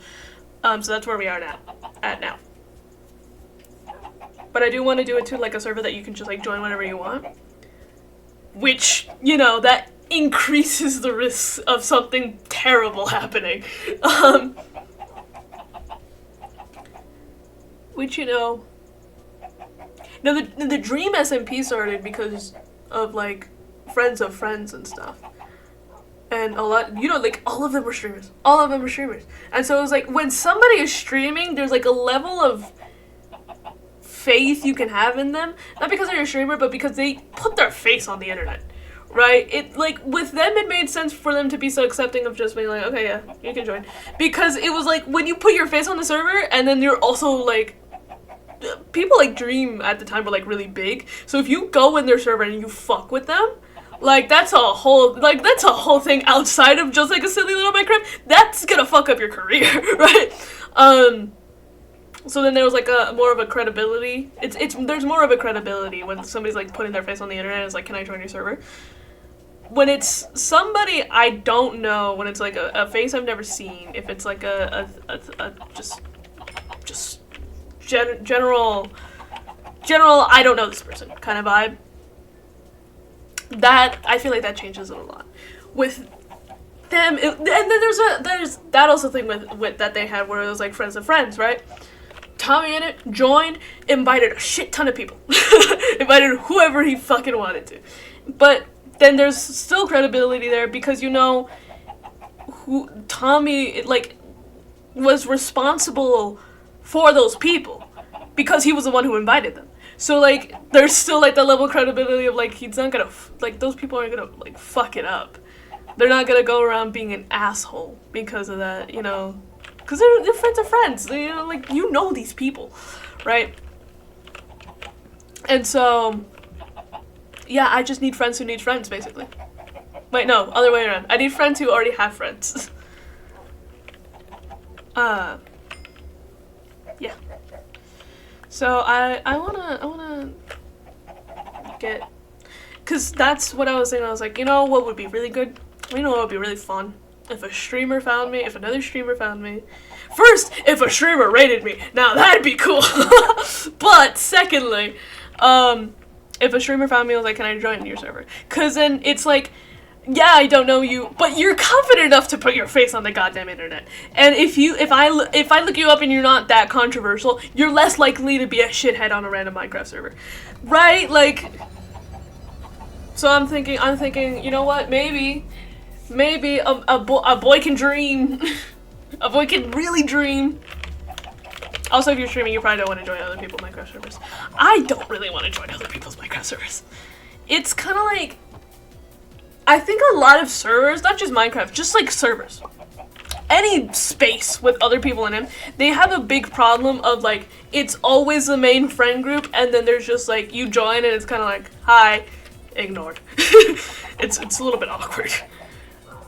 So that's where we are now. But I do want to do it to, like, a server that you can just, like, join whenever you want. Which, you know, that increases the risk of something terrible happening. Which, you know... Now, the Dream SMP started because of, like, friends of friends and stuff. And a lot, you know, like, all of them were streamers. And so it was like, when somebody is streaming, there's, like, a level of faith you can have in them. Not because they're a streamer, but because they put their face on the internet. Right? It, like, with them, it made sense for them to be so accepting of just being like, okay, yeah, you can join. Because it was like, when you put your face on the server, and then you're also, like, people like Dream at the time were, like, really big. So if you go in their server and you fuck with them, like, that's a whole thing outside of just, like, a silly little Minecraft. That's gonna fuck up your career, right? So then there was, like, more of a credibility. There's more of a credibility when somebody's, like, putting their face on the internet and is like, can I join your server? When it's somebody I don't know, when it's, like, a face I've never seen, if it's, like, just general I don't know this person kind of vibe. That I feel like that changes it a lot with them. And then there's that also thing with that they had where it was like friends of friends, right? Tommy in it joined, invited a shit ton of people, invited whoever he fucking wanted to, but then there's still credibility there because you know who Tommy like was responsible for those people because he was the one who invited them. So like there's still like the level of credibility of like he's not gonna like those people aren't gonna like fuck it up. They're not gonna go around being an asshole because of that, you know, because they're friends of friends. You know, like you know these people, right? And so yeah, I just need friends who need friends, basically. Wait, no, other way around. I need friends who already have friends. Yeah. So I wanna get, cause that's what I was saying. I was like, you know what would be really good? You know what would be really fun? If a streamer found me, if another streamer found me. First, if a streamer rated me, now that'd be cool. But secondly, if a streamer found me, I was like, can I join your server? Cause then it's like, yeah, I don't know you, but you're confident enough to put your face on the goddamn internet. And if I look you up and you're not that controversial, you're less likely to be a shithead on a random Minecraft server, right? Like, so I'm thinking, you know what? Maybe a boy can dream. A boy can really dream. Also, if you're streaming, you probably don't want to join other people's Minecraft servers. I don't really want to join other people's Minecraft servers. It's kind of like, I think a lot of servers, not just Minecraft, just like servers, any space with other people in it, they have a big problem of like, it's always the main friend group, and then there's just like, you join and it's kind of like, hi, ignored. It's a little bit awkward.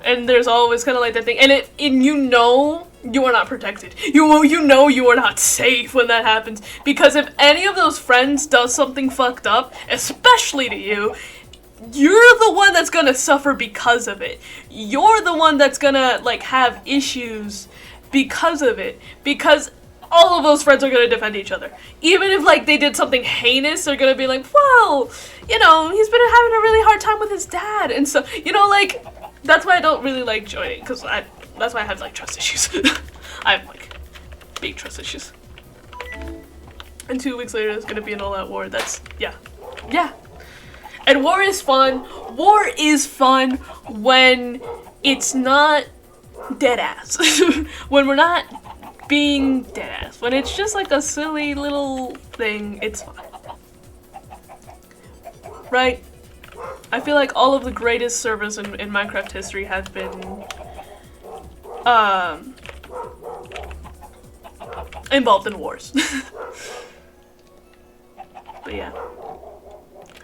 And there's always kind of like that thing, and you know you are not protected. You know you are not safe when that happens, because if any of those friends does something fucked up, especially to you, you're the one that's gonna suffer because of it. You're the one that's gonna like have issues because of it, because all of those friends are gonna defend each other. Even if like they did something heinous, they're gonna be like, well, you know, he's been having a really hard time with his dad, and so, you know, like, that's why I don't really like joining, because that's why I have like trust issues. I have like big trust issues. And 2 weeks later there's gonna be an all-out war. That's, yeah. And war is fun. War is fun when it's not dead ass. When we're not being dead ass. When it's just like a silly little thing, it's fun. Right? I feel like all of the greatest servers in Minecraft history have been involved in wars. But yeah.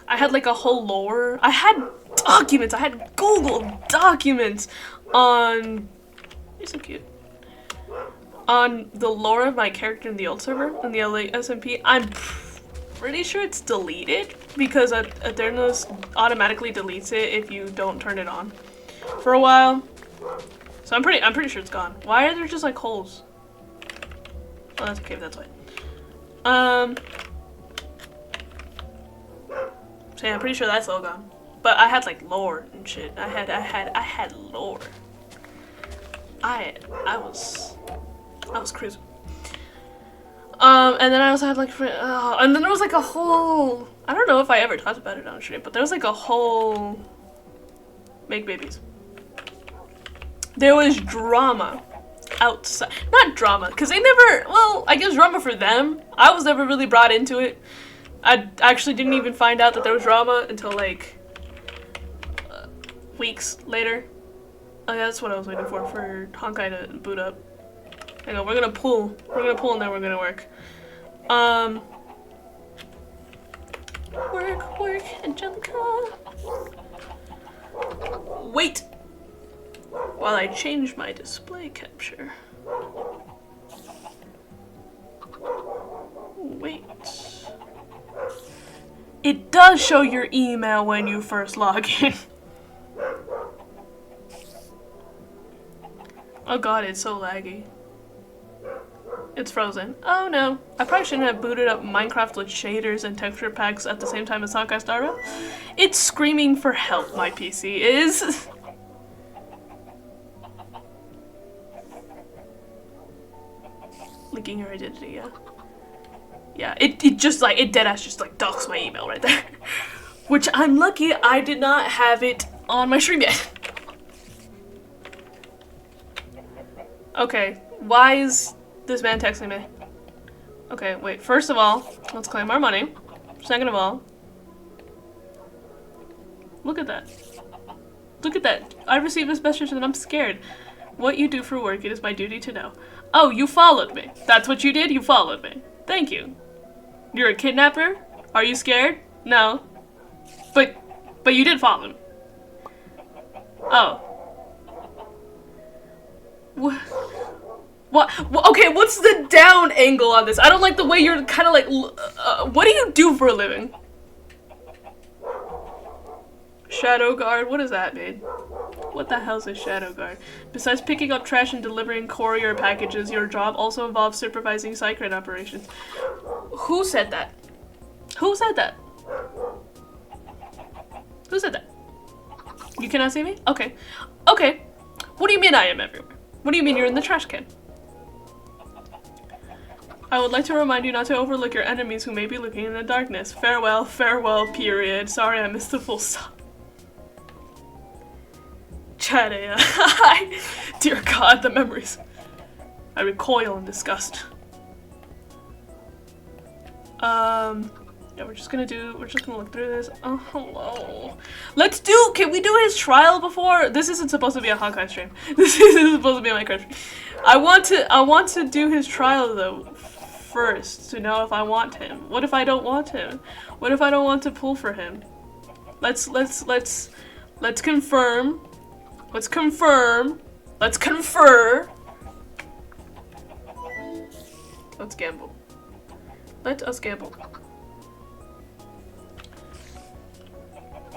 I had like a whole lore. I had documents. I had Google documents on. You're so cute. On the lore of my character in the old server, in the LA SMP. I'm pretty sure it's deleted because Aethernos automatically deletes it if you don't turn it on for a while. So I'm pretty sure it's gone. Why are there just like holes? Oh, that's okay. That's fine. So yeah, I'm pretty sure that's all gone. But I had like lore and shit. I had lore. I was cruising. And then I also had like, and then there was like a whole, I don't know if I ever talked about it on stream, but there was like a whole make babies. There was drama outside, not drama, because they never, well, I guess drama for them. I was never really brought into it. I actually didn't even find out that there was drama until like weeks later. Oh yeah, that's what I was waiting for Honkai to boot up. Hang on, we're gonna pull and then we're gonna work. Work, Angelica. Wait! While I change my display capture. Wait. It does show your email when you first log in. Oh god, it's so laggy. It's frozen. Oh no. I probably shouldn't have booted up Minecraft with shaders and texture packs at the same time as Honkai Star Rail. It's screaming for help, my PC is. Leaking your identity, yeah. Yeah, it just like, it deadass just like docks my email right there. Which I'm lucky I did not have it on my stream yet. Okay, why is this man texting me? Okay, wait, first of all, let's claim our money. Second of all, look at that. Look at that. I received this message and I'm scared. What you do for work, it is my duty to know. Oh, you followed me. That's what you did? You followed me. Thank you. You're a kidnapper? Are you scared? No. But you did follow me. Oh. What? Okay, what's the down angle on this? I don't like the way you're kind of like, what do you do for a living? Shadow Guard, what does that mean? What the hell's a Shadow Guard? Besides picking up trash and delivering courier packages, your job also involves supervising Cycrate operations. Who said that? Who said that? Who said that? You cannot see me? Okay. Okay. What do you mean I am everywhere? What do you mean you're in the trash can? I would like to remind you not to overlook your enemies who may be looking in the darkness. Farewell, farewell, period. Sorry I missed the full stop. Chadea. Dear God, the memories. I recoil in disgust. Yeah, we're just gonna look through this. Oh, hello. Can we do his trial before? This isn't supposed to be a Honkai stream. This isn't supposed to be a Minecraft stream. I want to do his trial though first to know if I want him. What if I don't want him? What if I don't want to pull for him? Let's confirm. Let's confirm. Let's confer. Let's gamble. Let us gamble.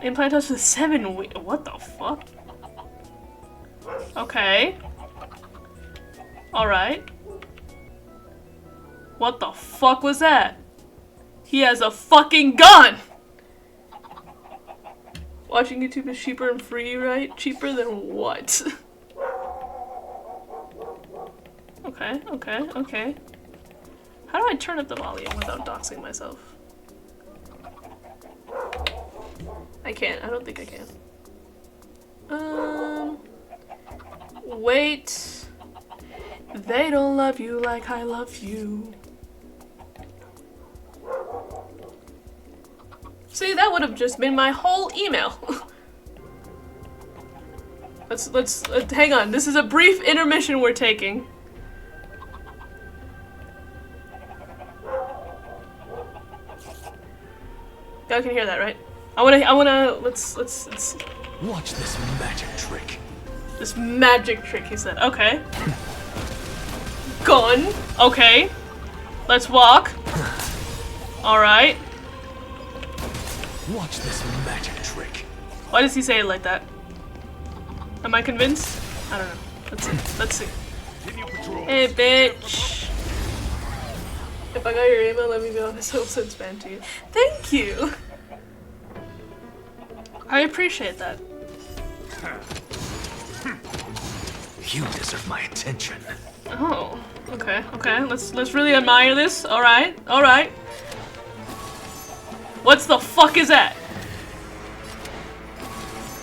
Implant us with 7 weeks. What the fuck? Okay. Alright. What the fuck was that? He has a fucking gun! Watching YouTube is cheaper and free, right? Cheaper than what? Okay, okay, okay. How do I turn up the volume without doxing myself? I can't. I don't think I can. Wait. They don't love you like I love you. See, that would have just been my whole email. let's hang on. This is a brief intermission we're taking. Y'all can hear that, right? I wanna let's watch this magic trick. This magic trick, he said. Okay. Gun. Okay. Let's walk. Alright. Watch this magic trick. Why does he say it like that? Am I convinced? I don't know. Let's see. Let's see. Hey, bitch. If I got your email, let me be honest, I'll send spam to you. Thank you! I appreciate that. You deserve my attention. Oh, okay, okay. Let's really admire this. Alright, alright. What's the fuck is that?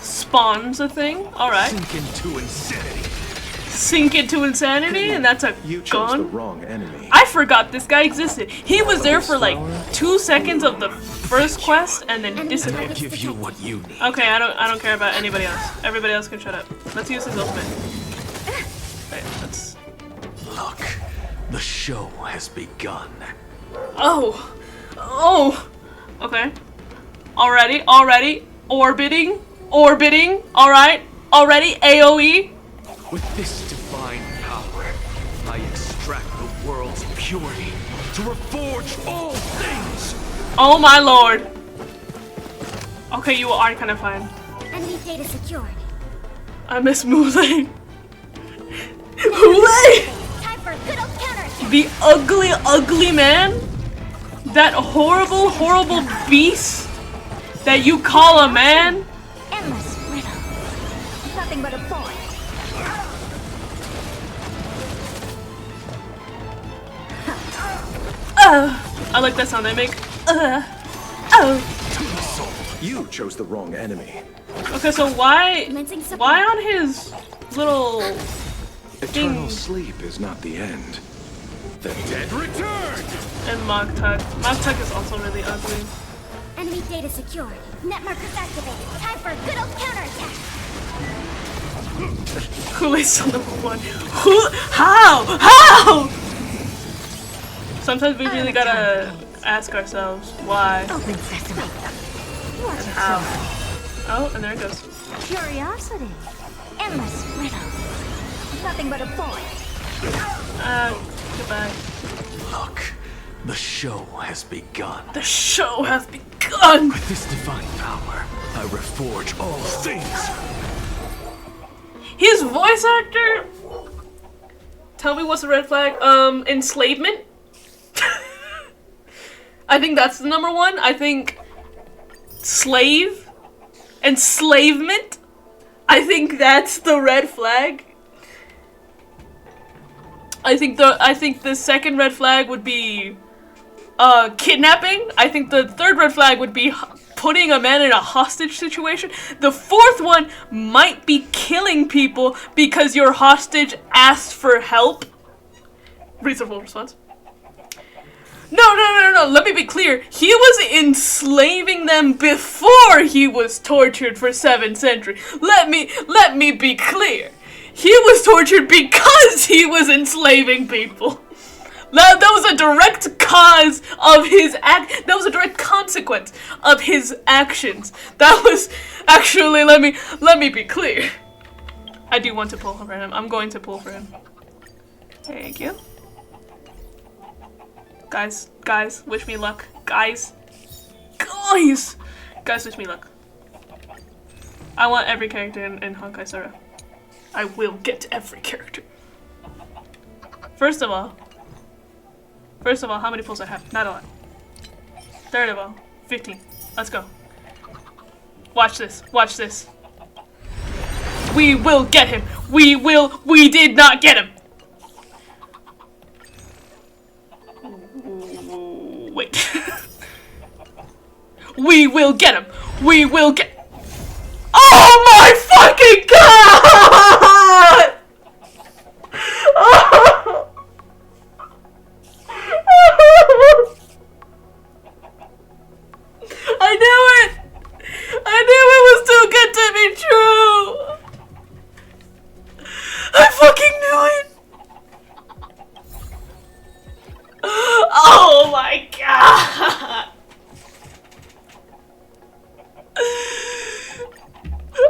Spawns a thing? Alright. Sink into insanity. Sink into insanity? And that's a You chose gun? the wrong enemy. I forgot this guy existed. He was there for like 2 seconds of the first quest and then I'll disappeared. give you what you need. Okay, I don't care about anybody else. Everybody else can shut up. Let's use his ultimate. Wait, let's... Look, the show has begun. Oh! Oh! Okay. Already. Orbiting. Alright. Already. AoE. With this divine power, I extract the world's purity to reforge all things. Oh my lord. Okay, you are kind of fine. Enemy data secured. I miss Mule. Mule! Time for a good old counterattack. The ugly, ugly man? That horrible, horrible beast that you call a man? Endless riddle. Nothing but a point. I like that sound they make. Oh. You chose the wrong enemy. Okay, so why Commencing support. on his little Eternal thing sleep is not the end. The dead return! and Moktuk? Moktuk is also really ugly. Enemy data secured. Net markers activated. Time for a good old counterattack. Kool-Aid's still #1. Who? How? Sometimes we really gotta ask ourselves why. Open sesame. What How? Oh, and there it goes. curiosity. Endless riddle. Nothing but a point. Goodbye. Look, the show has begun. The show has begun! With this divine power, I reforge all things. His voice actor? Tell me what's the red flag? Enslavement? I think that's the #1. I think slave, enslavement. I think that's the red flag. I think the second red flag would be kidnapping. I think the third red flag would be putting a man in a hostage situation. The fourth one might be killing people because your hostage asked for help. Reasonable response. No. Let me be clear. He was enslaving them before he was tortured for 7th century. Let me be clear. He was tortured because he was enslaving people. That was a direct cause of his act. That was a direct consequence of his actions. That was actually. Let me be clear. I do want to pull for him. I'm going to pull for him. Thank you. Guys, wish me luck. Guys, wish me luck. I want every character in Honkai Star Rail. I will get every character. First of all, how many pulls I have? Not a lot. Third of all, 15. Let's go. Watch this. We will get him. We did not get him. Wait. We will get him. Oh my fucking god! I knew it! It was too good to be true! I fucking knew it! Oh my god!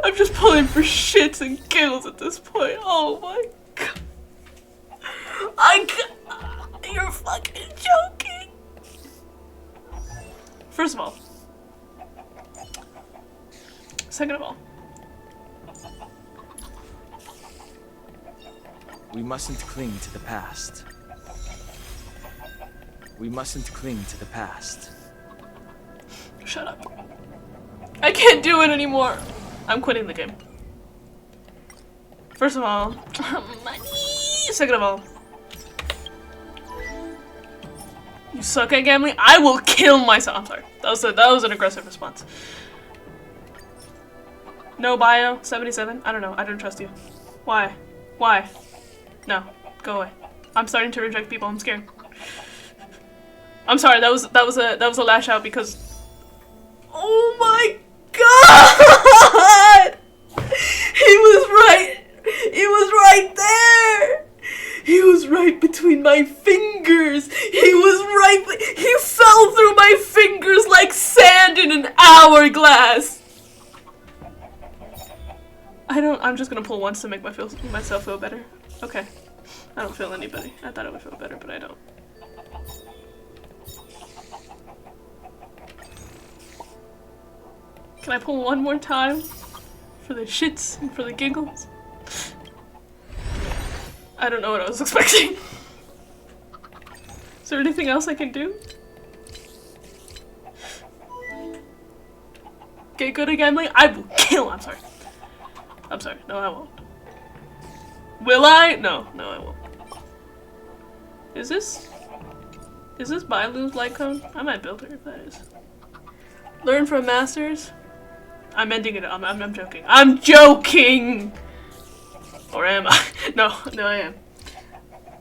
I'm just pulling for shits and giggles at this point. Oh my god. You're fucking joking. First of all. Second of all. We mustn't cling to the past. We mustn't cling to the past. Shut up. I can't do it anymore. I'm quitting the game. First of all, money. Second of all, you suck at gambling. I will kill myself. I'm sorry. That was an aggressive response. No bio 77. I don't know. I don't trust you. Why? No, go away. I'm starting to reject people. I'm scared. I'm sorry. That was a lash out because. Oh my god! He was right there! He was right between my fingers! He fell through my fingers like sand in an hourglass! I'm just gonna pull once to make myself feel better. Okay. I don't feel anybody. I thought I would feel better, but I don't. Can I pull one more time? For the shits and for the giggles? I don't know what I was expecting. there anything else I can do? Get good at gambling? I will kill. I'm sorry. No, I won't. Will I? No, I won't. Is this Bailu's light cone? I might build her if that is. Learn from masters? I'm ending it. I'm joking. I'm joking! Or am I? No, I am.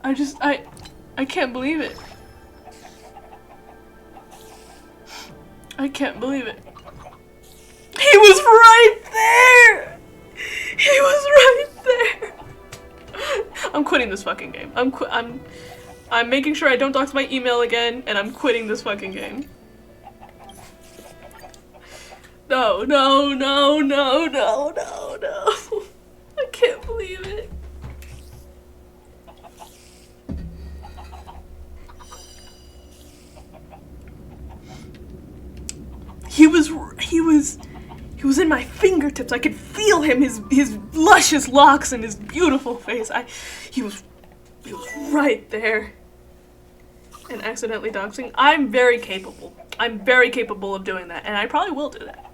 I can't believe it. I can't believe it. He was right there! He was right there! I'm quitting this fucking game. I'm making sure I don't dox my email again, and I'm quitting this fucking game. No. I can't believe it. He was in my fingertips. I could feel him, his luscious locks and his beautiful face. He was right there. And accidentally doxing. I'm very capable. I'm very capable of doing that, and I probably will do that.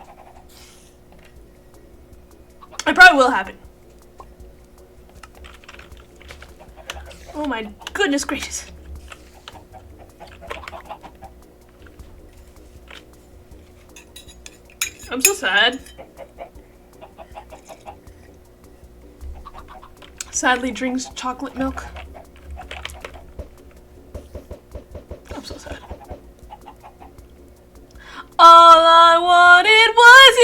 It probably will happen. Oh my goodness gracious. I'm so sad. Sadly drinks chocolate milk. I'm so sad. All I wanted was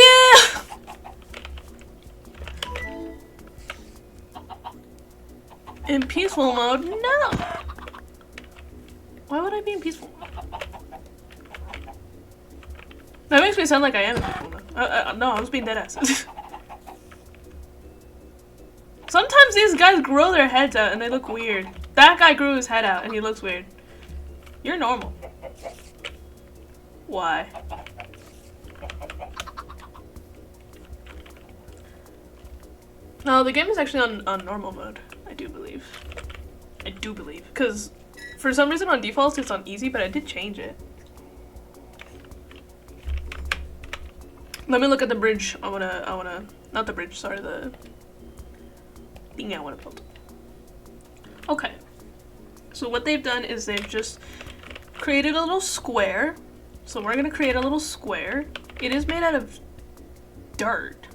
you! In peaceful mode? No! Why would I be in peaceful mode? That makes me sound like I am in peaceful mode. No, I was being deadass. Sometimes these guys grow their heads out and they look weird. That guy grew his head out and he looks weird. You're normal. Why? No, the game is actually on normal mode. I do believe. Because for some reason on default it's on easy, but I did change it. Let me look at the bridge. I wanna, not the bridge, sorry, the thing I wanna build. Okay. So what they've done is they've just created a little square. So we're gonna create a little square. It is made out of dirt.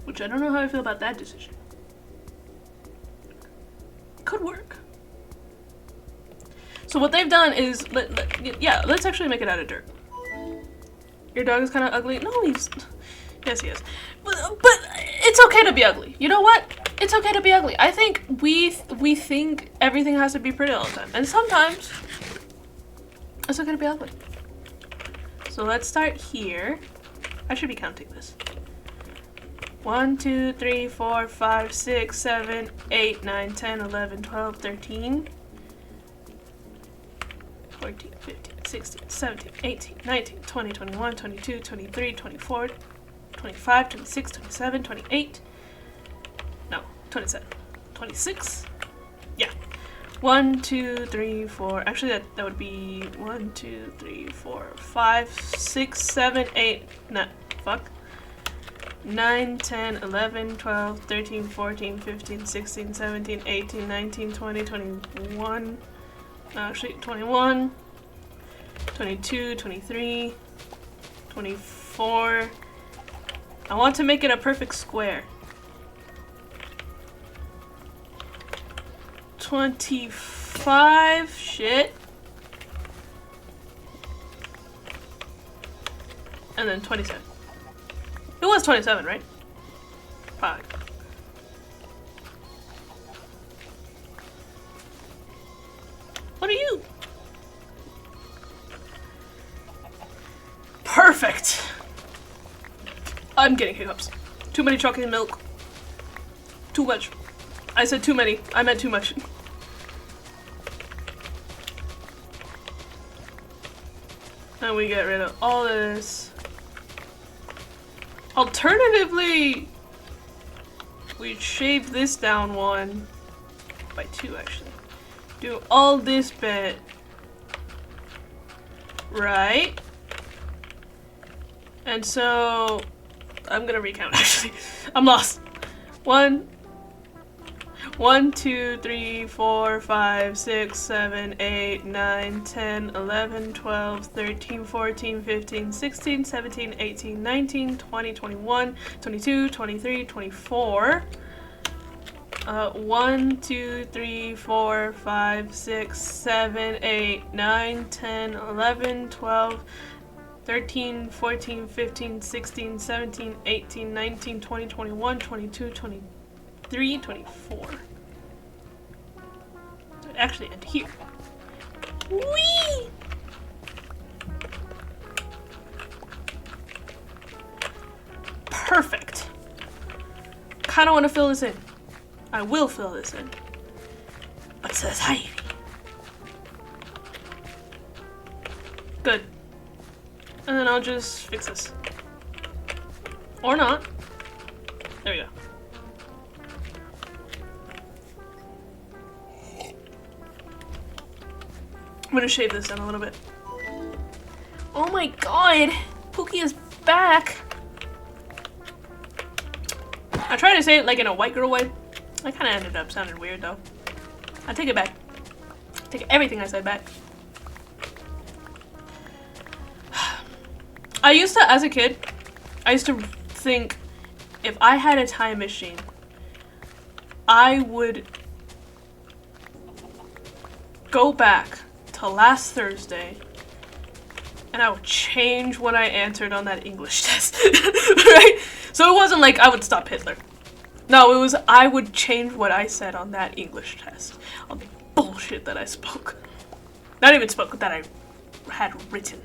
Which I don't know how I feel about that decision. Could work. So what they've done is, let's actually make it out of dirt. Your dog is kind of ugly. No, yes, he is. But it's okay to be ugly. You know what? It's okay to be ugly. I think we think everything has to be pretty all the time, and sometimes it's okay to be ugly. So let's start here. I should be counting this. 1, 2, 3, 4, 5, 6, 7, 8, 9, 10, 11, 12, 13, 14, 15, 16, 17, 18, 19, 20, 21, 22, 23, 24, 25, 26, 27, 28. No, 27. 26. Yeah. 1, 2, 3, 4. Actually, that would be 1, 2, 3, 4, 5, 6, 7, 8. No, fuck. 9, 10, 11, 12, 13, 14, 15, 16, 17, 18, 19, 20, 21. Actually, 21. 22, 23, 24. I want to make it a perfect square. 25. Shit. And then 27. It was 27, right? 5. What are you? Perfect! I'm getting hiccups. Too many chocolate milk. Too much. I said too many. I meant too much. And we get rid of all this. Alternatively, we shave this down 1 by 2 actually. do all this bit. Right? And so I'm gonna recount actually. I'm lost. 1, 2, 3, 4, 5, 6, 7, 8, 9, 10, 11, 12, 13, 14, 15, 16, 17, 18, 19, 20, 21, 22, 23, 24. 1, 2, 3, 4, 5, 6, 7, 8, 9, 10, 11, 12, 13, 14, 15, 16, 17, 18, 19, 20, 21, 22, 23, 24. So it actually end here. Whee! Perfect. Kinda wanna fill this in. I will fill this in. But society. Good. And then I'll just fix this. Or not. There we go. I'm gonna shave this down a little bit. Oh my god! Pookie is back! I tried to say it like in a white girl way. I kinda ended up sounding weird though. I take it back. Take everything I said back. I used to, as a kid, I used to think if I had a time machine, I would go back to last Thursday and I would change what I answered on that English test. Right? So it wasn't like I would stop Hitler. No, it was I would change what I said on that English test. On the bullshit that I spoke. Not even spoke, that I had written.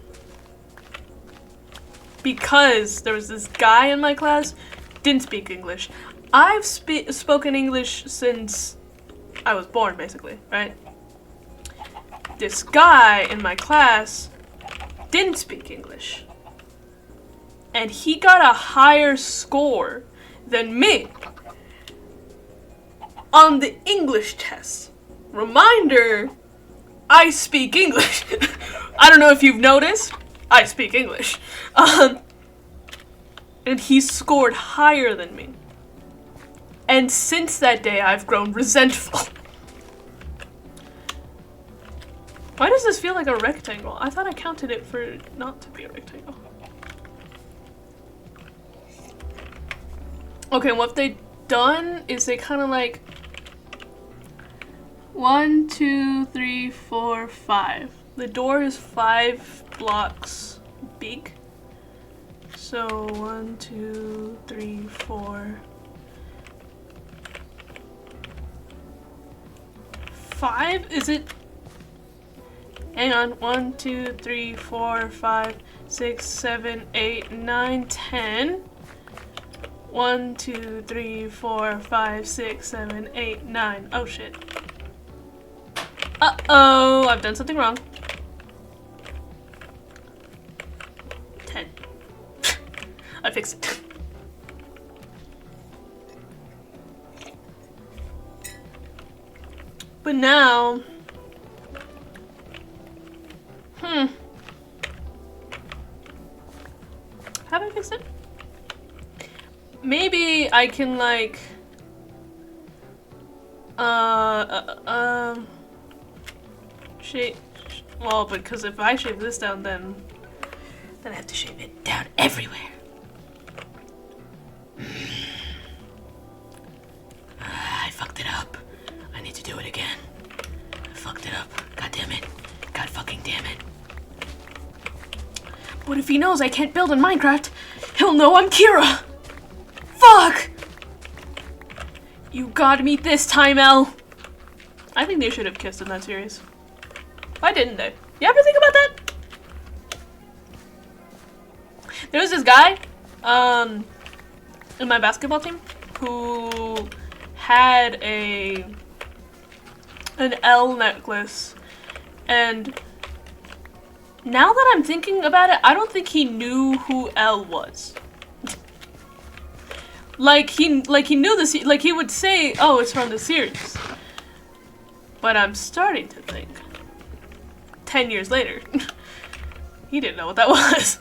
Because there was this guy in my class, didn't speak English. I've spoken English since I was born, basically, right? This guy in my class didn't speak English. And he got a higher score than me on the English test. Reminder, I speak English. I don't know if you've noticed, I speak English. And he scored higher than me. And since that day, I've grown resentful. Why does this feel like a rectangle? I thought I counted it for not to be a rectangle. Okay, what they've done is they kind of like 1, 2, 3, 4, 5. The door is 5 blocks big. So 1, 2, 3, 4, 5? Is it? Hang on. 1, 2, 3, 4, 5, 6, 7, 8, 9, 10. 1, 2, 3, 4, 5, 6, 7, 8, 9. Oh shit. Uh-oh, I've done something wrong. 10. I fixed it. But now... Have I fixed it? Maybe I can like... shape... Well, because if I shave this down, then I have to shave it down everywhere. I fucked it up. I need to do it again. I fucked it up. God damn it. God fucking damn it. But if he knows I can't build in Minecraft, he'll know I'm Kira. Fuck! You got me this time, Elle. I think they should have kissed in that series. Why didn't they? You ever think about that? There was this guy, in my basketball team who had an Elle necklace, and now that I'm thinking about it, I don't think he knew who Elle was. Like he knew this, like he would say, "Oh, it's from the series," But I'm starting to think. 10 years later. He didn't know what that was.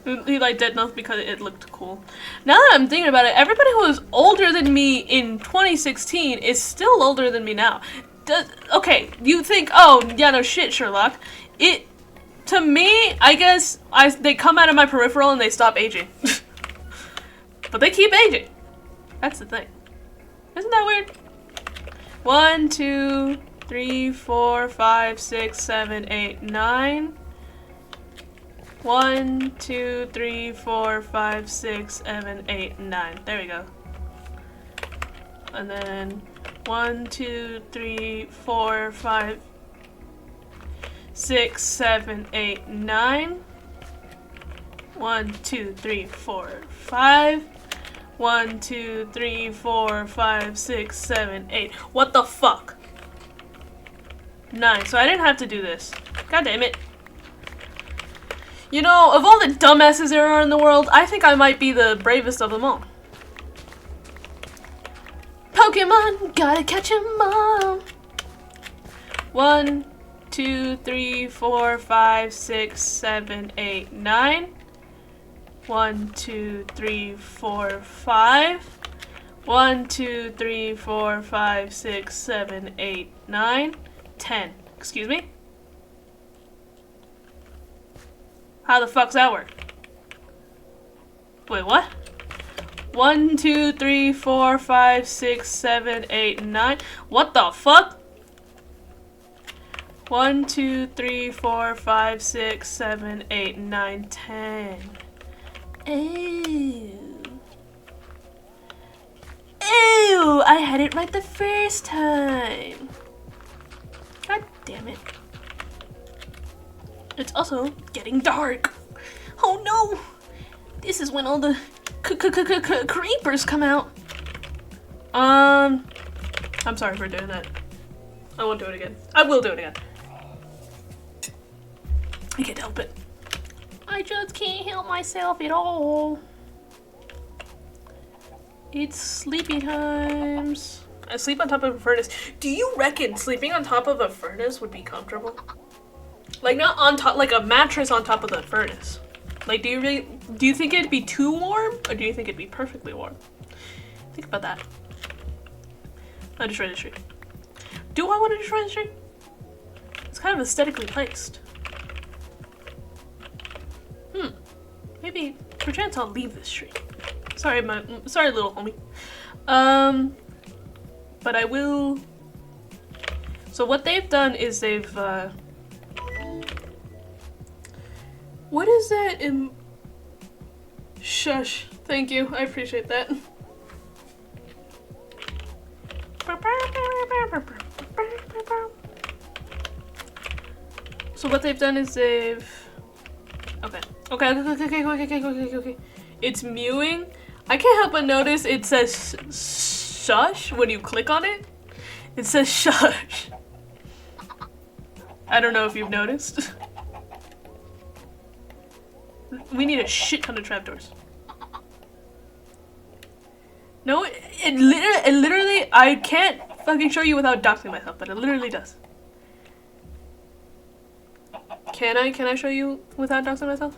He liked Dead Note because it looked cool. Now that I'm thinking about it, everybody who was older than me in 2016 is still older than me now. Okay, you think, oh, yeah, no shit, Sherlock. To me, I guess they come out of my peripheral and they stop aging. But they keep aging. That's the thing. Isn't that weird? 1, 2, 3, 4, 5, 6, 7, 8, 9. 1, 2, 3, 4, 5, 6, 7, 8, 9. There we go. And then 1, 2, 3, 4, 5, 6, 7, 8, 9. 1, 2, 3, 4, 5. 1, 2, 3, 4, 5, 6, 7, 8. What the fuck? 9. So I didn't have to do this. God damn it. You know, of all the dumbasses there are in the world, I think I might be the bravest of them all. Pokemon, gotta catch 'em all. 1, 2, 3, 4, 5, 6, 7, 8, 9. 1, 2, 3, 4, 5. 1, 2, 3, 4, 5, 6, 7, 8, 9, 10. Excuse me? How the fuck's that work? Wait, what? 1, 2, 3, 4, 5, 6, 7, 8, 9. What the fuck? 1, 2, 3, 4, 5, 6, 7, 8, 9, 10. Ew. Ew! I had it right the first time. God damn it. It's also getting dark. Oh no! This is when all the creepers come out. I'm sorry for doing that. I won't do it again. I will do it again. I can't help it. I just can't help myself at all. It's sleepy times. I sleep on top of a furnace. Do you reckon sleeping on top of a furnace would be comfortable? Like not on top, like a mattress on top of the furnace. Like do you think it'd be too warm or do you think it'd be perfectly warm? Think about that. I'll destroy the tree. Do I want to destroy the tree? It's kind of aesthetically placed. Maybe perchance I'll leave this tree. Sorry, little homie. But I will. So what they've done is they've what is that in shush. Thank you. I appreciate that. So what they've done is they've Okay. It's mewing. I can't help but notice it says shush when you click on it. It says shush. I don't know if you've noticed. We need a shit ton of trapdoors. No, it literally, I can't fucking show you without doxing myself, but it literally does. Can I show you without doxing myself?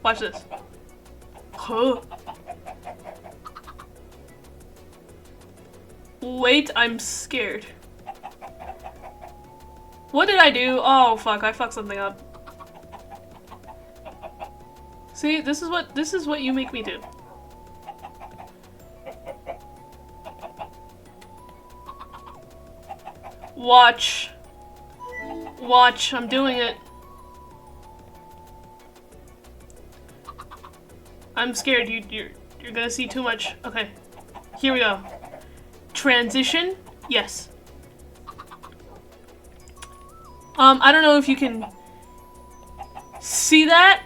Watch this. Huh. Wait, I'm scared. What did I do? Oh fuck, I fucked something up. See, this is what you make me do. Watch. Watch, I'm doing it. I'm scared. You're gonna see too much. Okay, here we go. Transition. Yes. I don't know if you can see that.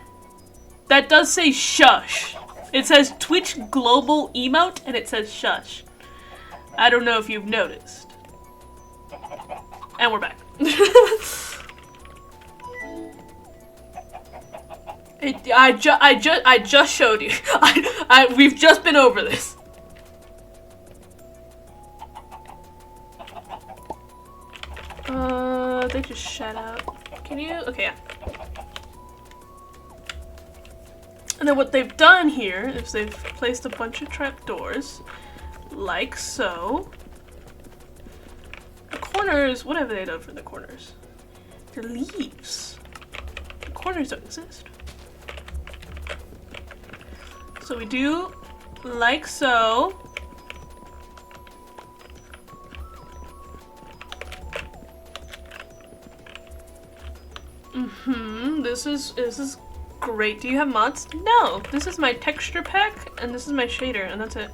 That does say shush. It says Twitch global emote and it says shush. I don't know if you've noticed. And we're back. I just showed you. We've just been over this. just shut up. Can you? Okay, yeah. And then what they've done here is they've placed a bunch of trapdoors, like so. The corners, what have they done for the corners? They're leaves. The corners don't exist. So we do like so. This is great. Do you have mods? No. This is my texture pack and this is my shader and that's it.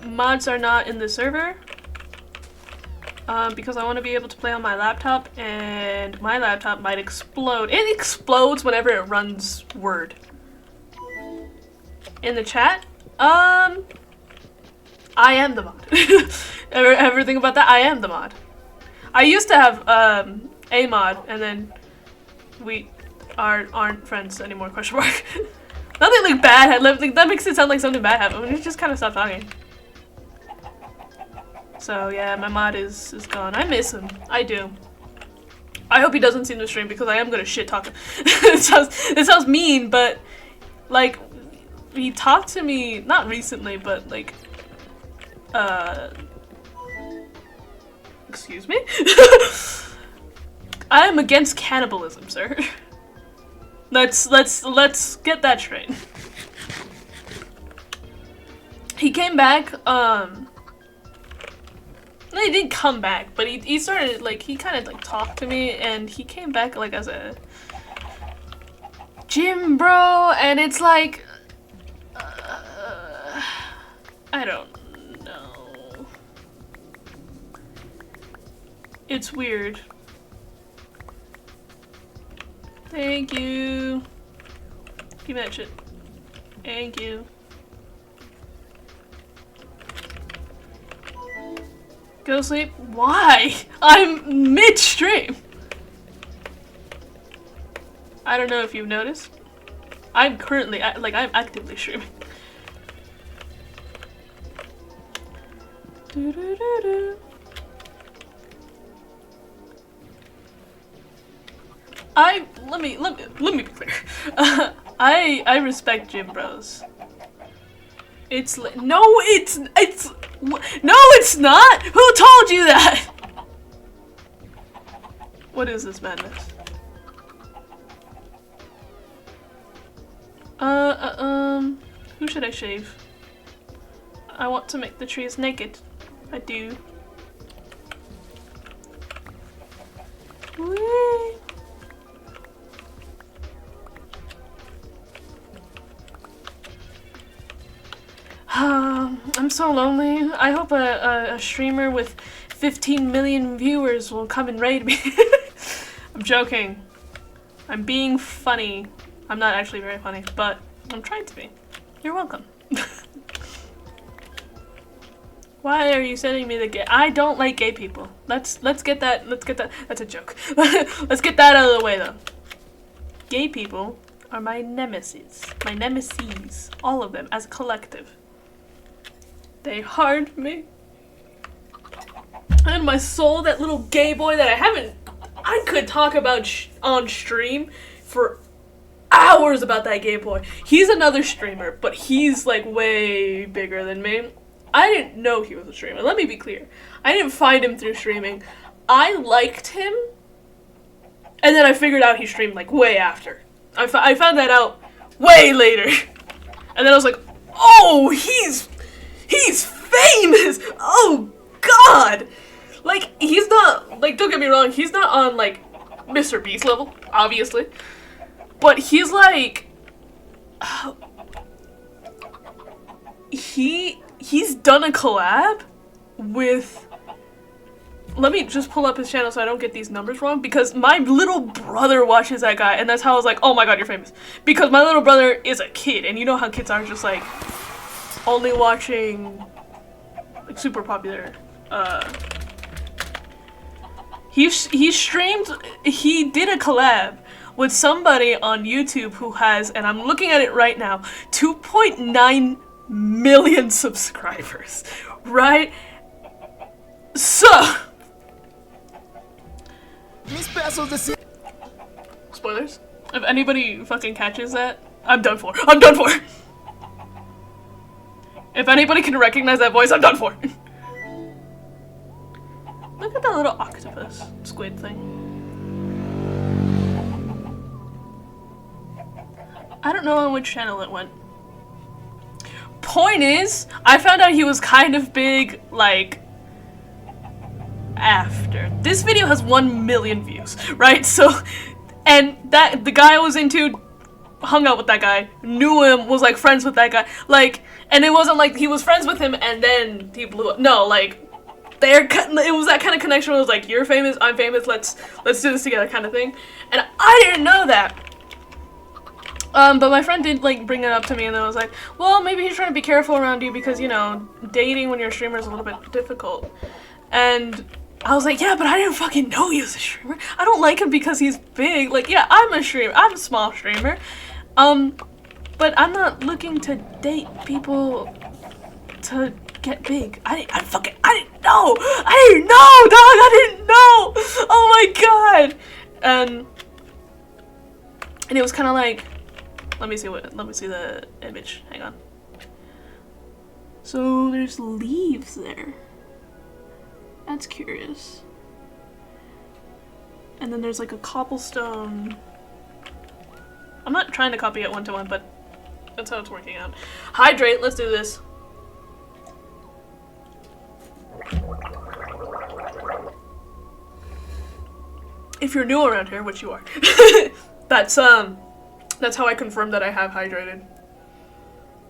Mods are not in the server. Because I want to be able to play on my laptop and my laptop might explode. It explodes whenever it runs Word. In the chat, I am the mod. Ever think about that? I am the mod. I used to have a mod, and then we aren't friends anymore. Question mark. Nothing like bad. Like, that makes it sound like something bad happened. We just kind of stopped talking. So yeah, my mod is gone. I miss him. I do. I hope he doesn't see the stream because I am gonna shit talk him. it sounds mean, but like. He talked to me, not recently, but like, excuse me? I am against cannibalism, sir. Let's get that straight. He came back, no, he didn't come back, but he started, like, he kind of, like, talked to me, and he came back, like, as a gym bro, and it's like, I don't know. It's weird. Thank you. Give me that shit. Thank you. Go to sleep? Why? I'm mid-stream. I don't know if you've noticed. I'm currently, like, I'm actively streaming. Let me be clear. I respect gym bros. No, it's not. Who told you that? What is this madness? Who should I shave? I want to make the trees naked. I do. Whee! I'm so lonely. I hope a streamer with 15 million viewers will come and raid me. I'm joking. I'm being funny. I'm not actually very funny, but I'm trying to be. You're welcome. Why are you sending me the gay? I don't like gay people. Let's get that. That's a joke. Let's get that out of the way though. Gay people are my nemesis. My nemesis. All of them as a collective. They harmed me. And my soul, that little gay boy that I could talk about on stream for hours about that gay boy. He's another streamer, but he's like way bigger than me. I didn't know he was a streamer. Let me be clear. I didn't find him through streaming. I liked him, and then I figured out he streamed like way after. I found that out way later. And then I was like, oh, he's famous! Oh, God! Like, he's not, like, don't get me wrong, he's not on, like, Mr. Beast level, obviously. But he's like, he's done a collab with, let me just pull up his channel so I don't get these numbers wrong, because my little brother watches that guy, and that's how I was like, oh my god, you're famous. Because my little brother is a kid, and you know how kids are, just like, only watching, like, super popular, he streamed, he did a collab with somebody on YouTube who has, and I'm looking at it right now, 2.9 million subscribers, right? So, Spoilers. If anybody fucking catches that, I'm done for. I'm done for. If anybody can recognize that voice, I'm done for. Look at that little octopus squid thing. I don't know on which channel it went. Point is, I found out he was kind of big, like, after. This video has 1 million views, right? So, and that, the guy I was into hung out with that guy, knew him, was like friends with that guy, like, and it wasn't like he was friends with him and then he blew up. No, like, it was that kind of connection where it was like, you're famous, I'm famous, let's do this together kind of thing. And I didn't know that. But my friend did, like, bring it up to me, and then I was like, well, maybe he's trying to be careful around you because, you know, dating when you're a streamer is a little bit difficult. And I was like, yeah, but I didn't fucking know he was a streamer. I don't like him because he's big. Like, yeah, I'm a streamer. I'm a small streamer. But I'm not looking to date people to get big. I didn't know! Dog! I didn't know! Oh my god! And it was kind of like, let me see the image. Hang on. So there's leaves there. That's curious. And then there's like a cobblestone. I'm not trying to copy it one-to-one, but that's how it's working out. Hydrate, let's do this. If you're new around here, which you are, that's how I confirm that I have hydrated.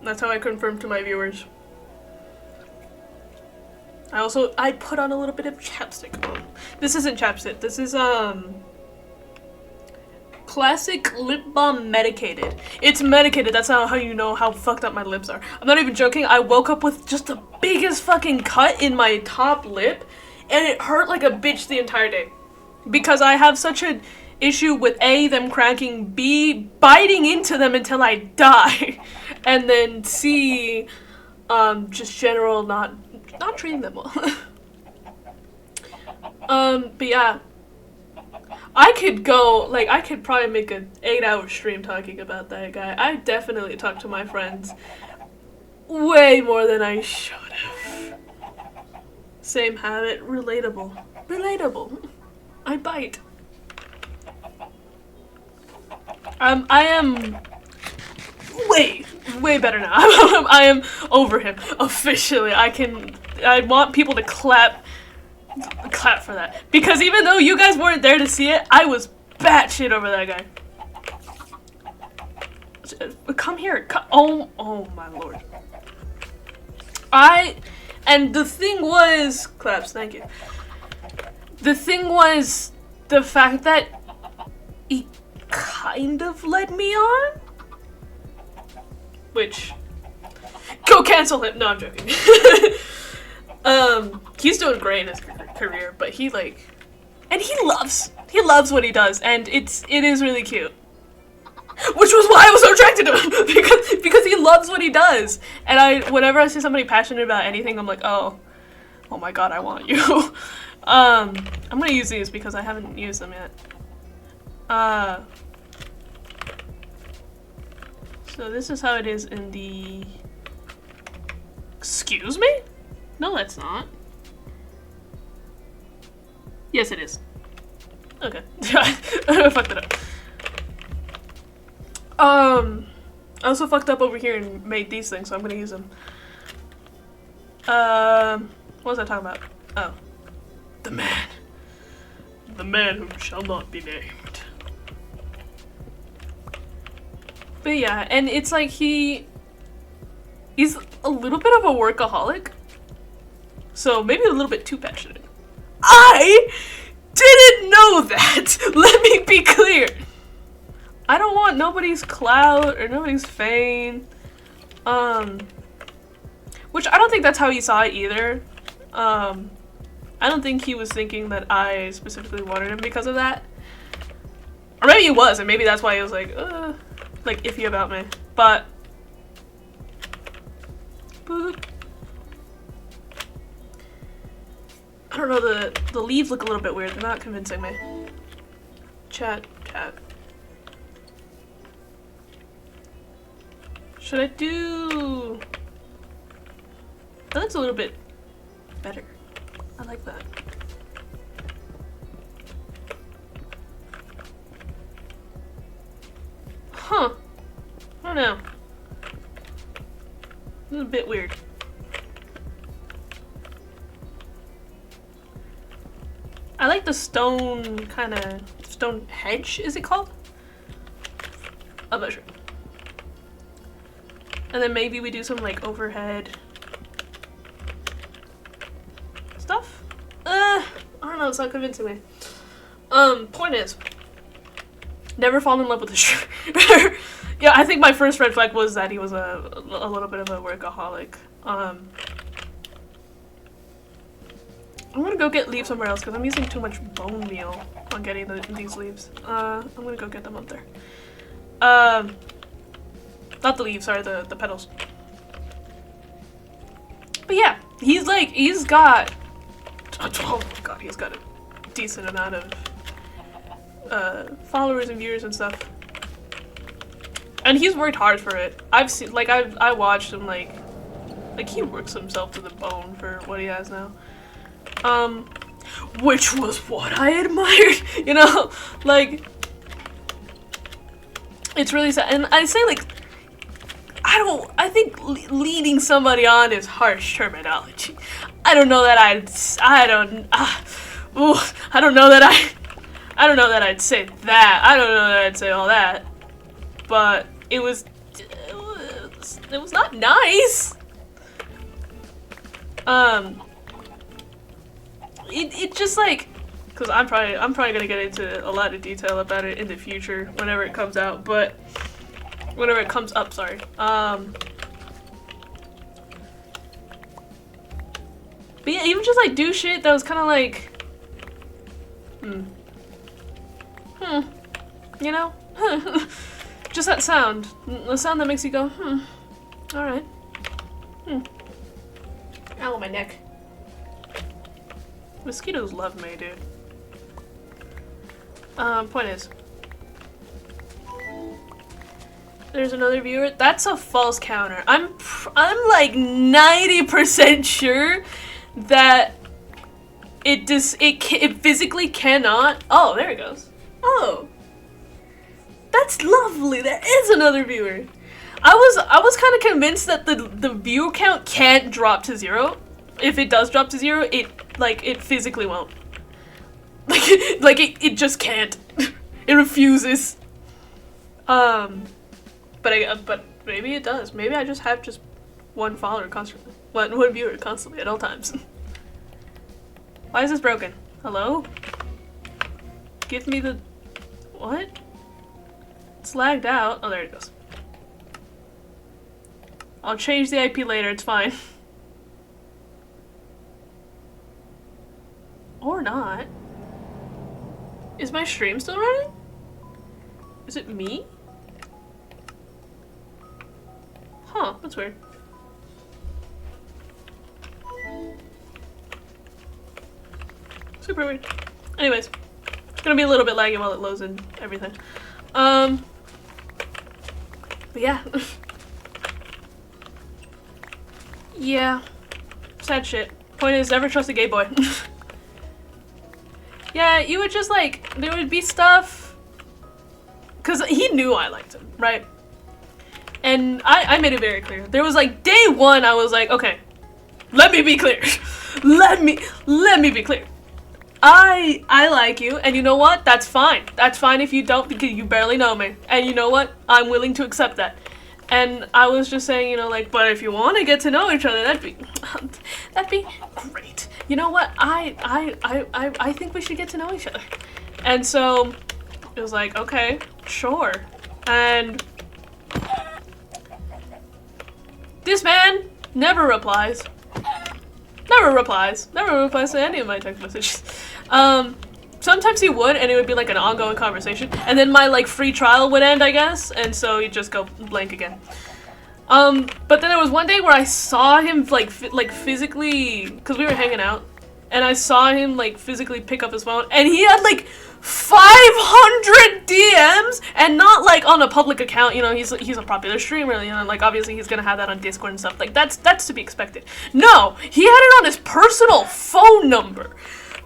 That's how I confirm to my viewers. I put on a little bit of chapstick on. This isn't chapstick, this is classic lip balm medicated. It's medicated, that's how you know how fucked up my lips are. I'm not even joking, I woke up with just the biggest fucking cut in my top lip, and it hurt like a bitch the entire day. Because I have such an issue with A, them cracking, B, biting into them until I die, and then C, just general not treating them well. But yeah, I could probably make an 8-hour stream talking about that guy. I definitely talk to my friends way more than I should have. Same habit, relatable. I bite. I am way better now. I am over him officially. I want people to clap for that, because even though you guys weren't there to see it, I was batshit over that guy. Come here. Oh my lord. And the thing was, claps, thank you. The thing was the fact that he kind of led me on, which, go cancel him. No, I'm joking. He's doing great in his career, but he loves what he does, and it is really cute. Which was why I was so attracted to him, because he loves what he does. And whenever I see somebody passionate about anything, I'm like, oh my god, I want you. I'm gonna use these because I haven't used them yet. So this is how it is in the... Excuse me? No, that's not. Yes, it is. Okay. I fucked it up. I also fucked up over here and made these things, so I'm gonna use them. What was I talking about? Oh. The man. The man who shall not be named. But yeah, and it's like he's a little bit of a workaholic. So maybe a little bit too passionate. I didn't know that! Let me be clear. I don't want nobody's clout or nobody's fame. Which I don't think that's how he saw it either. I don't think he was thinking that I specifically wanted him because of that. Or maybe he was, and maybe that's why he was like iffy about me. But I don't know, the leaves look a little bit weird. They're not convincing me. Chat. Should I do... That looks a little bit better. I like that. Huh. I don't know. This is a bit weird. I like the stone kind of stone hedge, is it called? I'm not sure. And then maybe we do some like overhead stuff? I don't know, it's not convincing me. Point is, never fall in love with a stripper. Yeah, I think my first red flag was that he was a little bit of a workaholic. I'm gonna go get leaves somewhere else because I'm using too much bone meal on getting these leaves. I'm gonna go get them up there. Not the leaves, sorry, the petals. But yeah, he's got, oh my god, he's got a decent amount of followers and viewers and stuff. And he's worked hard for it. I've seen, like, I watched him, like he works himself to the bone for what he has now. Which was what I admired, you know? Like, it's really sad. And I say, like, I think leading somebody on is harsh terminology. I don't know that I don't know that I'd say that. I don't know that I'd say all that. But it was not nice. It just like, cause I'm probably gonna get into a lot of detail about it in the future whenever it comes out, but whenever it comes up, sorry. But yeah, even just like do shit that was kind of like, you know, just that sound, the sound that makes you go, all right, Ow, my neck. Mosquitoes love me, dude. Point is, there's another viewer. That's a false counter. I'm like 90% sure that it physically cannot. Oh, there it goes. Oh, that's lovely. There is another viewer. I was kind of convinced that the view count can't drop to 0. If it does drop to 0, it physically won't. It just can't. It refuses. But maybe it does. Maybe I just have one follower constantly. One viewer constantly at all times. Why is this broken? Hello? Give me the... What? It's lagged out. Oh, there it goes. I'll change the IP later, it's fine. Or not. Is my stream still running? Is it me? Huh, that's weird. Super weird. Anyways, it's gonna be a little bit laggy while it loads and everything. But yeah. Yeah. Sad shit. Point is, never trust a gay boy. Yeah, you would just like, there would be stuff, cause he knew I liked him, right? And I made it very clear. There was like day one, I was like, okay, let me be clear. let me be clear. I like you, and you know what? That's fine. That's fine if you don't, because you barely know me. And you know what? I'm willing to accept that. And I was just saying, you know, like, but if you want to get to know each other, that'd be great. You know what? I think we should get to know each other. And so it was like, okay, sure. And this man never replies. Never replies to any of my text messages. Sometimes he would, and it would be like an ongoing conversation, and then my like free trial would end, I guess, and so he'd just go blank again. But then there was one day where I saw him like physically, because we were hanging out, and I saw him like physically pick up his phone, and he had like 500 DMs, and not like on a public account. You know, he's a popular streamer. You know, like obviously he's gonna have that on Discord and stuff. Like that's to be expected. No, he had it on his personal phone number.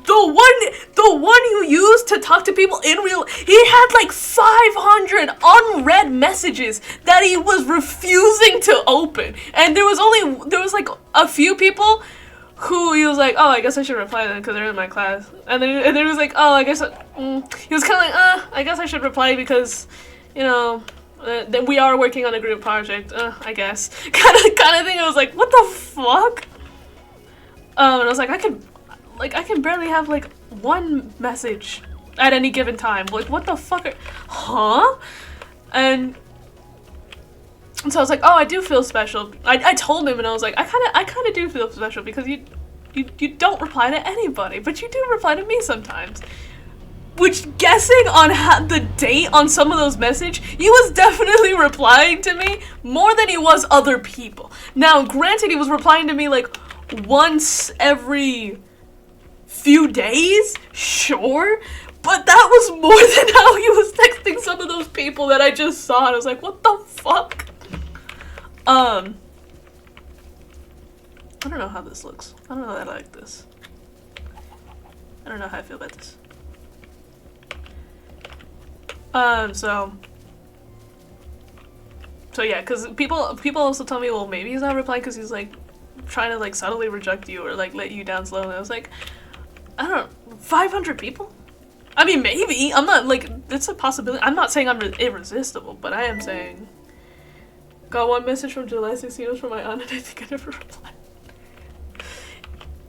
The one you use to talk to people in real. He had like 500 unread messages that he was refusing to open, and there was like a few people who he was like, oh, I guess I should reply to them because they're in my class. And then he was like, oh, I guess... he was kind of like, I guess I should reply because, you know, that we are working on a group project, I guess. Kind of thing. I was like, what the fuck? And I was like, I can barely have, like, one message at any given time. Like, what the fuck huh? And so I was like, oh, I do feel special. I told him, and I was like, I kind of do feel special because you don't reply to anybody, but you do reply to me sometimes. Which, guessing on the date on some of those messages, he was definitely replying to me more than he was other people. Now, granted, he was replying to me like once every few days, sure, but that was more than how he was texting some of those people that I just saw, and I was like, what the fuck? I don't know how this looks. I don't know that I like this. I don't know how I feel about this. So yeah, because people also tell me, well, maybe he's not replying because he's like trying to like subtly reject you or like let you down slowly. I was like, I don't know, 500 people? I mean, maybe. I'm not like, it's a possibility. I'm not saying I'm irresistible, but I am saying, got one message from July 16th from my aunt and I think I never replied.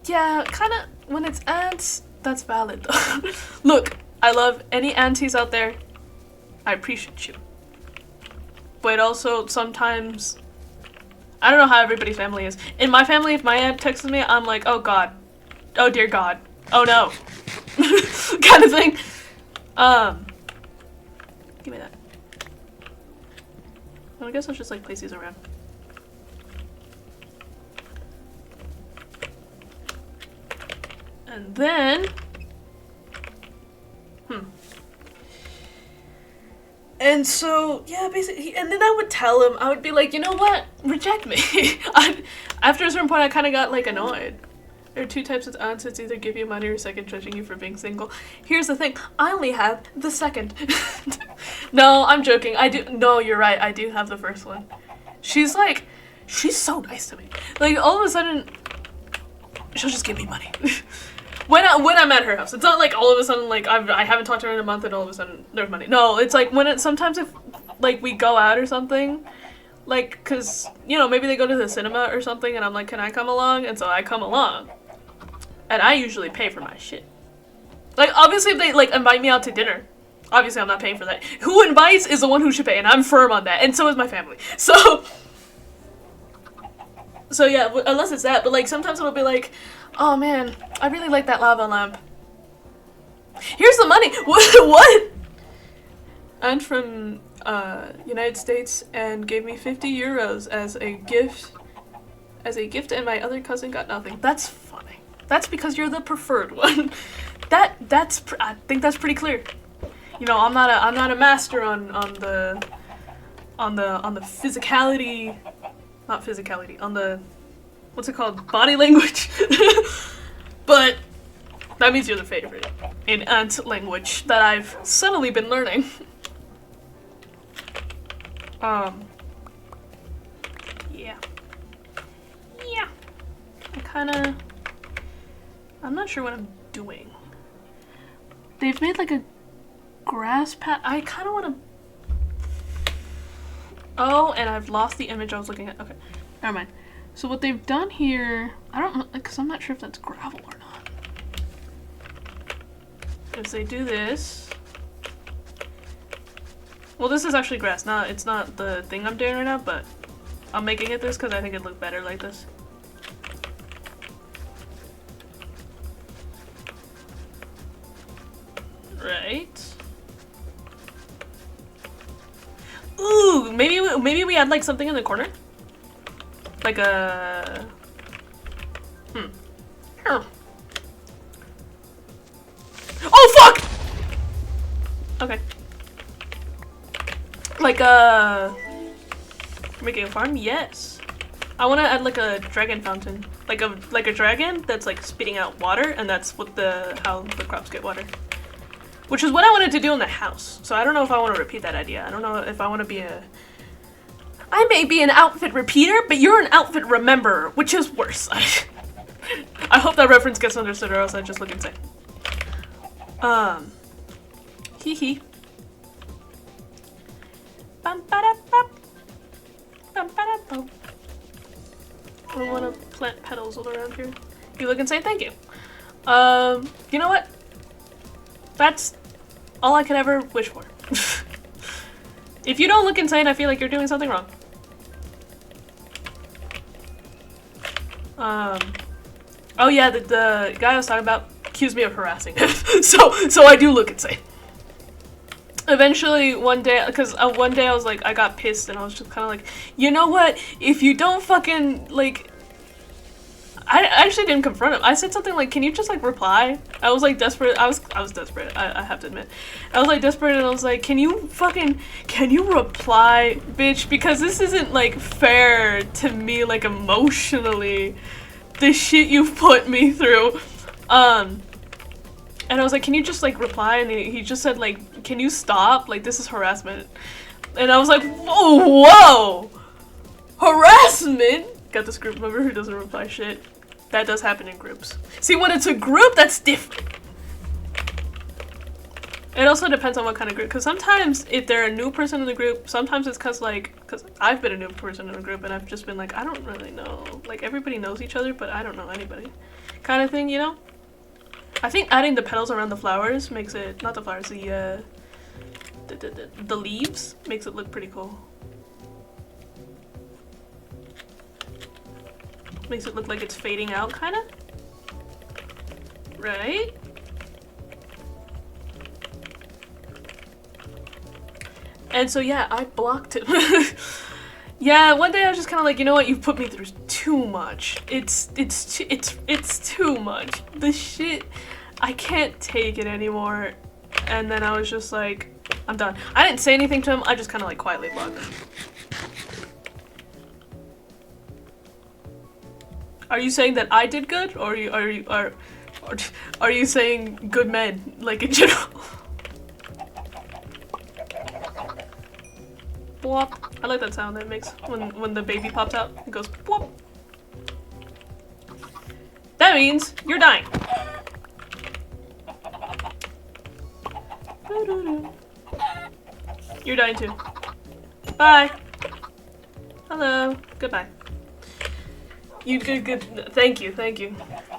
Yeah, kind of, when it's aunts, that's valid though. Look, I love any aunties out there. I appreciate you. But also, sometimes, I don't know how everybody's family is. In my family, if my aunt texts me, I'm like, oh god. Oh dear god. Oh no. Kind of thing. Give me that. Well, I guess I'll just like place these around. And then, and so, yeah, basically, and then I would tell him, I would be like, you know what, reject me. After a certain point, I kind of got, like, annoyed. There are two types of aunts, it's either give you money or second judging you for being single. Here's the thing, I only have the second. No, I'm joking, no, you're right, I do have the first one. She's so nice to me. Like, all of a sudden, she'll just give me money. When I'm at her house, it's not like all of a sudden like I haven't talked to her in a month and all of a sudden there's money. No, it's like when sometimes if like we go out or something, like cause you know maybe they go to the cinema or something and I'm like, can I come along? And so I come along, and I usually pay for my shit. Like obviously if they like invite me out to dinner, obviously I'm not paying for that. Who invites is the one who should pay, and I'm firm on that, and so is my family. So yeah, unless it's that, but like sometimes it'll be like, oh man, I really like that lava lamp. Here's the money. What? Aunt from United States and gave me 50 euros as a gift. And my other cousin got nothing. That's funny. That's because you're the preferred one. I think that's pretty clear. You know, I'm not a master on the physicality. Not physicality, on the, what's it called, body language? But that means you're the favorite in aunt language that I've subtly been learning. Yeah. I'm not sure what I'm doing. They've made like a grass patch. I kind of want to. Oh, and I've lost the image I was looking at. Okay, never mind. So what they've done here, I don't know, because I'm not sure if that's gravel or not. If they do this, well, this is actually grass. It's not the thing I'm doing right now, but I'm making it this because I think it'd look better like this. Right. Ooh, maybe we add like something in the corner, like a. Oh fuck! Okay. Like making a farm? Yes. I want to add like a dragon fountain, like a dragon that's like spitting out water, and that's what how the crops get water. Which is what I wanted to do in the house. So I don't know if I want to repeat that idea. I don't know if I want to be I may be an outfit repeater, but you're an outfit rememberer, which is worse. I hope that reference gets understood, or else I just look insane. Hee hee. Bum ba da bum. Bum ba da bum. I don't want to plant petals all around here. You look insane, thank you. You know what? That's all I could ever wish for. If you don't look insane, I feel like you're doing something wrong. Oh yeah, the guy I was talking about accused me of harassing him. so I do look insane. Eventually, one day, because one day I was like, I got pissed and I was just kind of like, you know what? If you don't fucking, like, I actually didn't confront him. I said something like, can you just, like, reply? I was, like, desperate. I was desperate, I have to admit. I was, like, desperate and I was like, can you reply, bitch? Because this isn't, like, fair to me, like, emotionally. The shit you've put me through. And I was like, can you just, like, reply? And he just said, like, can you stop? Like, this is harassment. And I was like, whoa! Harassment? Got this group member who doesn't reply shit. That does happen in groups. See, when it's a group, that's different. It also depends on what kind of group. Because sometimes, if they're a new person in the group, sometimes it's because I've been a new person in the group and I've just been like, I don't really know. Like, everybody knows each other, but I don't know anybody. Kind of thing, you know? I think adding the petals around the flowers makes it, not the flowers, the leaves makes it look pretty cool. Makes it look like it's fading out, kind of. Right? And so yeah, I blocked him. Yeah, one day I was just kind of like, you know what? You've put me through too much. It's too much. The shit, I can't take it anymore. And then I was just like, I'm done. I didn't say anything to him. I just kind of like quietly blocked him. Are you saying that I did good, or are you saying good men, like in general? Whop. I like that sound that it makes when the baby pops out. It goes whoop. That means you're dying. You're dying too. Bye. Hello. Goodbye. You good. Thank you.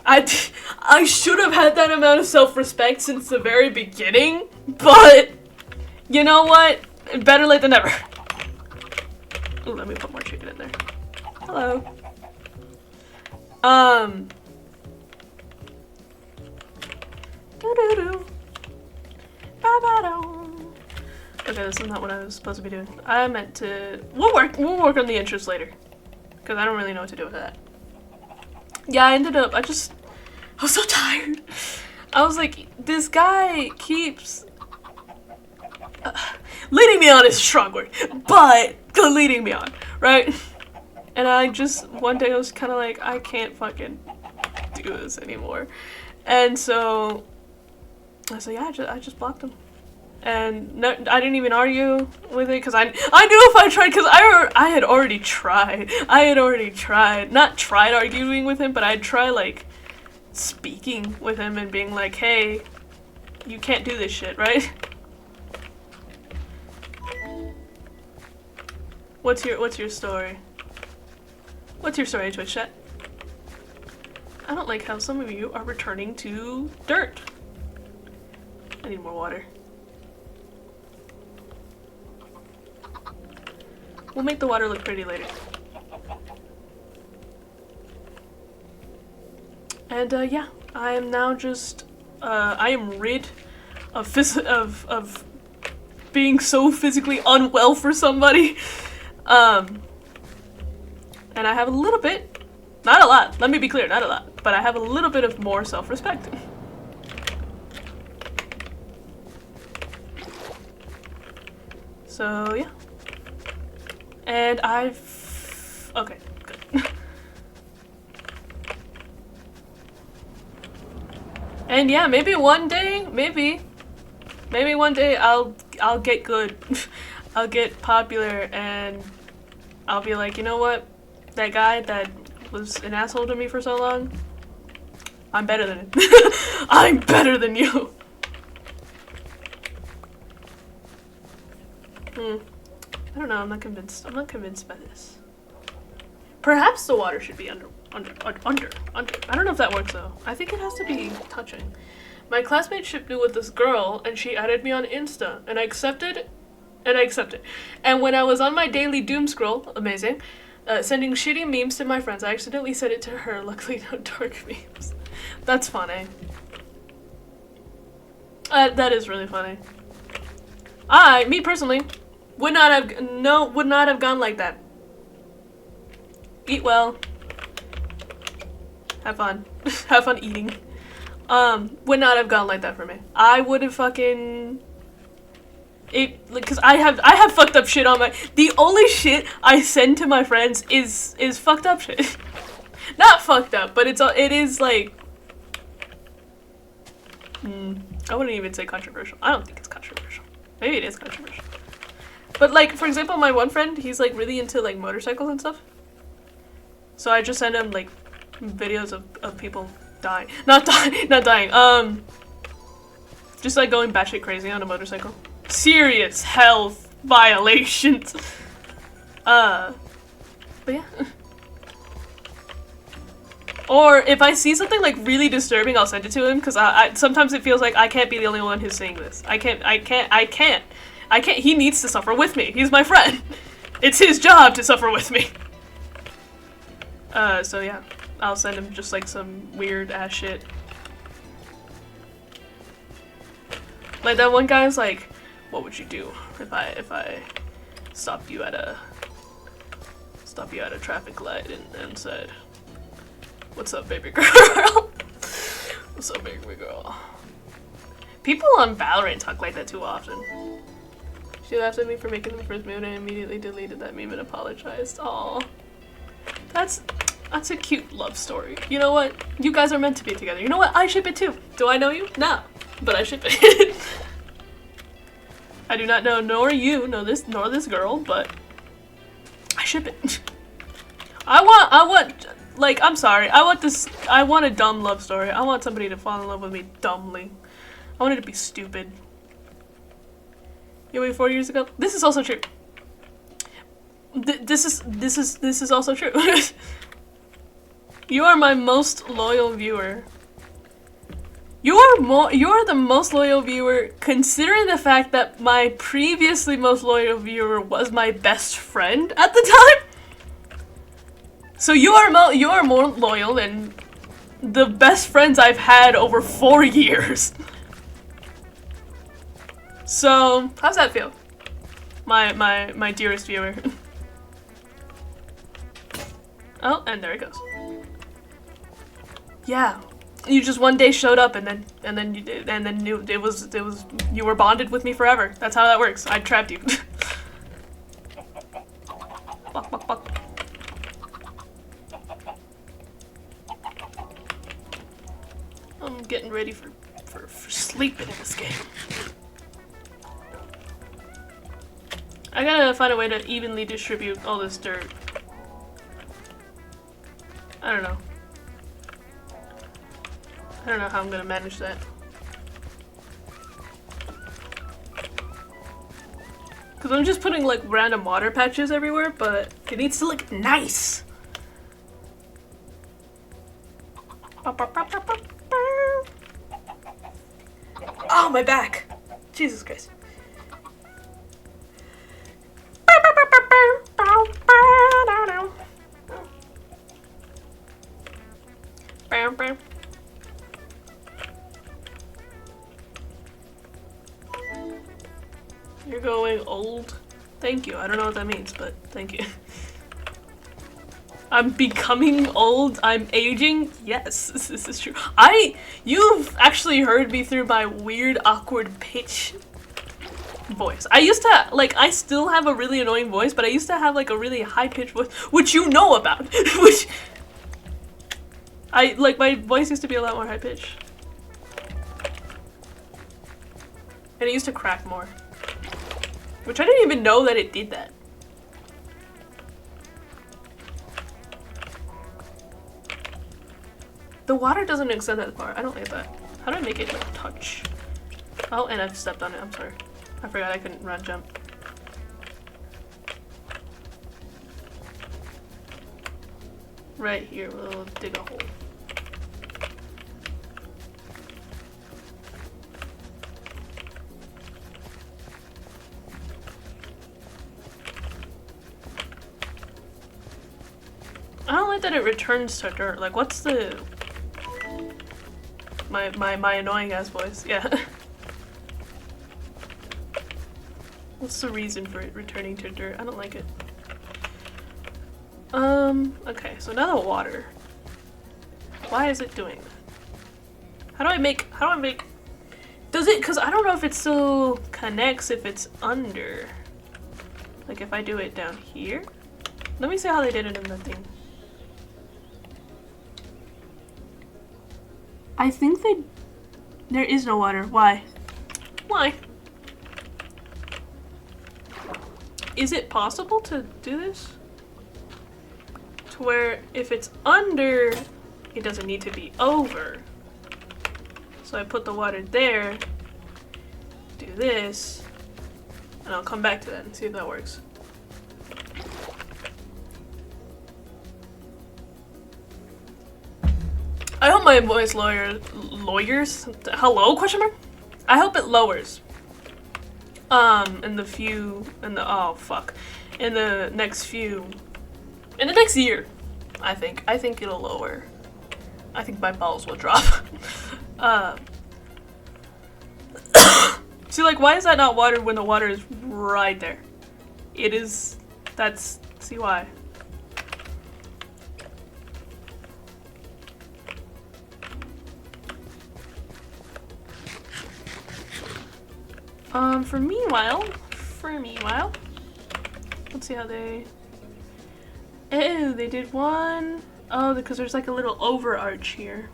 I should have had that amount of self-respect since the very beginning, but you know what? Better late than never. Ooh, let me put more chicken in there. Hello. Okay, this is not what I was supposed to be doing. I meant to. We'll work on the intros later, because I don't really know what to do with that. Yeah, I was so tired. I was like, this guy keeps leading me on is a strong word, but leading me on, right? And I just, one day I was kind of like, I can't fucking do this anymore. And so I said, yeah, I just blocked him. And no, I didn't even argue with it, because I knew if I tried, because I had already tried. Not tried arguing with him, but I'd try, like, speaking with him and being like, hey, you can't do this shit, right? What's your story? What's your story, Twitch chat? I don't like how some of you are returning to dirt. I need more water. We'll make the water look pretty later. And yeah, I am now just I am rid of being so physically unwell for somebody. And I have a little bit, not a lot, let me be clear, not a lot, but I have a little bit of more self-respect. So yeah. And I've okay, good. And yeah, maybe one day one day I'll get good. I'll get popular and I'll be like, you know what? That guy that was an asshole to me for so long, I'm better than him. I'm better than you. I don't know, I'm not convinced. I'm not convinced by this. Perhaps the water should be under. I don't know if that works though. I think it has to be touching. My classmate shipped me with this girl and she added me on Insta and I accepted. And when I was on my daily doom scroll, amazing, sending shitty memes to my friends, I accidentally sent it to her. Luckily no dark memes. That's funny. That is really funny. Me personally, would not have gone like that. Eat well. Have fun. Have fun eating. Would not have gone like that for me. I would have fucking... Cause I have fucked up shit on my... The only shit I send to my friends is fucked up shit. Not fucked up, but it is like... I wouldn't even say controversial. I don't think it's controversial. Maybe it is controversial. But like, for example, my one friend, he's like really into like motorcycles and stuff. So I just send him like videos of people dying. Not dying. Just like going batshit crazy on a motorcycle. Serious health violations. But yeah. Or if I see something like really disturbing, I'll send it to him because I sometimes it feels like I can't be the only one who's seeing this. I can't. He needs to suffer with me. He's my friend. It's his job to suffer with me. So yeah, I'll send him just like some weird ass shit. Like that one guy's like, what would you do if I stopped you at a traffic light and said, "What's up, baby girl?" What's up, baby girl? People on Valorant talk like that too often. She laughed at me for making the first move and I immediately deleted that meme and apologized. Aw. That's a cute love story. You know what? You guys are meant to be together. You know what? I ship it too. Do I know you? No. But I ship it. I do not know nor you, nor this girl, but I ship it. I want like, I'm sorry. I want a dumb love story. I want somebody to fall in love with me dumbly. I want it to be stupid. You wait 4 years ago? This is also true. This is also true. You are my most loyal viewer. You are the most loyal viewer considering the fact that my previously most loyal viewer was my best friend at the time. So you are more loyal than the best friends I've had over 4 years. So, how's that feel? My dearest viewer. Oh, and there it goes. Yeah. You just one day showed up and then you it was you were bonded with me forever. That's how that works. I trapped you. Buck, buck, buck. I'm getting ready for sleeping in this game. I gotta find a way to evenly distribute all this dirt. I don't know. I don't know how I'm gonna manage that. Cause I'm just putting like random water patches everywhere, but it needs to look nice. Oh, my back. Jesus Christ. You're going old. Thank you. I don't know what that means, but thank you. I'm becoming old. I'm aging. Yes, this is true. You've actually heard me through my weird, awkward pitch. voice. I used to, like, I still have a really annoying voice, but I used to have, like, a really high-pitched voice, which you know about. Which, like, my voice used to be a lot more high-pitched. And it used to crack more. Which I didn't even know that it did that. The water doesn't extend that far. I don't like that. How do I make it, like, touch? Oh, and I've stepped on it. I'm sorry. I forgot I couldn't run jump. Right here, we'll dig a hole. I don't like that it returns to dirt. Like, what's the... My annoying ass voice. Yeah. What's the reason for it returning to dirt? I don't like it. Okay, so now the water. Why is it doing that? How do I make, does it, cause I don't know if it still connects if it's under. Like if I do it down here. Let me see how they did it in the thing. I think there is no water. Why? Why? Is it possible to do this? To where if it's under, it doesn't need to be over. So I put the water there, do this, and I'll come back to that and see if that works. I hope my voice lowers. Hello? Question mark? I hope it lowers. In the next year, I think it'll lower. I think my balls will drop. See, like, why is that not watered when the water is right there? It is, see why. For meanwhile, let's see how they... Oh, they did one. Oh, because there's like a little overarch here.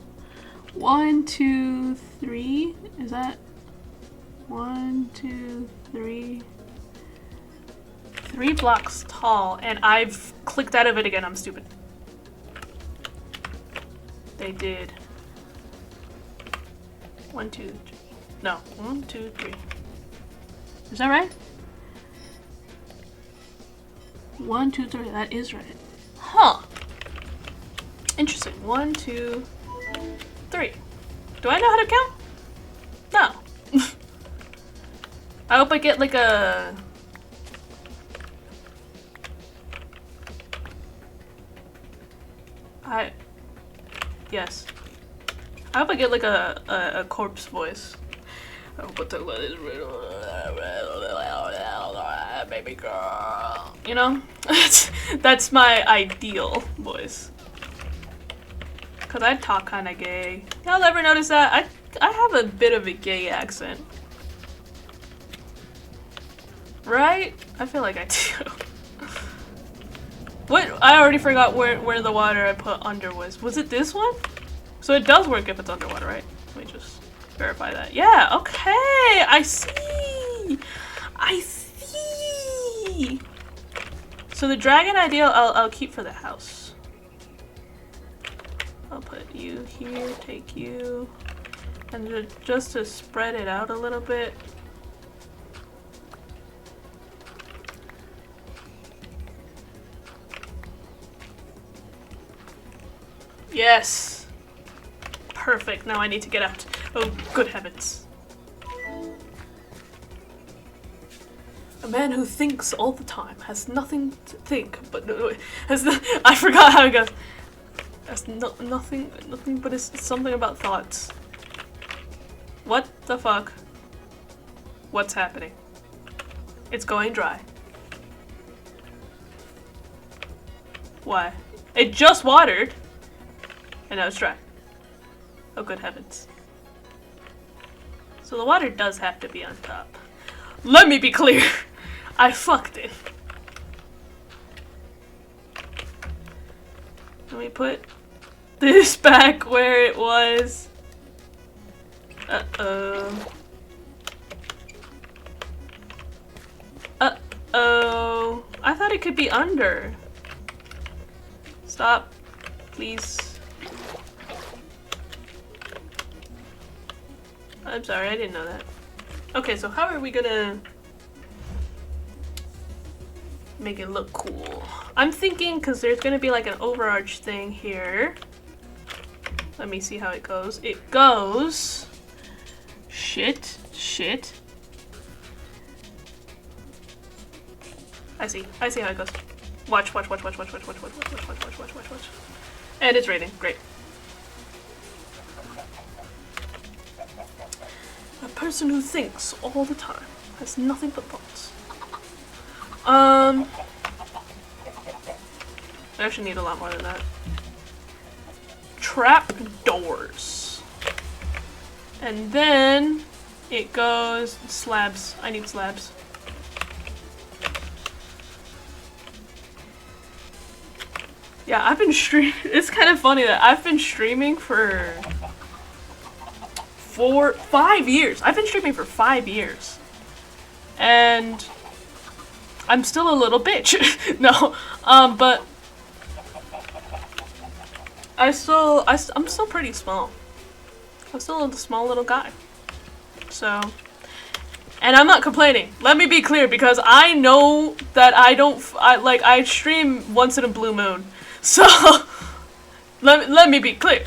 1, 2, 3. Is that 1, 2, 3? 3 blocks tall, and I've clicked out of it again. I'm stupid. They did 1, 2, 3. No, 1, 2, 3. Is that right? 1, 2, 3. That is right. Huh. Interesting. 1, 2, 3. Do I know how to count? No. I hope I get like a... Yes. I hope I get like a corpse voice. I hope I talk about this baby girl. You know? That's my ideal voice. Cause I talk kinda gay. Y'all ever notice that? I have a bit of a gay accent. Right? I feel like I do. What? I already forgot where the water I put under was. Was it this one? So it does work if it's underwater, right? Let me just verify that. Yeah, okay. I see. I see. So the dragon ideal I'll keep for the house. I'll put you here, take you. And just to spread it out a little bit. Yes! Perfect, now I need to get out. Oh, good heavens. A man who thinks all the time has nothing to think, but I forgot how it goes. Has nothing but it's something about thoughts. What the fuck? What's happening? It's going dry. Why? It just watered. And now it's dry. Oh, good heavens. So the water does have to be on top. Let me be clear. I fucked it. Let me put this back where it was. Uh-oh. Uh-oh. I thought it could be under. Stop. Please. I'm sorry, I didn't know that. Okay, so how are we gonna make it look cool? I'm thinking, because there's gonna be like an overarch thing here. Let me see how it goes. It goes... Shit. I see how it goes. Watch. And it's raining, great. A person who thinks all the time has nothing but thoughts. I actually need a lot more than that. Trap doors. And then it goes slabs. I need slabs. Yeah, I've been streaming. It's kind of funny that I've been streaming for 5 years. I've been streaming for 5 years. And I'm still a little bitch. No, but I'm still pretty small. I'm still a small little guy. So, and I'm not complaining. Let me be clear, because I know that I stream once in a blue moon. So, let me be clear.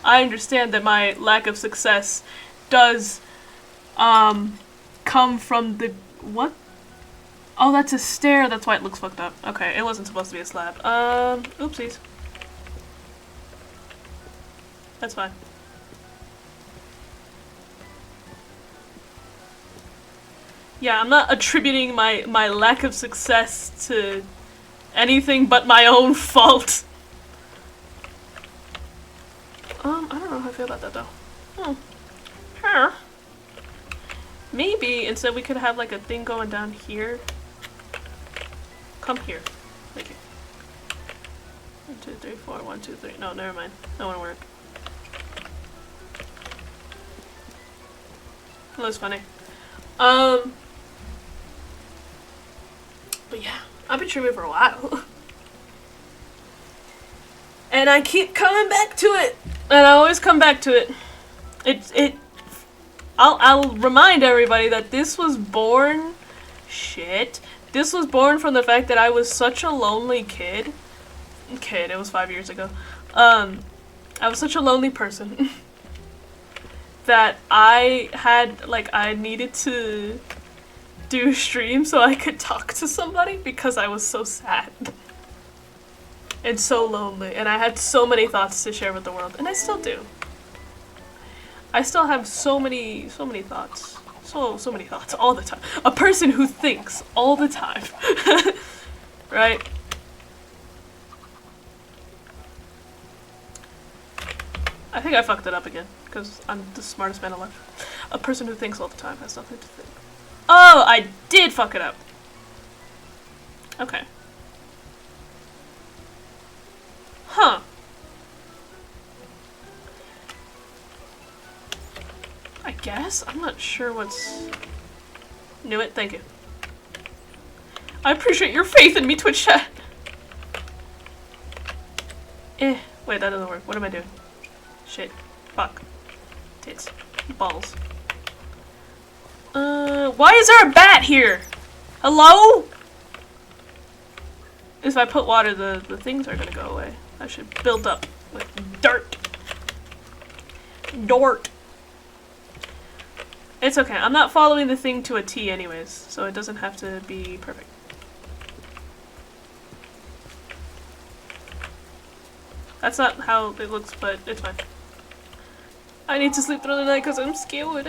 I understand that my lack of success does come from the what? Oh, that's a stair. That's why it looks fucked up. Okay, it wasn't supposed to be a slab. Oopsies. That's fine. Yeah, I'm not attributing my lack of success to anything but my own fault. I don't know how I feel about that though. Maybe instead we could have like a thing going down here. Come here. Thank you. 1, 2, 3, 4. 1, 2, 3. No, never mind. That won't work. That was funny. But yeah, I've been streaming for a while. And I keep coming back to it. And I always come back to it. I'll remind everybody that this was born... Shit. This was born from the fact that I was such a lonely kid. It was 5 years ago. I was such a lonely person. That I had, I needed to do streams so I could talk to somebody because I was so sad. And so lonely. And I had so many thoughts to share with the world. And I still do. I still have so many thoughts. So many thoughts all the time. A person who thinks all the time. Right? I think I fucked it up again, because I'm the smartest man alive. A person who thinks all the time has nothing to think. Oh, I did fuck it up. Okay. Huh. I guess? I'm not sure what's... Knew it, thank you. I appreciate your faith in me, Twitch chat. Wait, that doesn't work. What am I doing? Shit. Fuck. Tits. Balls. Why is there a bat here? Hello? If I put water, the things are gonna go away. I should build up with dirt. Dort. It's okay. I'm not following the thing to a T anyways, so it doesn't have to be perfect. That's not how it looks, but it's fine. I need to sleep through the night because I'm scared.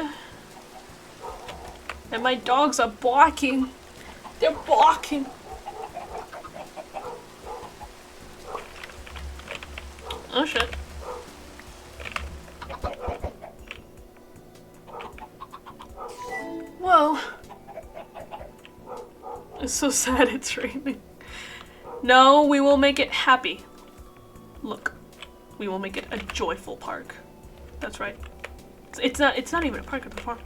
And my dogs are barking. They're barking. Oh shit. Whoa. It's so sad it's raining. No, we will make it happy. Look, we will make it a joyful park. That's right. It's not even a park, it's a farm.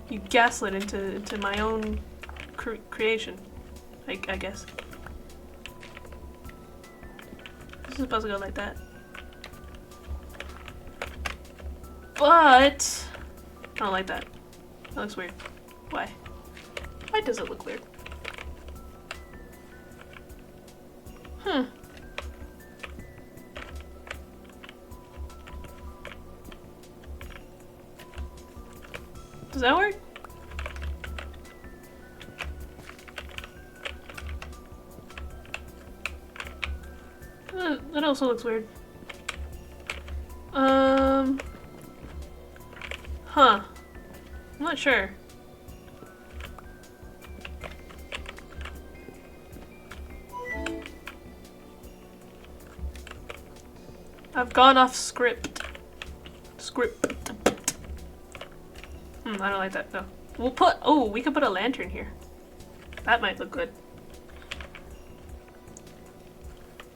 You gaslit into my own creation, I guess. This is supposed to go like that. But I don't like that. That looks weird. Why? Why does it look weird? Does that work? That also looks weird. Huh. I'm not sure. I've gone off script. I don't like that, no. We'll put, oh, we could put a lantern here. That might look good.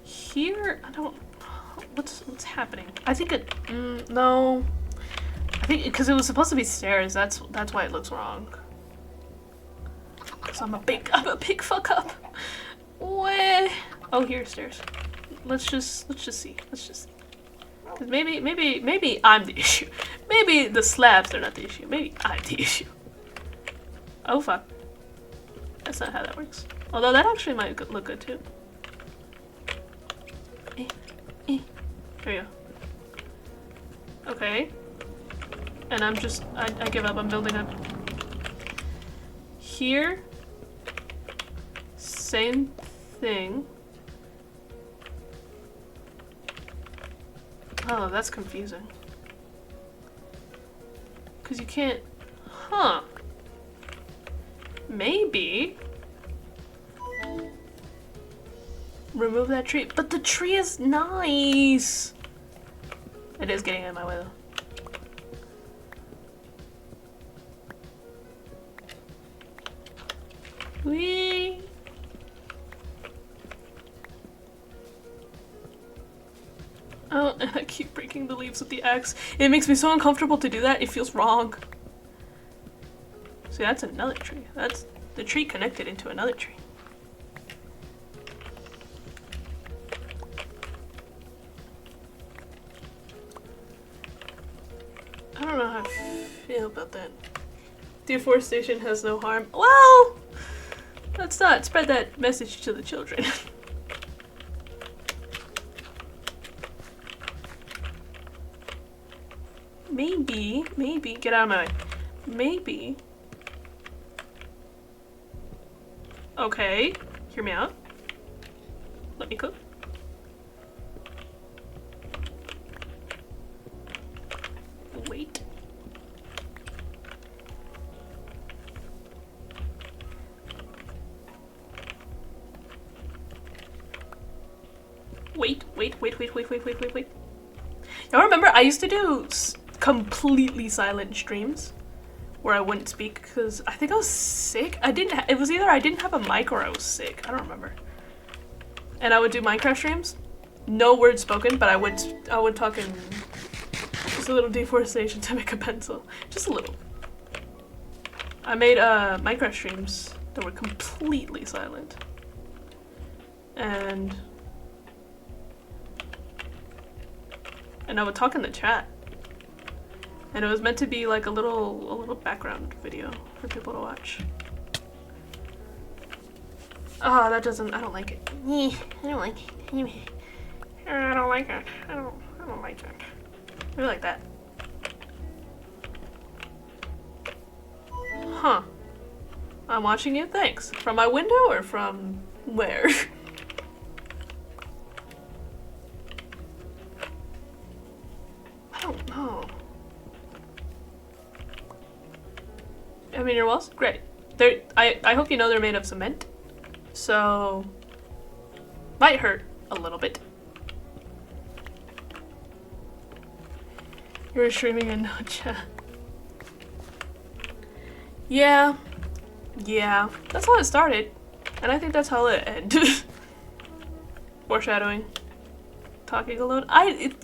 Here, I don't, what's happening? I think it, no. I think, because it was supposed to be stairs, that's why it looks wrong. Because I'm a big fuck up. Where? Oh, here's stairs. Let's just see. Cause maybe I'm the issue. Maybe the slabs are not the issue. Maybe I'm the issue. Oh fuck. That's not how that works. Although that actually might look good too. There you go. Okay. And I'm just, I give up, I'm building up. Here. Same thing. Oh, that's confusing. Because you can't... Huh. Maybe... remove that tree. But the tree is nice! It is getting in my way, though. Whee! Oh, and I keep breaking the leaves with the axe. It makes me so uncomfortable to do that, it feels wrong. See, that's another tree. That's the tree connected into another tree. I don't know how I feel about that. Deforestation has no harm. Well, let's not spread that message to the children. Maybe, get out of my way. Maybe. Okay, hear me out. Let me cook. Wait. Wait. Y'all remember I used to do completely silent streams where I wouldn't speak because I think I was sick. It was either I didn't have a mic or I was sick. I don't remember. And I would do Minecraft streams. No words spoken, but I would talk in just a little deforestation to make a pencil. Just a little. I made Minecraft streams that were completely silent. And I would talk in the chat. And it was meant to be like a little background video for people to watch. Oh, that doesn't, I don't like it. I don't like it. I don't like it. I don't like it. Maybe like that. Huh. I'm watching you, thanks. From my window or from where? I don't know. I mean, your walls? Great. I hope you know they're made of cement. So, might hurt a little bit. You're streaming and no chat. Yeah. Yeah. That's how it started. And I think that's how it ended. Foreshadowing. Talking alone.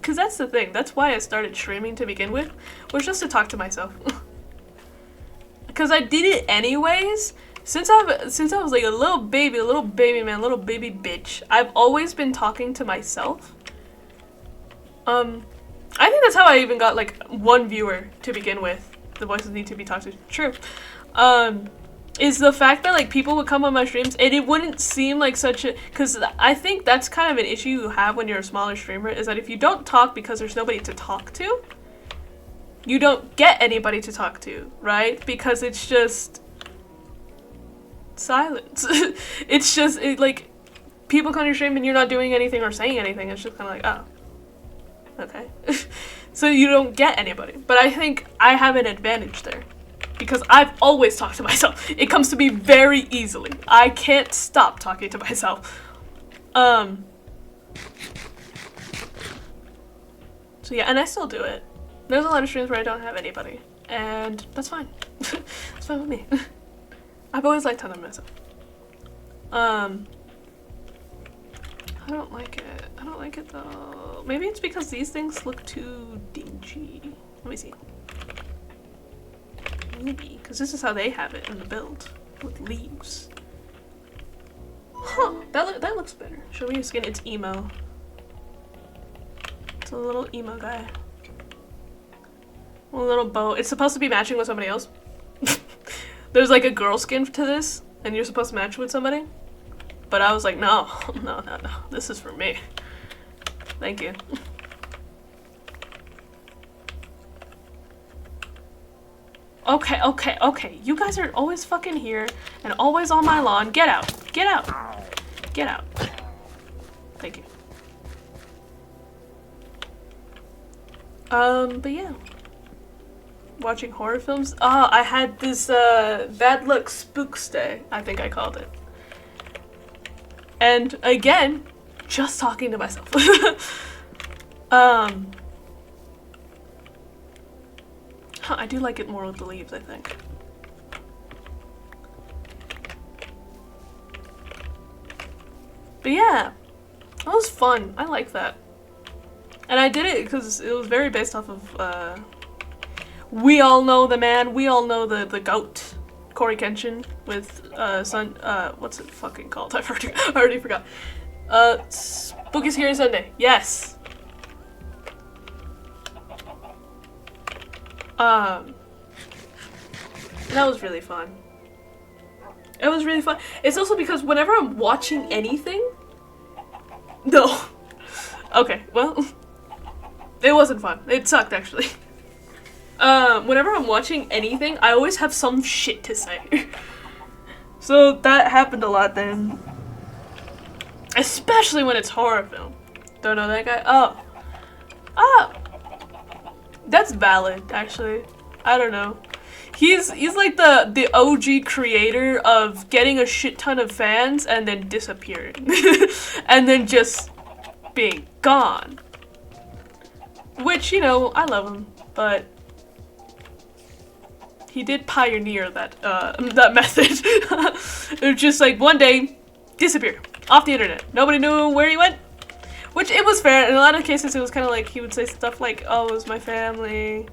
Cause that's the thing. That's why I started streaming to begin with. Was just to talk to myself. Cause I did it anyways. Since I was like a little baby man, little baby bitch, I've always been talking to myself. I think that's how I even got like one viewer to begin with. The voices need to be talked to. True. Is the fact that like people would come on my streams and it wouldn't seem like such a, because I think that's kind of an issue you have when you're a smaller streamer, is that if you don't talk because there's nobody to talk to, you don't get anybody to talk to, right? Because it's just silence. It's just like people come on your stream and you're not doing anything or saying anything. It's just kind of like, oh, okay. So you don't get anybody. But I think I have an advantage there. Because I've always talked to myself. It comes to me very easily. I can't stop talking to myself. So yeah, and I still do it. There's a lot of streams where I don't have anybody. And that's fine. That's fine with me. I've always liked talking to myself. I don't like it. I don't like it though. Maybe it's because these things look too dingy. Let me see. Maybe, because this is how they have it in the build, with leaves. Huh, that looks better. Show me your skin, it's emo. It's a little emo guy. A little bow. It's supposed to be matching with somebody else. There's like a girl skin to this, and you're supposed to match with somebody. But I was like, no, no, no, no, this is for me. Thank you. Okay, okay, okay. You guys are always fucking here and always on my lawn. Get out. Get out. Get out. Thank you. But yeah. Watching horror films. I had this Bad Luck Spooks Day, I think I called it. And again, just talking to myself. I do like it more with the leaves, I think. But yeah, that was fun. I like that. And I did it because it was very based off of, we all know the man, we all know the GOAT, Corey Kenshin, with, what's it fucking called? I already forgot. Spooky Scary Sunday, yes! That was really fun. It was really fun. It's also because whenever I'm watching anything... No. Okay, well... It wasn't fun. It sucked, actually. Whenever I'm watching anything, I always have some shit to say. So that happened a lot then. Especially when it's horror film. Don't know that guy? Oh. Oh. That's valid, actually. I don't know. He's like the OG creator of getting a shit ton of fans and then disappearing. And then just being gone. Which, you know, I love him, but he did pioneer that that method. It was just like one day, disappear off the internet. Nobody knew where he went. Which it was fair. In a lot of cases, it was kind of like he would say stuff like, "Oh, it was my family,"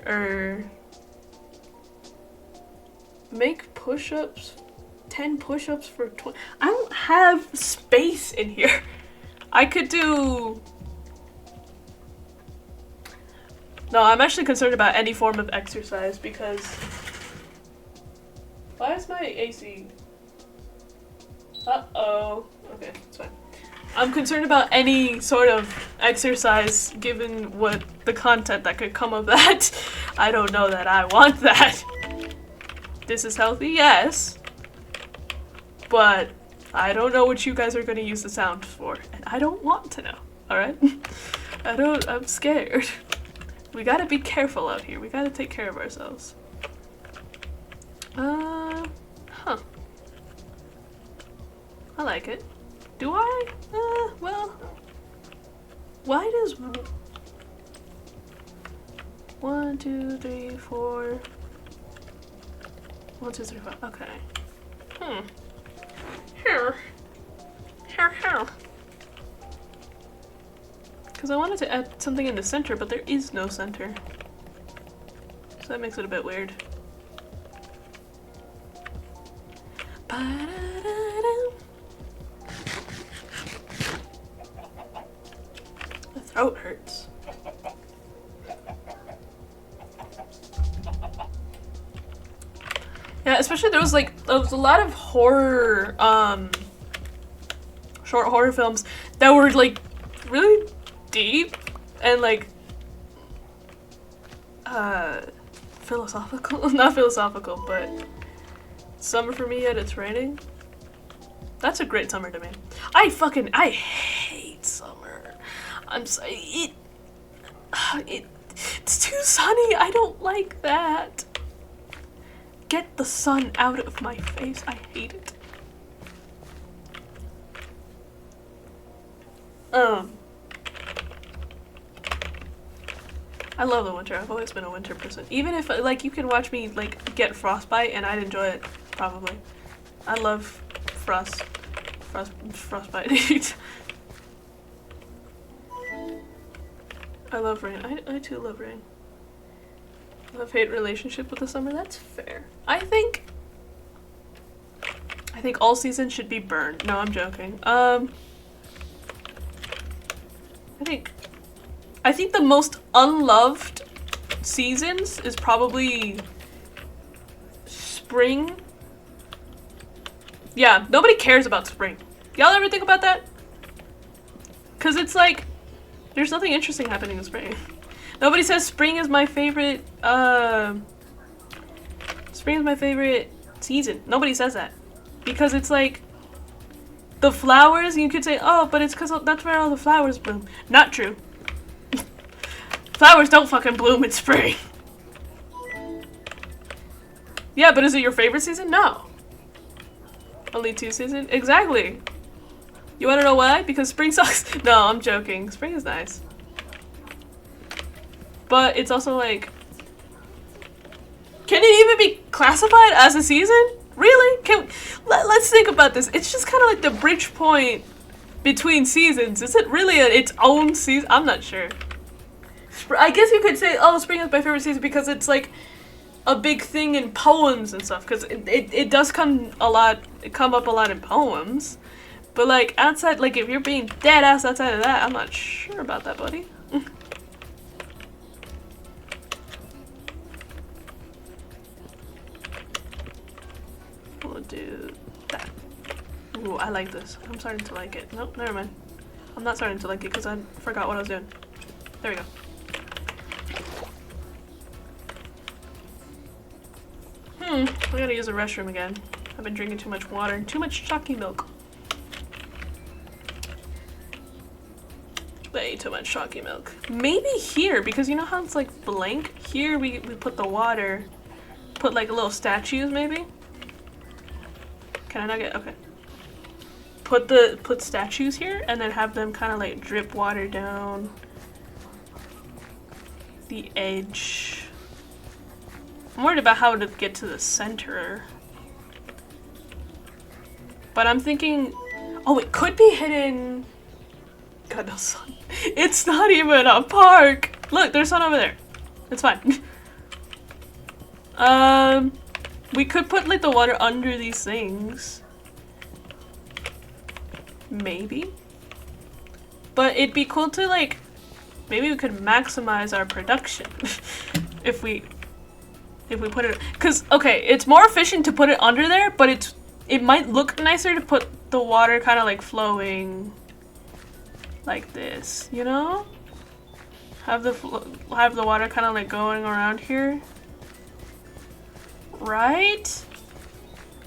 or make push-ups, 10 push-ups for 20. I don't have space in here. I could do. No, I'm actually concerned about any form of exercise because. Why is my AC? Uh-oh. Okay, it's fine. I'm concerned about any sort of exercise given what the content that could come of that. I don't know that I want that. This is healthy, yes. But I don't know what you guys are gonna use the sound for. And I don't want to know, alright? I'm scared. We gotta be careful out here. We gotta take care of ourselves. Huh. I like it. Do I? Well. Why does 1, 2, 3, 4. 1, 2, 3, 4. Okay. Here. Here. Because I wanted to add something in the center, but there is no center. So that makes it a bit weird. My throat hurts. Yeah, especially there was a lot of horror, short horror films that were like really deep and like philosophical. Not philosophical, but Summer for Me at Its Rating. That's a great summer to me. I hate summer. I'm sorry. It's too sunny. I don't like that. Get the sun out of my face. I hate it. I love the winter. I've always been a winter person. Even if like you can watch me like get frostbite and I'd enjoy it probably. I love frostbite. I love rain. I too love rain. Love-hate relationship with the summer. That's fair. I think all seasons should be burned. No, I'm joking. I think the most unloved seasons is probably spring. Yeah, nobody cares about spring. Y'all ever think about that? Cause it's like there's nothing interesting happening in spring. Nobody says spring is my favorite season. Nobody says that. Because it's like the flowers, you could say, oh, but it's because that's where all the flowers bloom. Not true. Flowers don't fucking bloom in spring. Yeah, but is it your favorite season? No. Only 2 seasons? Exactly. You wanna know why? Because spring sucks. No, I'm joking. Spring is nice. But it's also like, can it even be classified as a season? Really? Let's think about this. It's just kind of like the bridge point between seasons. Is it really its own season? I'm not sure. I guess you could say, oh, spring is my favorite season because it's like a big thing in poems and stuff. Because it does come up a lot in poems. But like outside, like if you're being dead ass outside of that, I'm not sure about that, buddy. We'll do that. Ooh, I like this. I'm starting to like it. Nope, never mind. I'm not starting to like it because I forgot what I was doing. There we go. I gotta use the restroom again. I've been drinking too much water and too much chalky milk. Way too much chalky milk. Maybe here, because you know how it's like blank? Here we put the water. Put like little statues maybe? Can I not get, okay. Put statues here and then have them kind of like drip water down the edge. I'm worried about how to get to the center. But I'm thinking, oh, it could be hidden. God, no sun. It's not even a park. Look, there's sun over there. It's fine. We could put like the water under these things. Maybe. But it'd be cool to like, maybe we could maximize our production if we put it, cause okay, it's more efficient to put it under there, but it might look nicer to put the water kind of like flowing like this, you know? Have the water kind of like going around here. Right?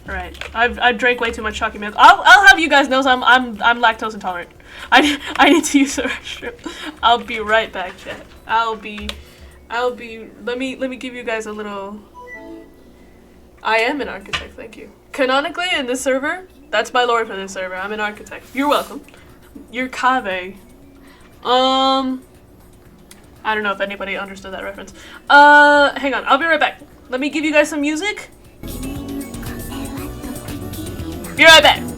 Right. I drank way too much chalky milk. I'll have you guys know I'm lactose intolerant. I need to use the restroom. I'll be right back, chat. I'll be let me give you guys a little. I am an architect, thank you. Canonically in this server, that's my lore for this server. I'm an architect. You're welcome. You're Kave. I don't know if anybody understood that reference. Hang on, I'll be right back. Let me give you guys some music. Be right back.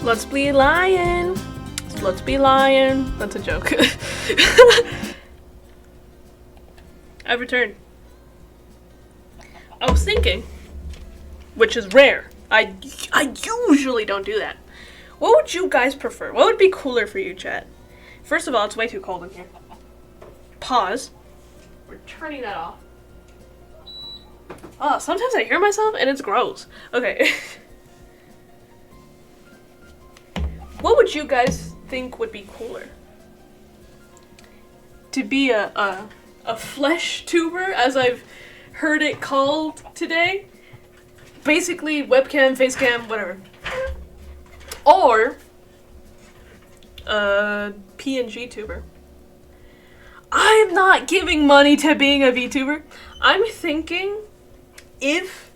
Let's be lying. Let's be lying. That's a joke. I've returned. I was thinking, which is rare. I usually don't do that. What would you guys prefer? What would be cooler for you, chat? First of all, it's way too cold in here. Pause. We're turning that off. Oh, sometimes I hear myself and it's gross. Okay. What would you guys think would be cooler? To be a flesh tuber, as I've heard it called today? Basically, webcam, facecam, whatever. Or PNG tuber. I'm not giving money to being a VTuber. I'm thinking if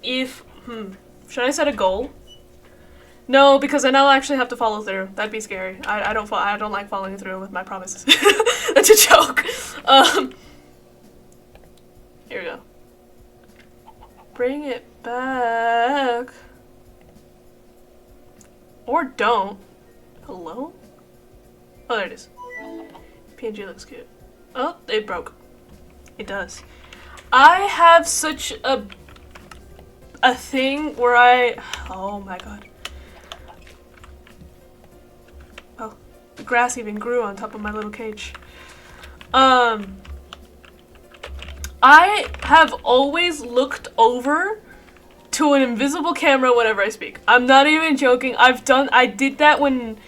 should I set a goal? No, because then I'll actually have to follow through. That'd be scary. I don't like following through with my promises. That's a joke. Here we go. Bring it back. Or don't. Hello? Oh, there it is. PNG looks cute. Oh, it broke. It does. I have such a thing where oh my god. Oh, the grass even grew on top of my little cage. I have always looked over to an invisible camera whenever I speak. I'm not even joking. I did that when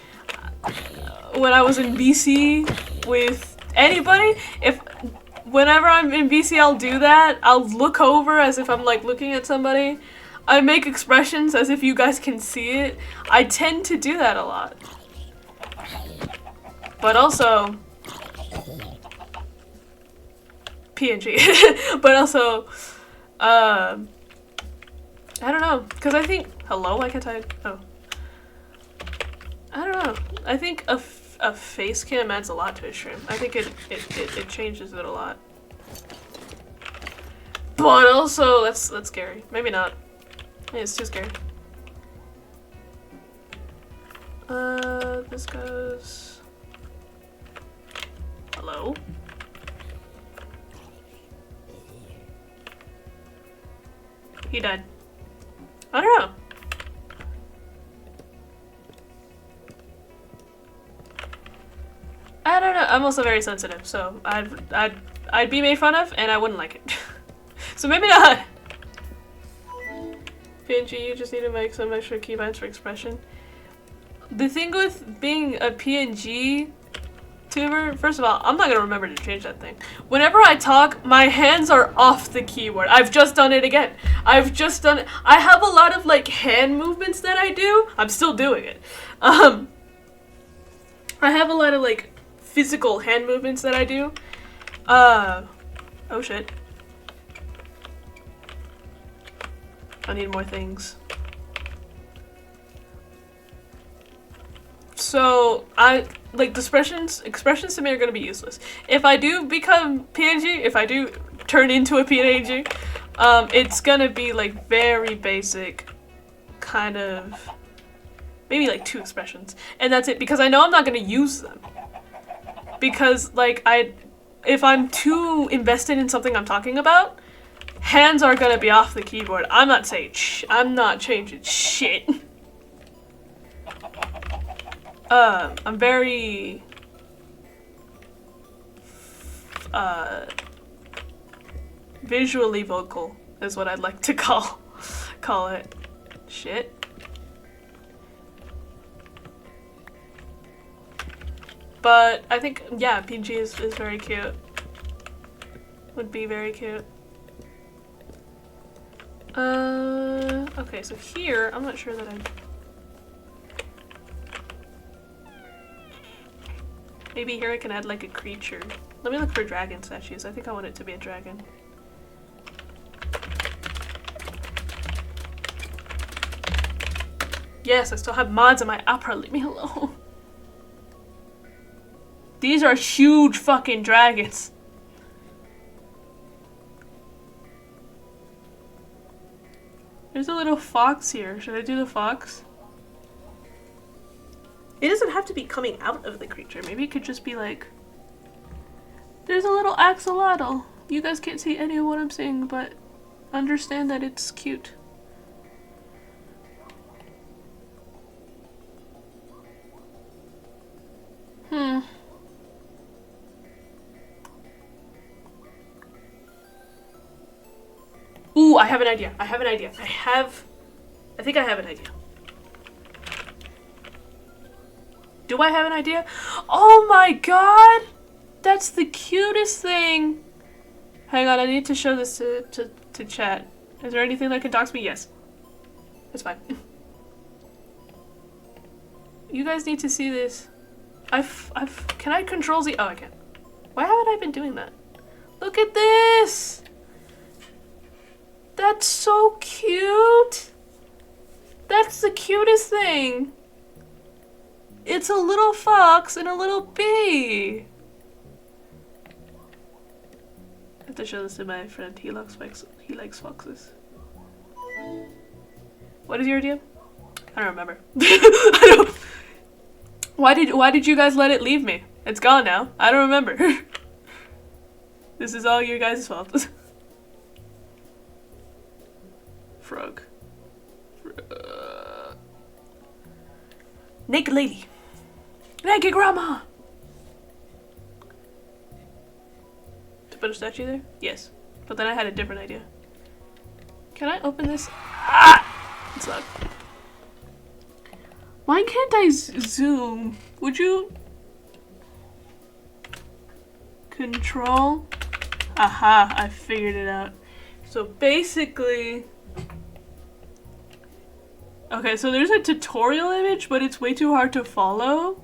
I was in BC with anybody. Whenever I'm in BC, I'll do that. I'll look over as if I'm like looking at somebody. I make expressions as if you guys can see it. I tend to do that a lot. But also PNG. But also I don't know, because I think hello, why can't I don't know. I think a face cam adds a lot to a stream. I think it changes it a lot. But also that's scary. Maybe not. It's too scary. This goes hello? He died. I don't know. I don't know. I'm also very sensitive, so I'd be made fun of, and I wouldn't like it. So maybe not. PNG, you just need to make some extra keybinds for expression. The thing with being a PNG tuber, first of all, I'm not gonna remember to change that thing. Whenever I talk, my hands are off the keyboard. I've just done it again. I have a lot of like hand movements that I do. I'm still doing it. I have a lot of like physical hand movements that I do. Oh shit. I need more things. So like the expressions to me are gonna be useless. If I do become PNG, if I do turn into a PNG, it's gonna be like very basic, kind of maybe like 2 expressions, and that's it, because I know I'm not gonna use them. Because like if I'm too invested in something I'm talking about, hands are gonna be off the keyboard. I'm not saying I'm not changing shit. I'm very visually vocal is what I'd like to call it. Shit. But I think, yeah, PNG is very cute. Would be very cute. Okay, so here, I'm not sure that maybe here I can add like a creature. Let me look for dragon statues. I think I want it to be a dragon. Yes, I still have mods on my Opera. Leave me alone. These are huge fucking dragons. There's a little fox here. Should I do the fox? It doesn't have to be coming out of the creature. Maybe it could just be like... There's a little axolotl. You guys can't see any of what I'm saying, but understand that it's cute. Ooh, I have an idea. I think I have an idea. Do I have an idea? Oh my god! That's the cutest thing! Hang on, I need to show this to chat. Is there anything that can dox me? Yes. It's fine. You guys need to see this. Can I control Z? Oh, I can. Why haven't I been doing that? Look at this! That's so cute! That's the cutest thing! It's a little fox and a little bee! I have to show this to my friend. He likes foxes. What is your idea? I don't remember. I don't... Why did you guys let it leave me? It's gone now. I don't remember. This is all your guys' fault. Frog. Naked lady. Naked grandma. To put a statue there? Yes. But then I had a different idea. Can I open this? Ah! It's loud. Why can't I zoom? Would you? Control? Aha, I figured it out. So basically... Okay, so there's a tutorial image, but it's way too hard to follow.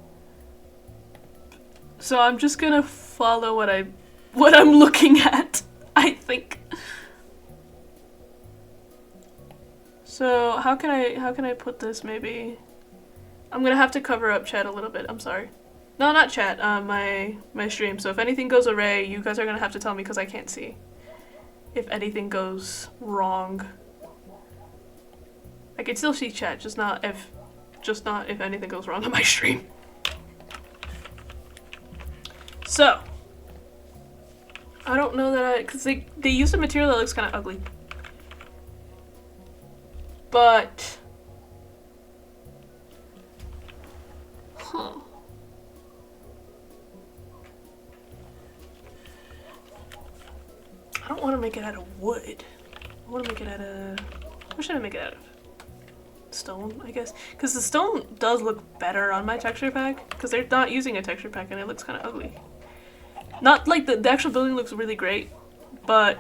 So I'm just gonna follow what I'm looking at, I think. So how can I put this maybe? I'm gonna have to cover up chat a little bit, I'm sorry. No, not chat, my stream. So if anything goes awry, you guys are gonna have to tell me because I can't see. If anything goes wrong. I can still see chat, just not if anything goes wrong on my stream. So, I don't know that because they used a material that looks kind of ugly. But, I don't want to make it out of wood. I want to make it out of, what should I make it out of? Stone, I guess, because the stone does look better on my texture pack because they're not using a texture pack and it looks kind of ugly. Not like the actual building looks really great, but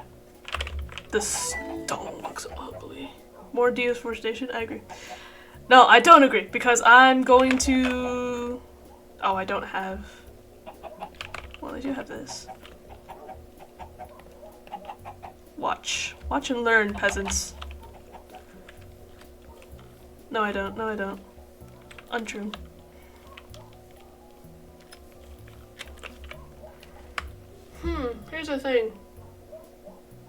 the stone looks ugly. More deforestation? I agree. No, I don't agree because I'm going to... Oh, I don't have... Well, I do have this. Watch. Watch and learn, peasants. No, I don't. No, I don't. Untrue. Here's the thing.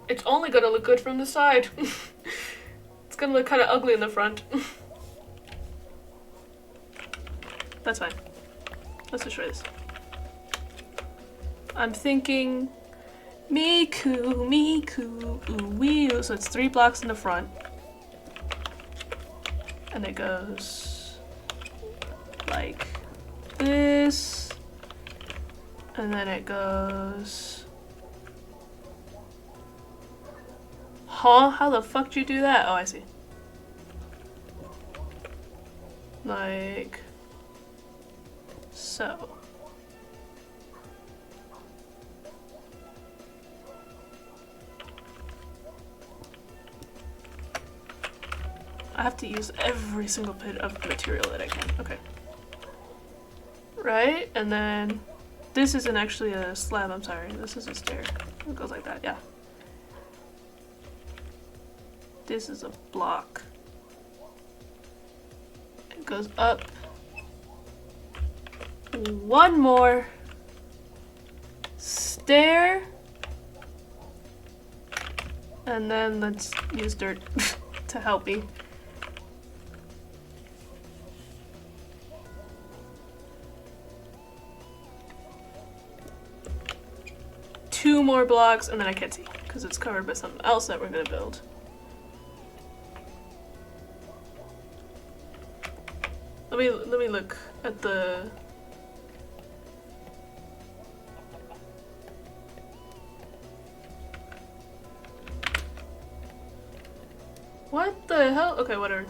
It's only gonna look good from the side. It's gonna look kind of ugly in the front. That's fine. Let's just try this. I'm thinking... Miku, Miku, ooh-wee-oo. So it's 3 blocks in the front. And it goes like this, and then it goes, huh? How the fuck do you do that? Oh, I see. Like so. I have to use every single bit of material that I can. Okay. Right? And then this isn't actually a slab, I'm sorry. This is a stair. It goes like that, yeah. This is a block. It goes up. One more. Stair. And then let's use dirt. to help me. Two more blocks and then I can't see because it's covered by something else that we're gonna build. Let me look at the what the hell? Okay, whatever.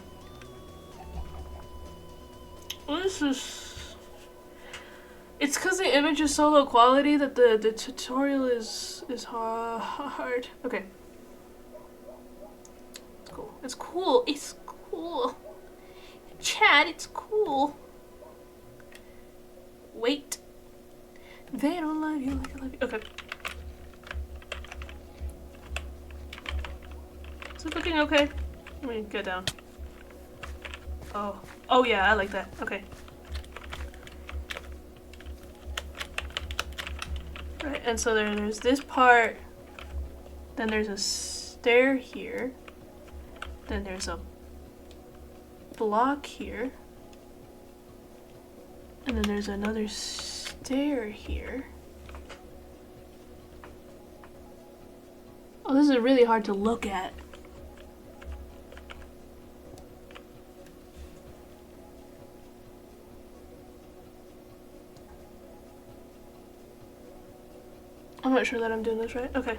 This is... It's because the image is so low quality that the tutorial is hard. Okay. It's cool. It's cool. It's cool. Chad, it's cool. Wait. They don't love you like I love you. Okay. Is it looking okay? Let me get down. Oh. Oh yeah, I like that. Okay. Right, and so there's this part. Then there's a stair here. Then there's a block here. And then there's another stair here. Oh, this is really hard to look at. I'm not sure that I'm doing this right. Okay.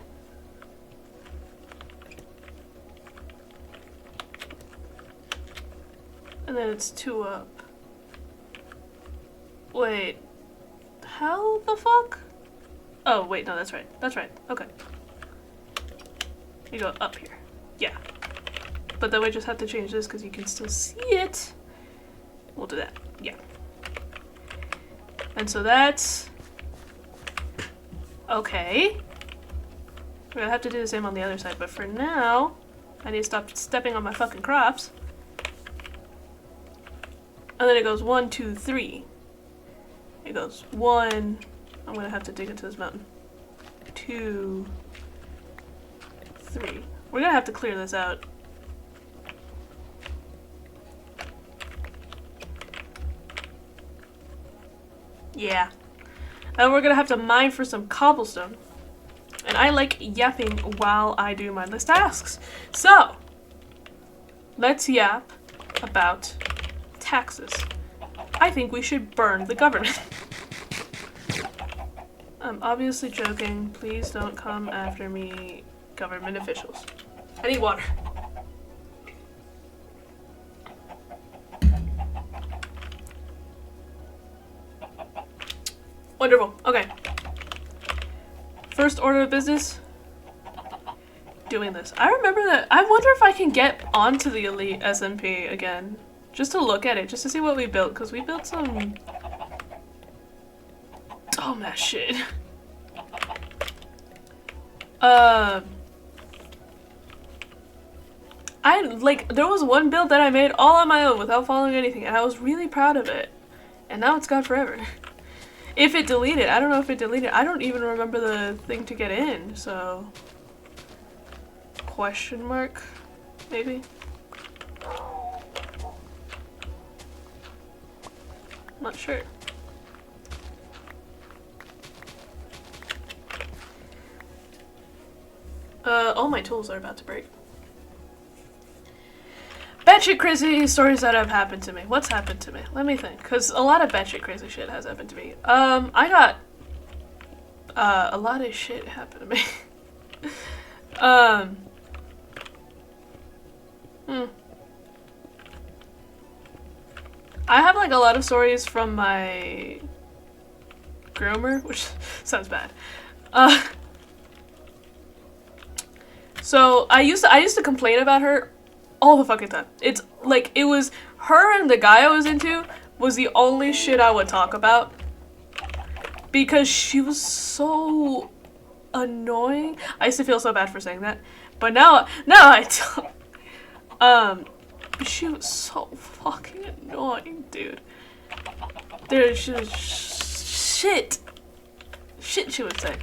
And then it's 2 up. Wait. How the fuck? Oh, wait, no, that's right. That's right. Okay. You go up here. Yeah. But then we just have to change this because you can still see it. We'll do that. Yeah. And so that's... Okay. We're gonna have to do the same on the other side, but for now, I need to stop stepping on my fucking crops. And then it goes 1, 2, 3. It goes 1. I'm gonna have to dig into this mountain. 2, 3. We're gonna have to clear this out. Yeah. And we're gonna have to mine for some cobblestone. And I like yapping while I do mindless tasks. So, let's yap about taxes. I think we should burn the government. I'm obviously joking. Please don't come after me, government officials. I need water. Wonderful. Okay. First order of business. Doing this. I remember that. I wonder if I can get onto the Elite SMP again. Just to look at it. Just to see what we built. Because we built some... dumbass shit. There was one build that I made all on my own without following anything. And I was really proud of it. And now it's gone forever. If it deleted, I don't know if it deleted. I don't even remember the thing to get in, so... Question mark? Maybe? Not sure. All my tools are about to break. Batshit crazy stories that have happened to me. What's happened to me? Let me think. Because a lot of batshit crazy shit has happened to me. I got... a lot of shit happened to me. I have like a lot of stories from my groomer, which sounds bad. So I used to complain about her all the fucking time. It's like, it was her and the guy I was into was the only shit I would talk about. Because she was so annoying. I used to feel so bad for saying that. But now I don't. She was so fucking annoying, dude. She was shit she would say.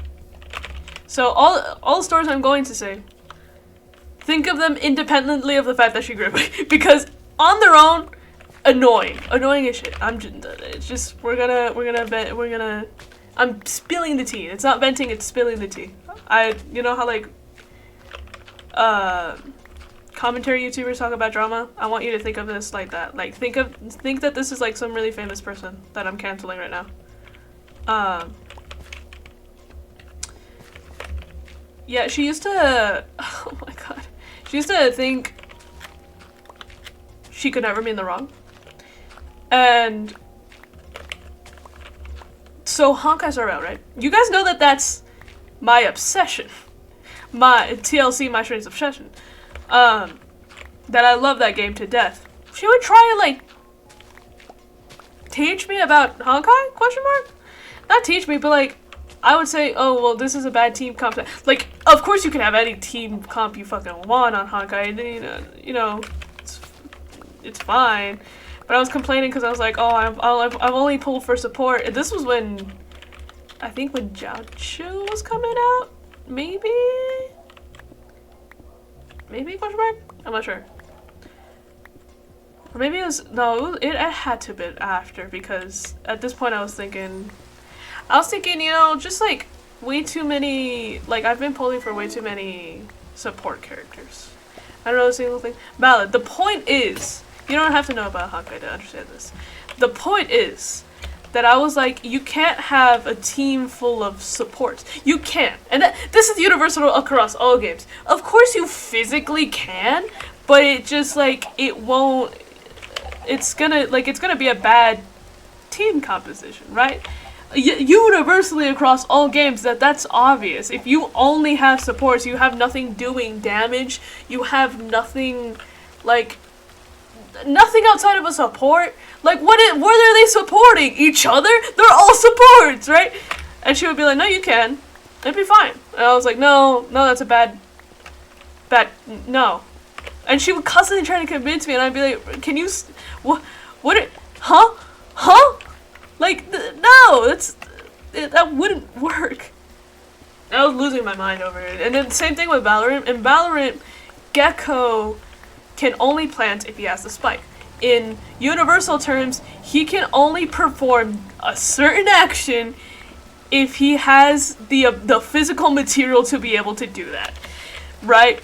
So all the stories I'm going to say think of them independently of the fact that she grew up. Because on their own, annoying as shit. It's just, I'm spilling the tea. It's not venting, it's spilling the tea. You know how, like, commentary YouTubers talk about drama? I want you to think of this like that. Like, think that this is, like, some really famous person that I'm canceling right now. Yeah, she used to, oh my god. She used to think she could never be in the wrong. And so Honkai Star Rail, right? You guys know that that's my obsession. My TLC, my strange obsession. That I love that game to death. She would try and, like, teach me about Honkai? Question mark? Not teach me, but, like, I would say, oh, well, this is a bad team comp. Like, of course you can have any team comp you fucking want on Honkai, and you know, it's fine. But I was complaining because I was like, oh, I've only pulled for support. And this was when, I think when Jiaochu was coming out? Maybe? Maybe, question mark? I'm not sure. Or maybe it was, no, it had to have been after, because at this point I was thinking, you know, just like way too many, like I've been pulling for way too many support characters. I don't know a single thing. Ballad, the point is, you don't have to know about Honkai to understand this. The point is that I was like, you can't have a team full of supports. You can't. And this is universal across all games. Of course you physically can, but it just like, it won't, it's gonna be a bad team composition, right? Universally across all games, that's obvious. If you only have supports, you have nothing doing damage, you have nothing, like, nothing outside of a support. Like, what are they supporting? Each other? They're all supports, right? And she would be like, no, you can. It'd be fine. And I was like, no, that's a bad, no. And she would constantly try to convince me, and I'd be like, can you, huh? Like, no, that wouldn't work. I was losing my mind over it. And then same thing with Valorant. In Valorant, Gecko can only plant if he has the spike. In universal terms, he can only perform a certain action if he has the physical material to be able to do that, right?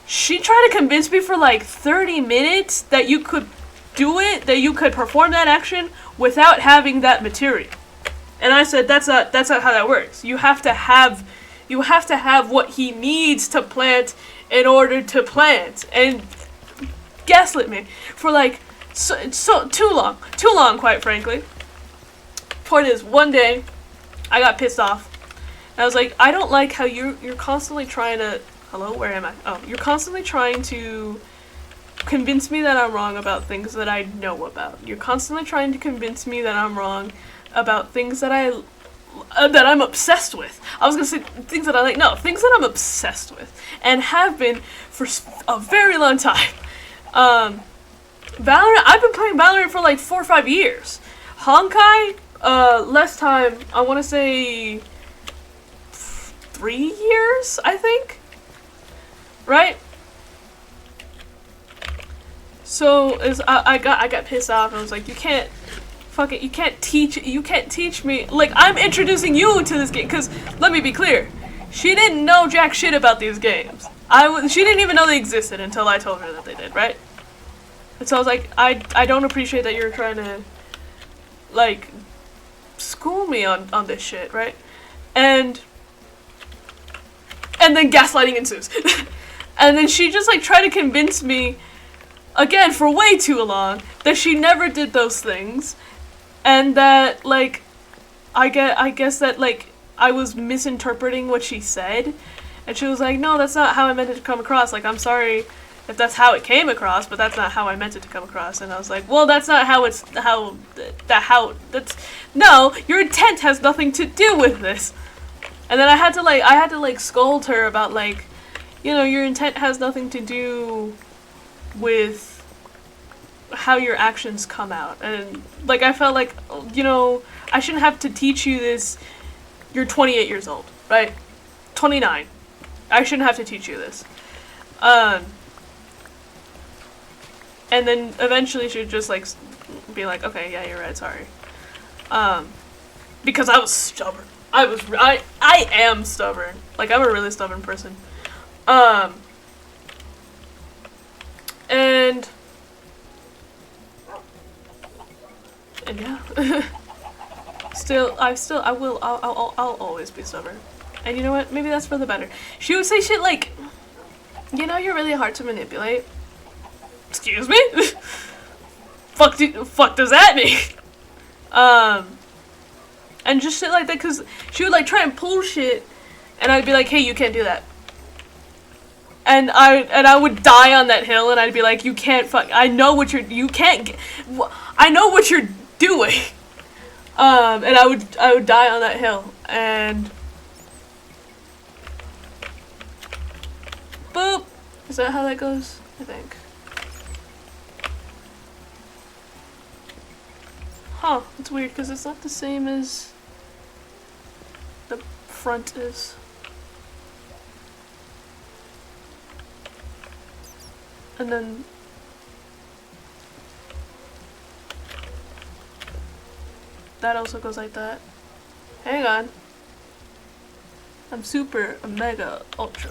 She tried to convince me for like 30 minutes that you could do it, that you could perform that action without having that material. And I said, that's not how that works. You have to have what he needs to plant in order to plant. And gaslit me for like so too long, quite frankly. Point is, one day I got pissed off. And I was like, I don't like how you're constantly trying to, hello, where am I? Oh, you're constantly trying to convince me that I'm wrong about things that I know about. You're constantly trying to convince me that I'm wrong about things that I'm obsessed with. I was gonna say things that I like. No, things that I'm obsessed with and have been for a very long time. Valorant. I've been playing Valorant for like 4 or 5 years. Honkai, less time. I want to say 3 years. I think. Right. So I got pissed off and I was like, you can't teach me, like, I'm introducing you to this game, because let me be clear, she didn't know jack shit about these games. She didn't even know they existed until I told her that they did, right? And so I was like, I don't appreciate that you're trying to, like, school me on this shit, right? And then gaslighting ensues. And then she just, like, tried to convince me, again, for way too long, that she never did those things, and that, like, I guess that, like, I was misinterpreting what she said, and she was like, no, that's not how I meant it to come across, like, I'm sorry if that's how it came across, but that's not how I meant it to come across, and I was like, well, that's not how no, your intent has nothing to do with this, and then I had to scold her about, like, you know, your intent has nothing to do with how your actions come out. And, like, I felt like, you know, I shouldn't have to teach you this. You're 28 years old, right? 29. I shouldn't have to teach you this. And then eventually she'd just like be like, okay, yeah, you're right, sorry. Because I was stubborn. I am stubborn. Like, I'm a really stubborn person. And yeah. I'll always be stubborn. And you know what? Maybe that's for the better. She would say shit like, you know, you're really hard to manipulate. Excuse me? fuck does that mean? And just shit like that, cause she would like try and pull shit, and I'd be like, hey, you can't do that. And I would die on that hill, and I'd be like, you can't I know what you're doing. And I would die on that hill, and boop. Is that how that goes? I think. Huh, it's weird because it's not the same as the front is. And then that also goes like that. Hang on. I'm super mega ultra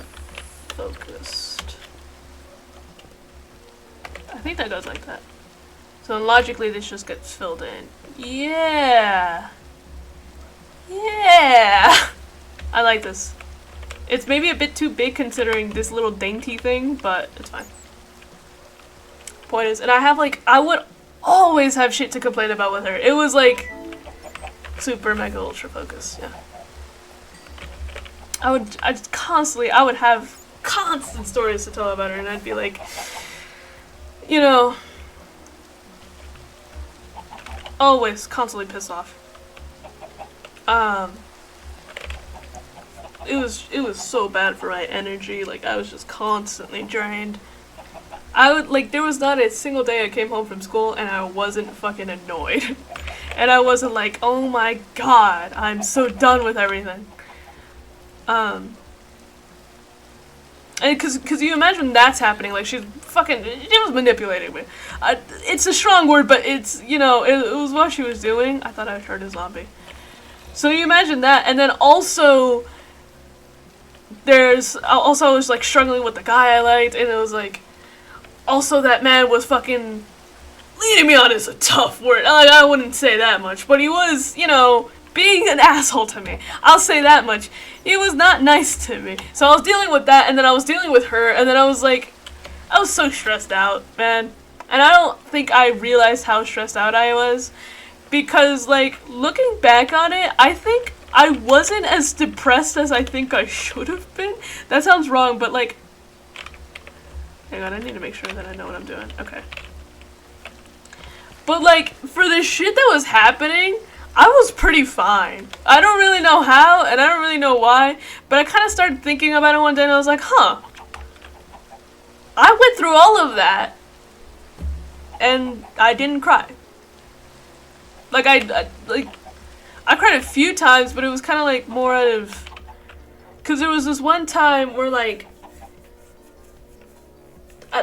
focused. I think that goes like that. So logically this just gets filled in. Yeah. Yeah. I like this. It's maybe a bit too big considering this little dainty thing, but it's fine. Point is, and I would always have shit to complain about with her. It was like super mega ultra focus, yeah. I would have constant stories to tell about her, and I'd be like, you know, always constantly pissed off. It was so bad for my energy, like I was just constantly drained. There was not a single day I came home from school and I wasn't fucking annoyed. And I wasn't like, oh my god, I'm so done with everything. And cause you imagine that's happening, like she was manipulating me. It's a strong word, but it's, you know, it was what she was doing. I thought I heard a zombie. So you imagine that, and then also, I was like struggling with the guy I liked, and it was like, also that man was fucking leading me on is a tough word. Like, I wouldn't say that much, but he was, you know, being an asshole to me. I'll say that much. He was not nice to me. So I was dealing with that, and then I was dealing with her, and then I was like, I was so stressed out, man. And I don't think I realized how stressed out I was. Because, like, looking back on it, I think I wasn't as depressed as I think I should have been. That sounds wrong, but, like... Hang on, I need to make sure that I know what I'm doing. Okay. But, like, for the shit that was happening, I was pretty fine. I don't really know how, and I don't really know why, but I kind of started thinking about it one day, and I was like, huh. I went through all of that, and I didn't cry. Like, I cried a few times, but it was kind of, like, more out of... Because there was this one time where, like,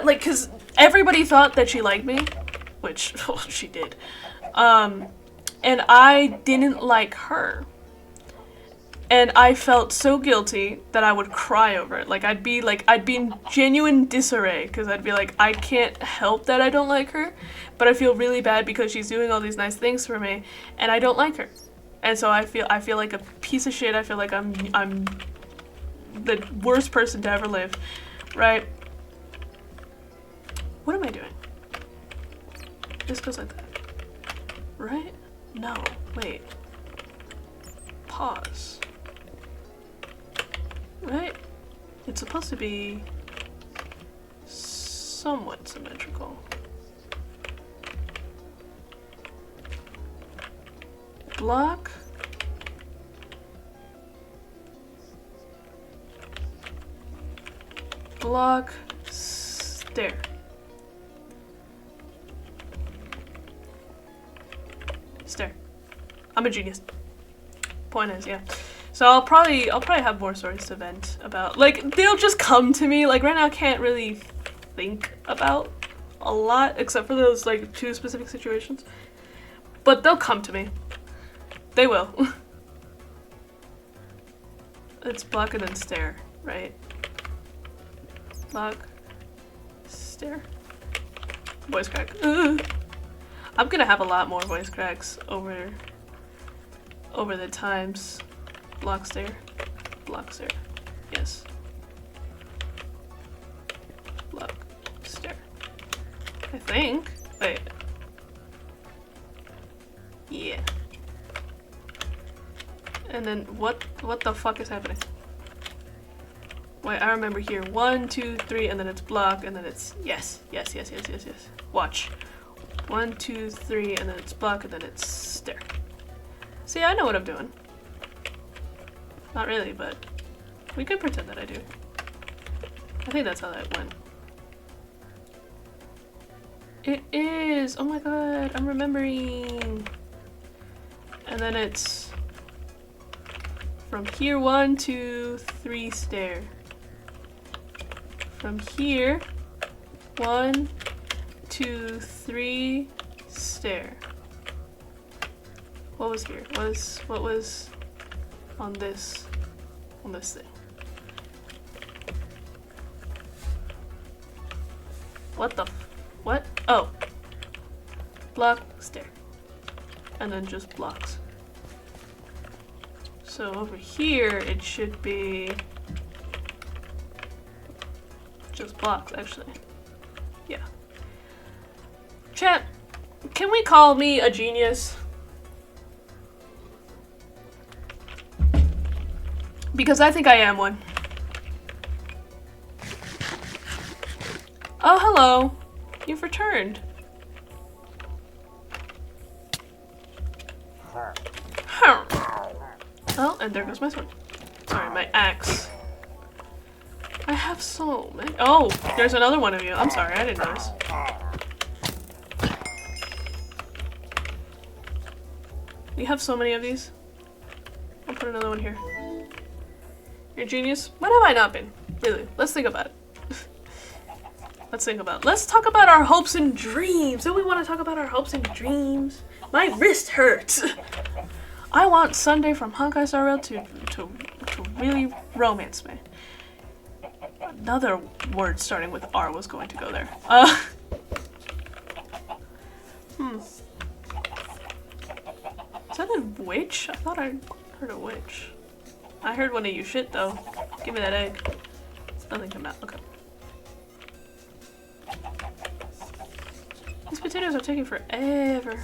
because everybody thought that she liked me, which, well, she did. And I didn't like her. And I felt so guilty that I would cry over it. Like, I'd be in genuine disarray, because I'd be like, I can't help that I don't like her, but I feel really bad because she's doing all these nice things for me, and I don't like her. And so I feel like a piece of shit. I feel like I'm the worst person to ever live, right? What am I doing? This goes like that, right? No, wait. Pause. Right? It's supposed to be somewhat symmetrical. Block. Block. Stare. Stare. I'm a genius. Point is, yeah. So I'll probably have more stories to vent about. Like, they'll just come to me. Like, right now I can't really think about a lot except for those like 2 specific situations. But they'll come to me. They will. It's block and then stare, right? Block, stare. Voice crack. Ugh. I'm gonna have a lot more voice cracks over the times. Block, stare. Block, stare. Yes. Block, stare. I think. Wait. Yeah. And then what the fuck is happening? Wait, I remember here. 1, 2, 3, and then it's block, and then it's yes. Watch. 1, 2, 3, and then it's block, and then it's stare. See, I know what I'm doing. Not really, but we could pretend that I do. I think that's how that went. It is! Oh my god, I'm remembering! And then it's from here, 1, 2, 3, stare. From here, 1, 2, 3, stare. What was here? What was on this thing? What? Oh. Block, stare. And then just blocks. So over here, it should be just blocks, actually. Yeah. Chat, can we call me a genius? Because I think I am one. Oh, hello. You've returned. Oh, and there goes my sword. Sorry, my axe. I have so many. Oh, there's another one of you. I'm sorry, I didn't notice. We have so many of these. I'll put another one here. You're a genius? When have I not been? Really, let's think about it. Let's talk about our hopes and dreams. Don't we want to talk about our hopes and dreams? My wrist hurts. I want Sunday from Honkai Star Rail to really romance me. Another word starting with R was going to go there. Is that a witch? I thought I heard a witch. I heard one of you shit though. Give me that egg. Nothing come out. Okay. These potatoes are taking forever.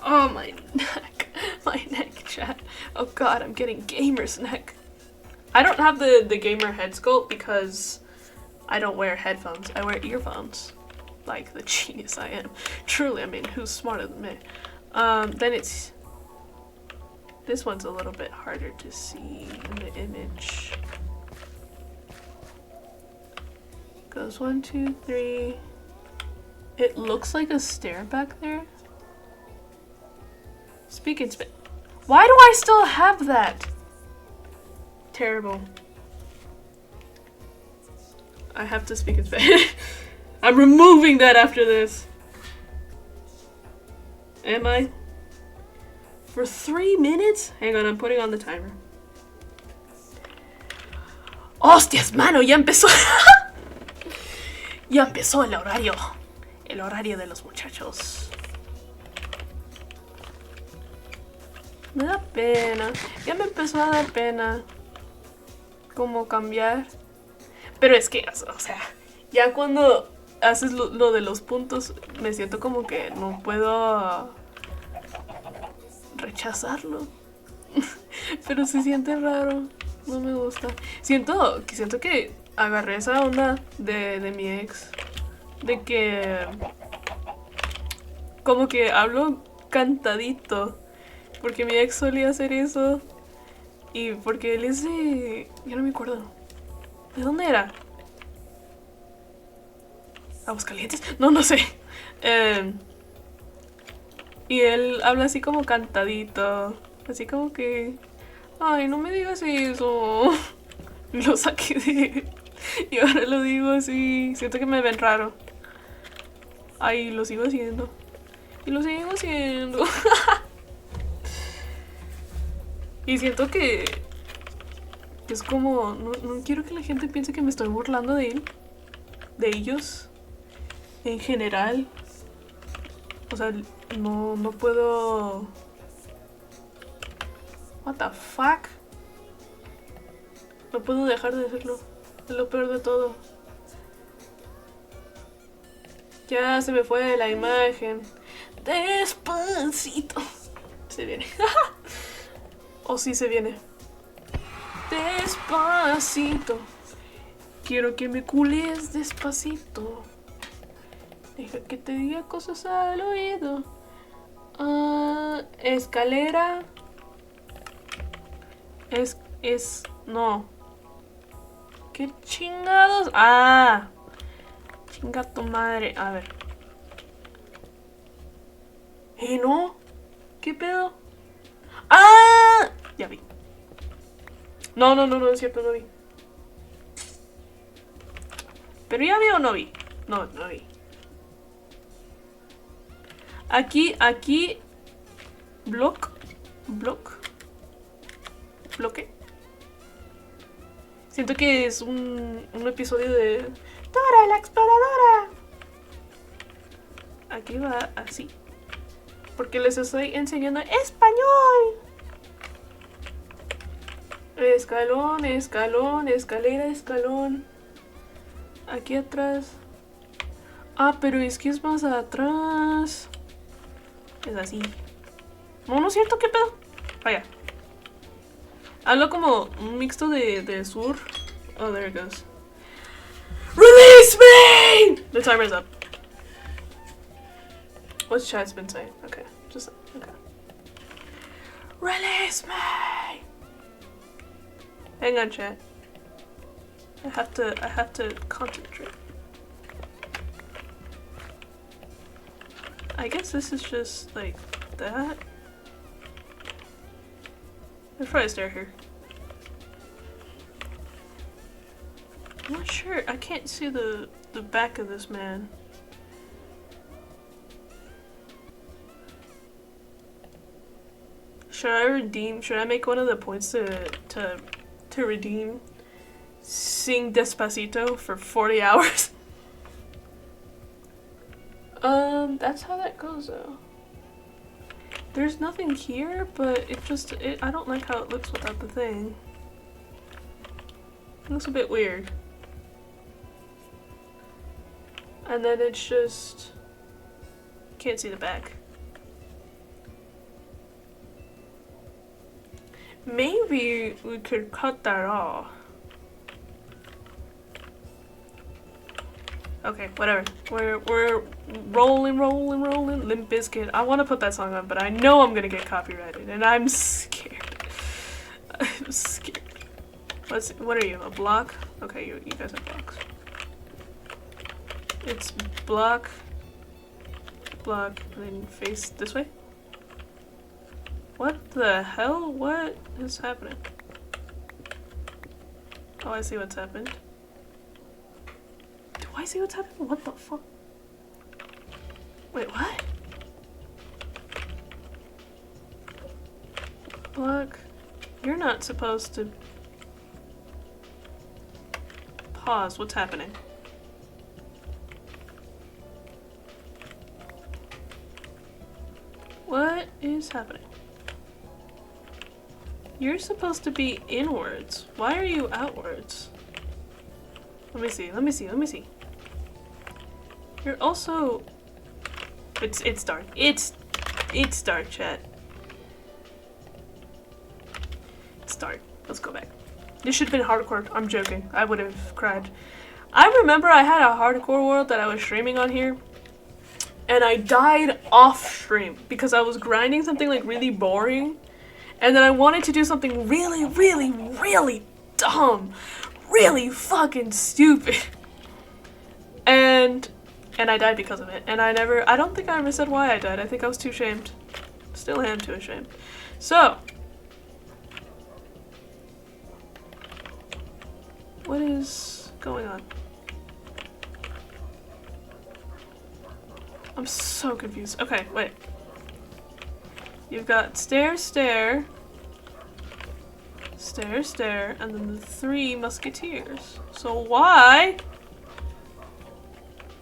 Oh, my neck. My neck, chat. Oh god, I'm getting gamer's neck. I don't have the gamer head sculpt because I don't wear headphones. I wear earphones. Like the genius I am. Truly, I mean, who's smarter than me? Then it's... This one's a little bit harder to see in the image. Goes 1, 2, 3. It looks like a stair back there. Speak in Spanish. Why do I still have that? Terrible. I have to speak in Spanish. I'm removing that after this. Am I? For 3 minutes? Hang on, I'm putting on the timer. ¡Hostias, mano! Ya empezó. Ya empezó el horario. El horario de los muchachos. Me da pena. Ya me empezó a dar pena. Cómo cambiar. Pero es que, o sea, ya cuando haces lo de los puntos, me siento como que no puedo rechazarlo. Pero se siente raro. No me gusta. Siento que agarré esa onda de mi ex. De que como que hablo cantadito. Porque mi ex solía hacer eso. Y porque él es de... Ya no me acuerdo. ¿De dónde era? ¿Aguascalientes? No sé. Y él habla así como cantadito. Así como que... Ay, no me digas eso. Y lo saqué de él. Y ahora lo digo así. Siento que me ven raro. Ay, lo sigo haciendo. Y lo sigo haciendo. Y siento que es como... No quiero que la gente piense que me estoy burlando de él. De ellos. En general. O sea, no puedo... What the fuck? No puedo dejar de hacerlo. Es lo peor de todo. Ya se me fue la imagen. Despacito. Se viene. O sí se viene. Despacito. Quiero que me cules despacito. Deja que te diga cosas al oído. Escalera. No. ¿Qué chingados? Ah. Chinga tu madre. A ver. ¿No? ¿Qué pedo? ¡Ah! Ya vi. No, es cierto, no vi. ¿Pero ya vi o no vi? No vi. Aquí. Bloque. Siento que es un episodio de Dora la Exploradora. Aquí va así. Porque les estoy enseñando español. Escalón, escalera, escalón. Aquí atrás. Ah, pero es que es más atrás. Es así. No es cierto, ¿qué pedo? Vaya. Hablo como un mixto de sur. Oh, there it goes. Release me! The timer's up. What's chat's been saying? Okay, okay. Release me! Hang on, chat. I have to concentrate. I guess this is just like that. There's probably a stair here. I'm not sure. I can't see the back of this man. Should I make one of the points to redeem Sing Despacito for 40 hours? That's how that goes though. There's nothing here, but I don't like how it looks without the thing. It looks a bit weird. And then it's just... Can't see the back. Maybe we could cut that off. Okay, whatever. We're rolling. Limp Bizkit. I want to put that song on, but I know I'm gonna get copyrighted, and I'm scared. I'm scared. What are you? A block? Okay, you guys have blocks. It's block, and then face this way. What the hell? What is happening? Oh, I see what's happened. Do I see what's happening? What the fuck? Wait, what? Block. You're not supposed to... Pause. What's happening? What is happening? You're supposed to be inwards. Why are you outwards? Let me see. You're also... It's dark. It's dark, chat. It's dark. Let's go back. This should have been hardcore. I'm joking. I would have cried. I remember I had a hardcore world that I was streaming on here. And I died off stream because I was grinding something like really boring. And then I wanted to do something really, really, really dumb. Really fucking stupid. And And I died because of it. And I don't think I ever said why I died. I think I was too ashamed. Still am too ashamed. So. What is going on? I'm so confused. Okay, wait. You've got stare, stare, stare, stare, and then the 3 musketeers. So why?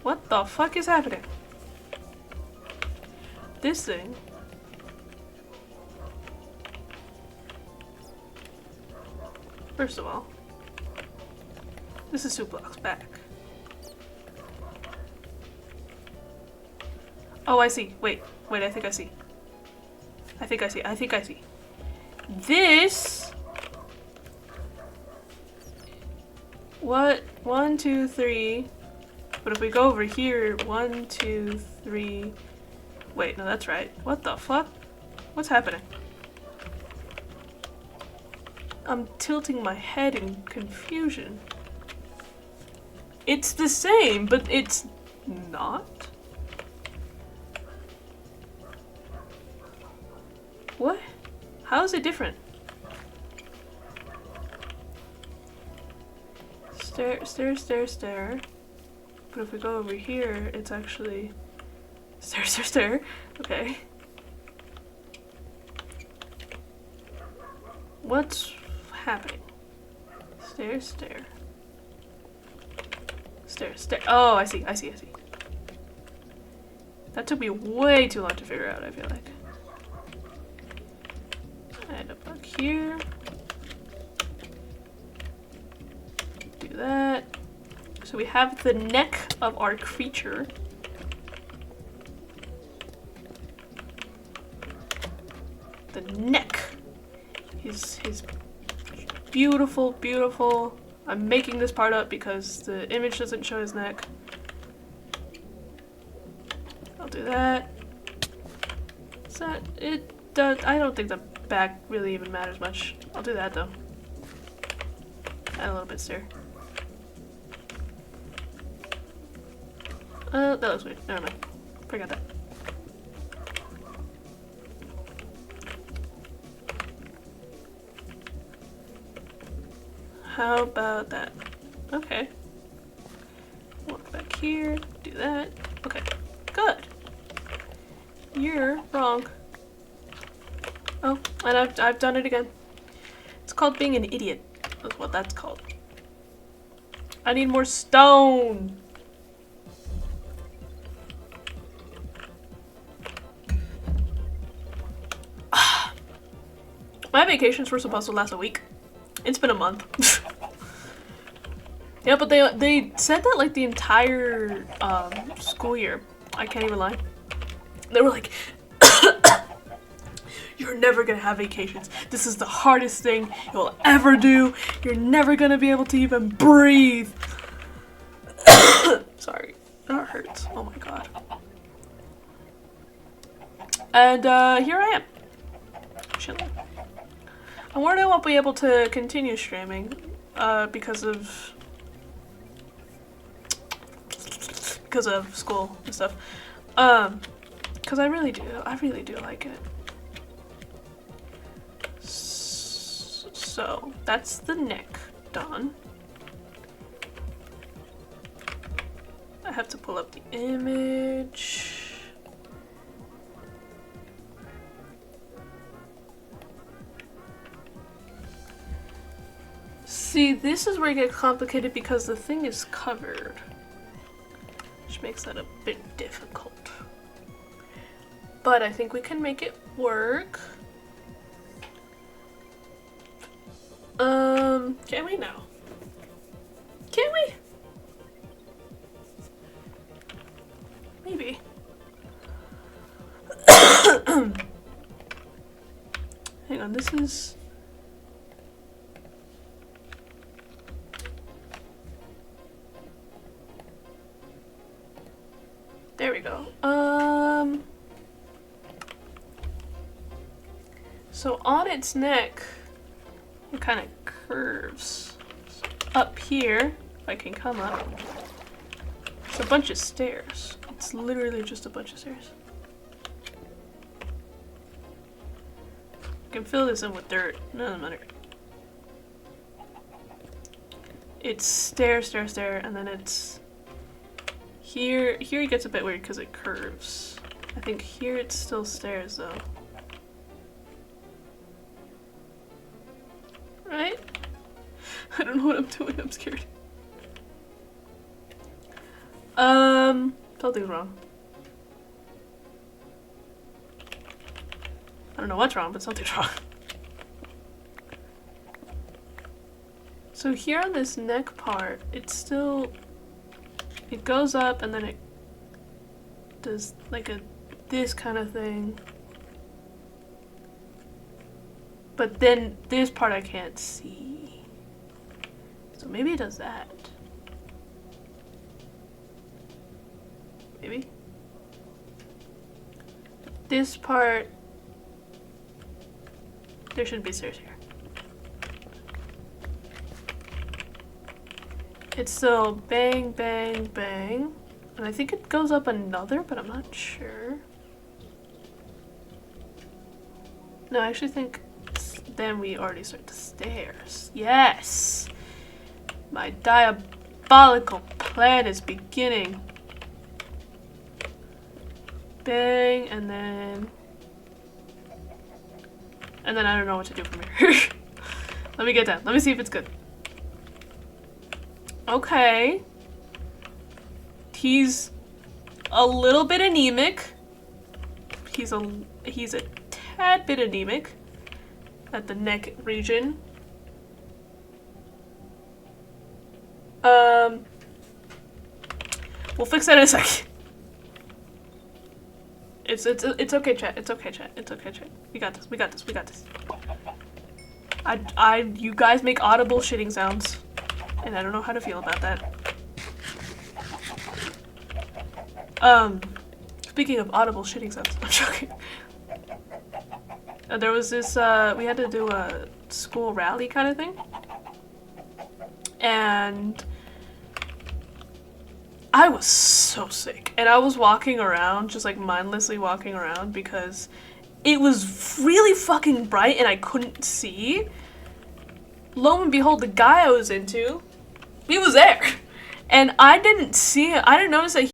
What the fuck is happening? This thing. First of all, this is 2 blocks back. Oh, I see. Wait, I think I see. I think I see. This. What? 1, 2, 3. But if we go over here, 1, 2, 3. Wait, no, that's right. What the fuck? What's happening? I'm tilting my head in confusion. It's the same, but it's not. What? How is it different? Stare, stare, stare, stare. But if we go over here, it's actually stare, stare, stare. Okay. What's happening? Stare, stare. Stare, stare. Oh, I see. That took me way too long to figure out, I feel like. And a bug here. Do that. So we have the neck of our creature. The neck. His beautiful, beautiful. I'm making this part up because the image doesn't show his neck. I'll do that. Is that it? I don't think the back really even matters much. I'll do that though. Add a little bit there. That looks weird. Never mind. Forgot that. How about that? Okay. Walk back here. Do that. Okay. Good. You're wrong. Oh, and I've done it again. It's called being an idiot. That's what that's called. I need more stone. My vacations were supposed to last a week. It's been a month. Yeah, but they said that like the entire school year. I can't even lie. They were like, you're never gonna have vacations. This is the hardest thing you'll ever do. You're never gonna be able to even breathe. Sorry, that hurts. Oh my god. And here I am, chilling. I wonder I won't be able to continue streaming because of school and stuff. Because I really do like it. So that's the neck done. I have to pull up the image. See, this is where it gets complicated because the thing is covered, which makes that a bit difficult. But I think we can make it work. Can we now? Can we? Maybe. Hang on, this is... There we go. So on its neck, it kind of curves. So up here, if I can come up, It's a bunch of stairs. It's literally just a bunch of stairs. I can fill this in with dirt. No matter. It's stair, stair, stair, and then it's here. Here it gets a bit weird because it curves. I think here it's still stairs though. Right? I don't know what I'm doing. I'm scared. Something's wrong. I don't know what's wrong, but something's wrong. So here on this neck part, it's still, it goes up and then it does like this kind of thing. But then this part I can't see. So maybe it does that. Maybe. This part, there shouldn't be stairs here. It's still bang, bang, bang. And I think it goes up another, but I'm not sure. No, I actually think then we already start the stairs. Yes! My diabolical plan is beginning. Bang, and then I don't know what to do from here. Let me get down. Let me see if it's good. Okay. He's a little bit anemic. He's a tad bit anemic at the neck region. We'll fix that in a second. It's okay, chat. It's okay, chat. It's okay, chat. We got this. We got this. We got this. You guys make audible shitting sounds, and I don't know how to feel about that. Speaking of audible shitting sounds, I'm joking. There was this, we had to do a school rally kind of thing. And I was so sick. And I was walking around, just like mindlessly walking around because it was really fucking bright and I couldn't see. Lo and behold, the guy I was into, he was there. And I didn't see him. I didn't notice that